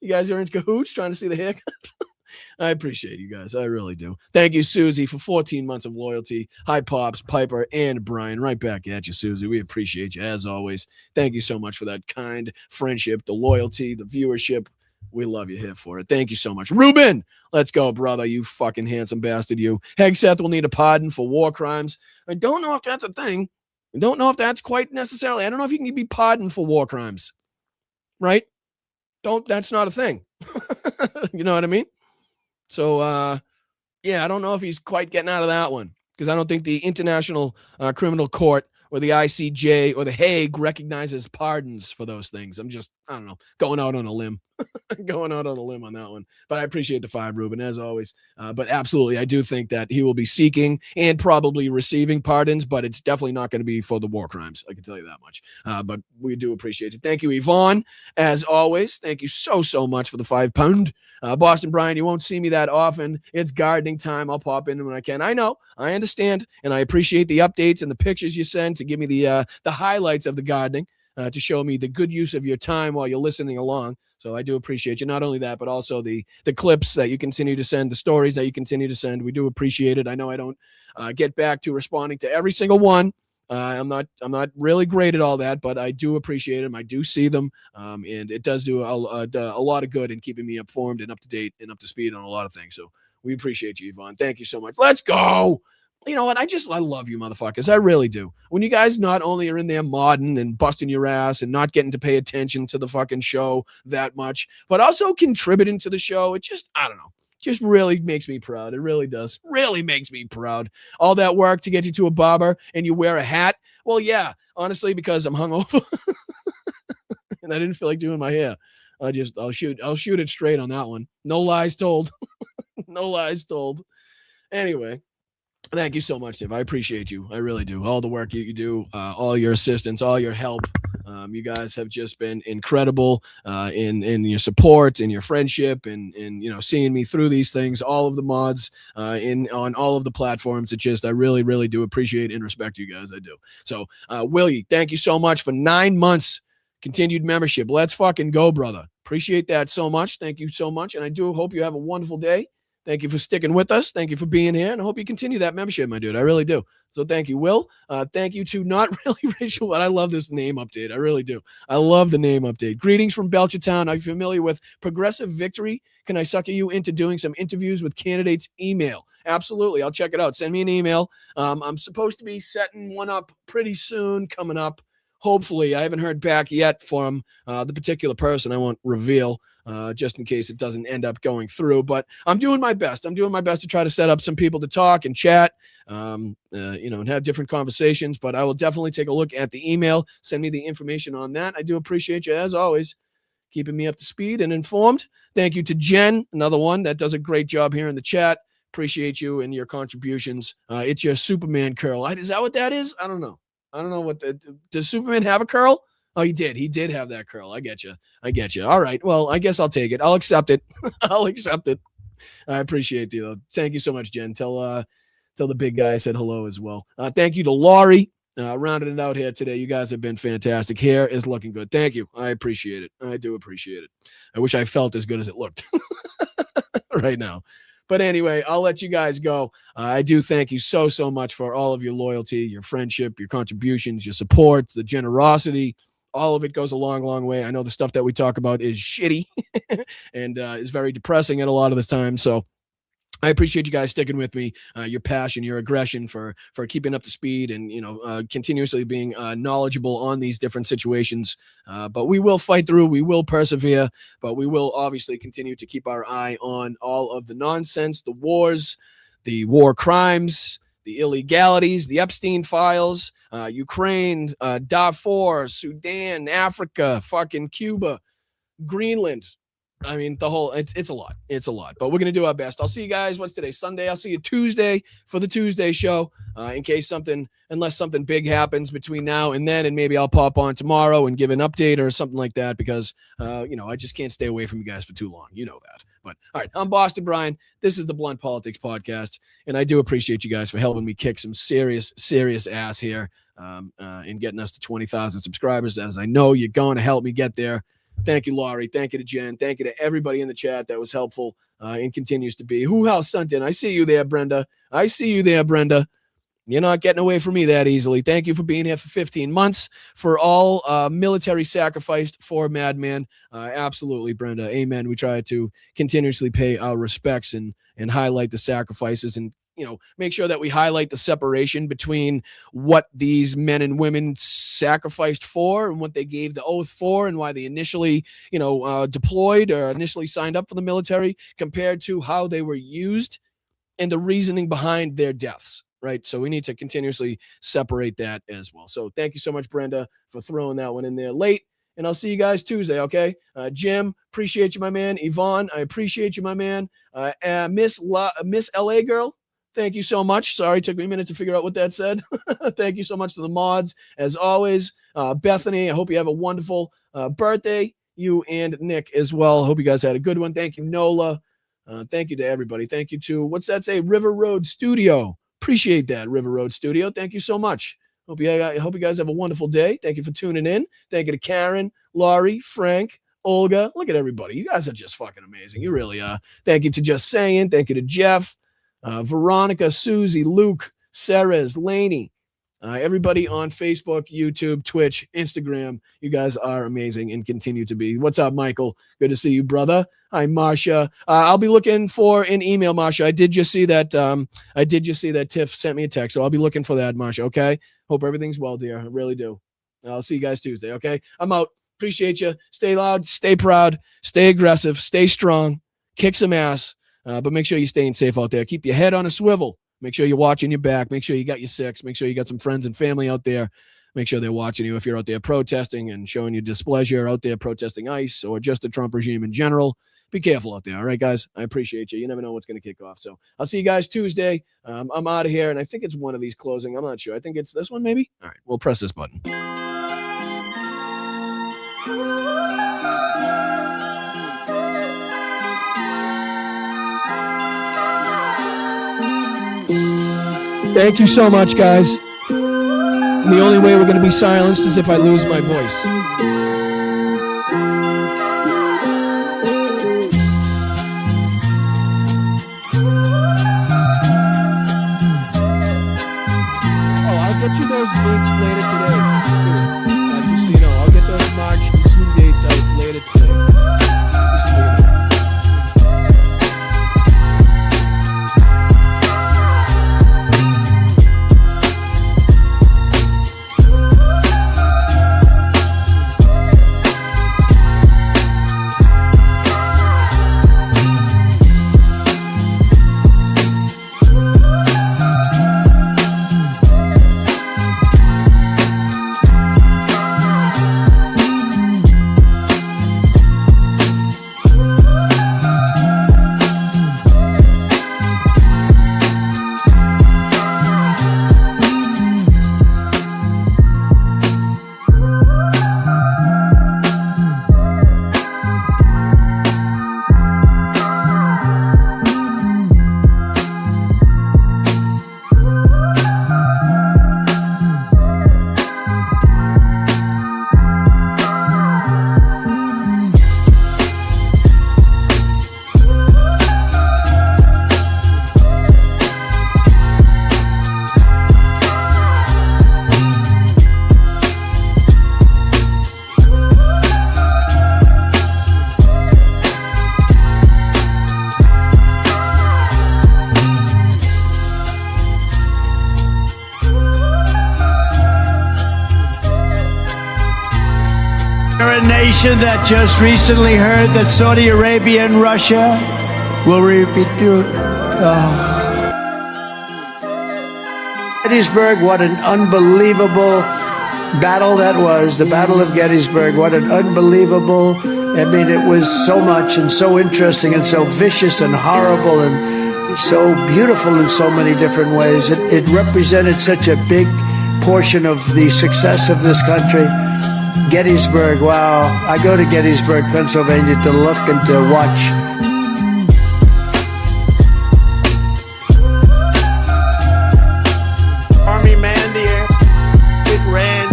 You guys are in cahoots trying to see the haircut? I appreciate you guys. I really do. Thank you, Susie, for 14 months of loyalty. Hi, Pops, Piper, and Brian. Right back at you, Susie. We appreciate you, as always. Thank you so much for that kind friendship, the loyalty, the viewership. We love you here for it. Thank you so much. Ruben, let's go, brother. You fucking handsome bastard, you. Hegseth will need a pardon for war crimes. I don't know if that's a thing. I don't know if that's quite necessarily. I don't know if you can be pardoned for war crimes. Right? That's not a thing. You know what I mean? So, I don't know if he's quite getting out of that one, because I don't think the International Criminal Court or the ICJ or the Hague recognizes pardons for those things. I don't know, going out on a limb. Going out on a limb on that one. But I appreciate the 5, Ruben, as always. But absolutely, I do think that he will be seeking and probably receiving pardons, but it's definitely not going to be for the war crimes. I can tell you that much. But we do appreciate it. Thank you, Yvonne, as always. Thank you so much for the £5. Boston Brian, you won't see me that often. It's gardening time. I'll pop in when I can. I know. I understand. And I appreciate the updates and the pictures you send to give me the highlights of the gardening. To show me the good use of your time while you're listening along. So I do appreciate you. Not only that, but also the clips that you continue to send, the stories that you continue to send. We do appreciate it. I know I don't get back to responding to every single one. I'm not really great at all that, but I do appreciate them. I do see them, and it does do a lot of good in keeping me informed and up to date and up to speed on a lot of things. So we appreciate you, Yvonne. Thank you so much. Let's go. You know what? I love you motherfuckers. I really do. When you guys not only are in there modding and busting your ass and not getting to pay attention to the fucking show that much, but also contributing to the show, it just, I don't know, just really makes me proud. It really does. Really makes me proud. All that work to get you to a barber and you wear a hat. Well, yeah, honestly, because I'm hungover and I didn't feel like doing my hair. I'll shoot it straight on that one. No lies told. No lies told. Anyway. Thank you so much, Dave. I appreciate you. I really do. All the work you do, all your assistance, all your help. You guys have just been incredible in your support and your friendship and seeing me through these things, all of the mods on all of the platforms. I really, really do appreciate and respect you guys. I do. So, Willie, thank you so much for 9 months continued membership. Let's fucking go, brother. Appreciate that so much. Thank you so much. And I do hope you have a wonderful day. Thank you for sticking with us. Thank you for being here. And I hope you continue that membership, my dude. I really do. So thank you, Will. Thank you to Not Really Rachel, but I love this name update. I really do. I love the name update. Greetings from Belchertown. Are you familiar with Progressive Victory? Can I sucker you into doing some interviews with candidates? Email. Absolutely. I'll check it out. Send me an email. I'm supposed to be setting one up pretty soon coming up. Hopefully. I haven't heard back yet from the particular person. I won't reveal. Just in case it doesn't end up going through. But I'm doing my best. I'm doing my best to try to set up some people to talk and chat, and have different conversations. But I will definitely take a look at the email. Send me the information on that. I do appreciate you, as always, keeping me up to speed and informed. Thank you to Jen, another one that does a great job here in the chat. Appreciate you and your contributions. It's your Superman curl. Is that what that is? I don't know. Does Superman have a curl? Oh, he did. He did have that curl. I get you. All right. Well, I guess I'll take it. I'll accept it. I'll accept it. I appreciate you, though. Thank you so much, Jen. Tell the big guy I said hello as well. Thank you to Laurie. Rounding it out here today. You guys have been fantastic. Hair is looking good. Thank you. I appreciate it. I do appreciate it. I wish I felt as good as it looked right now. But anyway, I'll let you guys go. I do thank you so much for all of your loyalty, your friendship, your contributions, your support, the generosity. All of it goes a long, long way. I know the stuff that we talk about is shitty and is very depressing at a lot of the time. So I appreciate you guys sticking with me, your passion, your aggression for keeping up to speed and, continuously being knowledgeable on these different situations. But we will fight through. We will persevere. But we will obviously continue to keep our eye on all of the nonsense, the wars, the war crimes, the illegalities, the Epstein files, Ukraine, Darfur, Sudan, Africa, fucking Cuba, Greenland. I mean, it's a lot. It's a lot, but we're going to do our best. I'll see you guys. What's today? Sunday. I'll see you Tuesday for the Tuesday show. Unless something big happens between now and then, and maybe I'll pop on tomorrow and give an update or something like that because, I just can't stay away from you guys for too long. You know that. But all right, I'm Boston Brian. This is the Blunt Politics Podcast, and I do appreciate you guys for helping me kick some serious ass here in getting us to 20,000 subscribers. As I know you're going to help me get there. Thank you, Laurie. Thank you to Jen. Thank you to everybody in the chat that was helpful and continues to be. Who else sent in? I see you there, Brenda. You're not getting away from me that easily. Thank you for being here for 15 months. For all military sacrificed for Madman. Absolutely, Brenda. Amen. We try to continuously pay our respects and highlight the sacrifices and make sure that we highlight the separation between what these men and women sacrificed for and what they gave the oath for and why they initially, deployed or initially signed up for the military compared to how they were used and the reasoning behind their deaths. Right. So we need to continuously separate that as well. So thank you so much, Brenda, for throwing that one in there late. and I'll see you guys Tuesday, okay? Jim, appreciate you, my man. Yvonne, I appreciate you, my man. Miss LA Girl, thank you so much. Sorry, it took me a minute to figure out what that said. Thank you so much to the mods, as always. Bethany, I hope you have a wonderful birthday. You and Nick as well. Hope you guys had a good one. Thank you, Nola. Thank you to everybody. Thank you to, what's that say? River Road Studio. Appreciate that, River Road Studio. Thank you so much. Hope you guys have a wonderful day. Thank you for tuning in. Thank you to Karen, Laurie, Frank, Olga. Look at everybody. You guys are just fucking amazing. You really are. Thank you to Just Saying. Thank you to Jeff, Veronica, Susie, Luke, Ceres, Laney, everybody on Facebook, YouTube, Twitch, Instagram. You guys are amazing and continue to be. What's up, Michael? Good to see you, brother. Hi, Marsha. I'll be looking for an email, Marsha. I did just see that. Tiff sent me a text, so I'll be looking for that, Marsha. Okay. Hope everything's well, dear. I really do. I'll see you guys Tuesday. Okay. I'm out. Appreciate you. Stay loud. Stay proud. Stay aggressive. Stay strong. Kick some ass. But make sure you're staying safe out there. Keep your head on a swivel. Make sure you're watching your back. Make sure you got your six. Make sure you got some friends and family out there. Make sure they're watching you if you're out there protesting and showing your displeasure out there protesting ICE or just the Trump regime in general. Be careful out there. All right, guys? I appreciate you. You never know what's going to kick off. So I'll see you guys Tuesday. I'm out of here, and I think it's one of these closing. I'm not sure. I think it's this one, maybe? All right, we'll press this button. Thank you so much, guys. And the only way we're going to be silenced is if I lose my voice. Get you those dates later today. Just so you know, I'll get those March Zoom dates out later today. Just so you know. That just recently heard that Saudi Arabia and Russia will repeat. Gettysburg, what an unbelievable battle that was. The Battle of Gettysburg, what an unbelievable. I mean, it was so much and so interesting and so vicious and horrible and so beautiful in so many different ways. It represented such a big portion of the success of this country. Gettysburg, wow. I go to Gettysburg, Pennsylvania to look and to watch. Army manned the air. It ran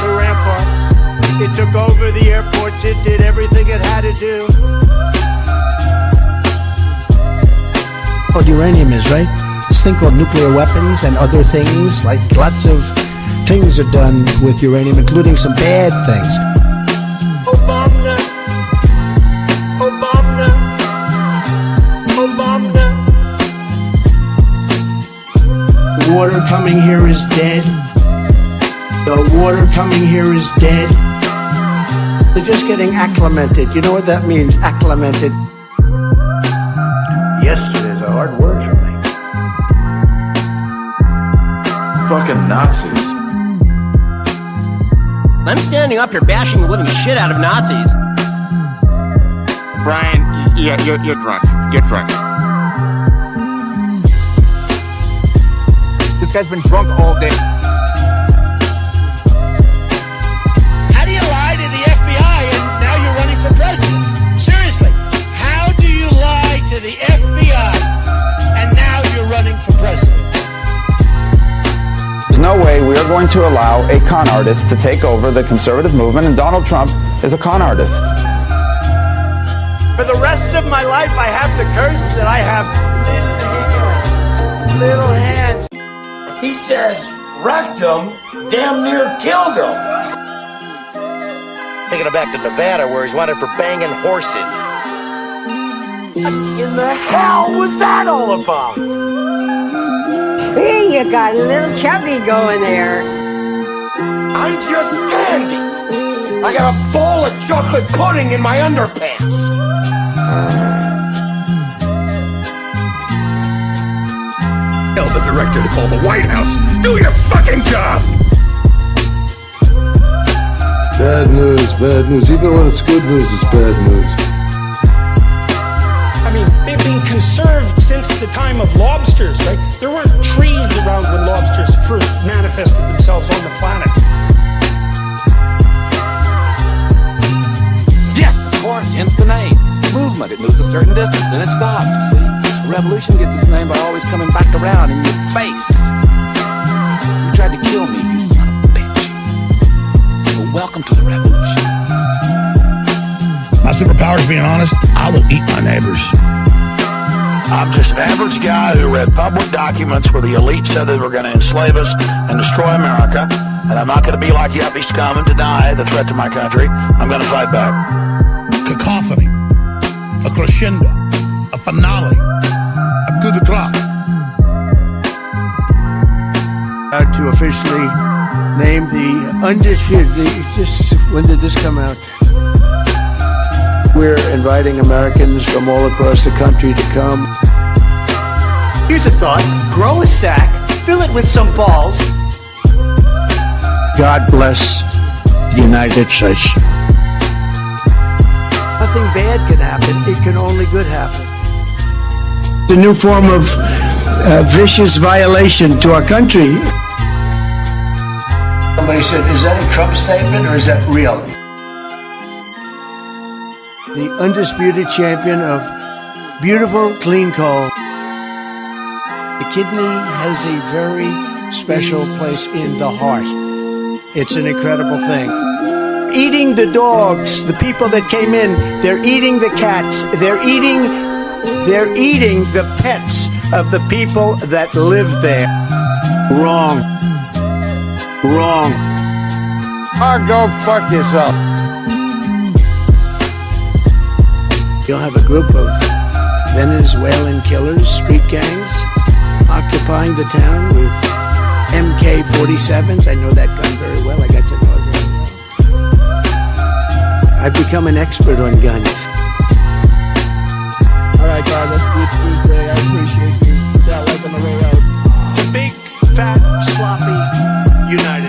the ramparts. It took over the airports. It did everything it had to do. What uranium is, right? This thing called nuclear weapons and other things, like lots of things are done with uranium, including some bad things. Obama, Obama, Obama. The water coming here is dead. The water coming here is dead. They're just getting acclimated. You know what that means, acclimated? Yesterday's a hard word for me. Fucking Nazis. I'm standing up here bashing the living shit out of Nazis. Brian, you're drunk. You're drunk. This guy's been drunk all day. How do you lie to the FBI and now you're running for president? Seriously, how do you lie to the FBI and now you're running for president? There's no way we are going to allow a con artist to take over the conservative movement, and Donald Trump is a con artist. For the rest of my life, I have the curse that I have little hands. He says rectum damn near killed him. Taking it back to Nevada where he's wanted for banging horses. What in the hell was that all about? Hey, you got a little chubby going there. I'm just dandy. I got a bowl of chocolate pudding in my underpants. Tell the director to call the White House. Do your fucking job! Bad news, bad news. Even when it's good news, it's bad news. I mean, they've been conserved since the time of lobsters, right? There weren't trees around when lobsters first manifested themselves on the planet. Yes, of course, hence the name. Movement. It moves a certain distance, then it stops, you see? A revolution gets its name by always coming back around in your face. You tried to kill me, you son of a bitch. Well, welcome to the revolution. My superpower's being honest. I will eat my neighbors. I'm just an average guy who read public documents where the elite said they were going to enslave us and destroy America. And I'm not going to be like yuppie scum and deny the threat to my country. I'm going to fight back. Cacophony, a crescendo, a finale, a coup de grace. To officially name the undisputed. When did this come out? We're inviting Americans from all across the country to come. Here's a thought. Grow a sack, fill it with some balls. God bless the United States. Nothing bad can happen. It can only good happen. The new form of vicious violation to our country. Somebody said, is that a Trump statement or is that real? The undisputed champion of beautiful, clean coal. The kidney has a very special place in the heart. It's an incredible thing. Eating the dogs, the people that came in, they're eating the cats, they're eating the pets of the people that live there. Wrong. Wrong. Or go fuck yourself. You'll have a group of Venezuelan killers, street gangs, occupying the town with MK-47s. I know that gun very well. I got to know it very well. I've become an expert on guns. All right, guys, that's Deep Tuesday. I appreciate you. Put that like on the way out. The big, fat, sloppy United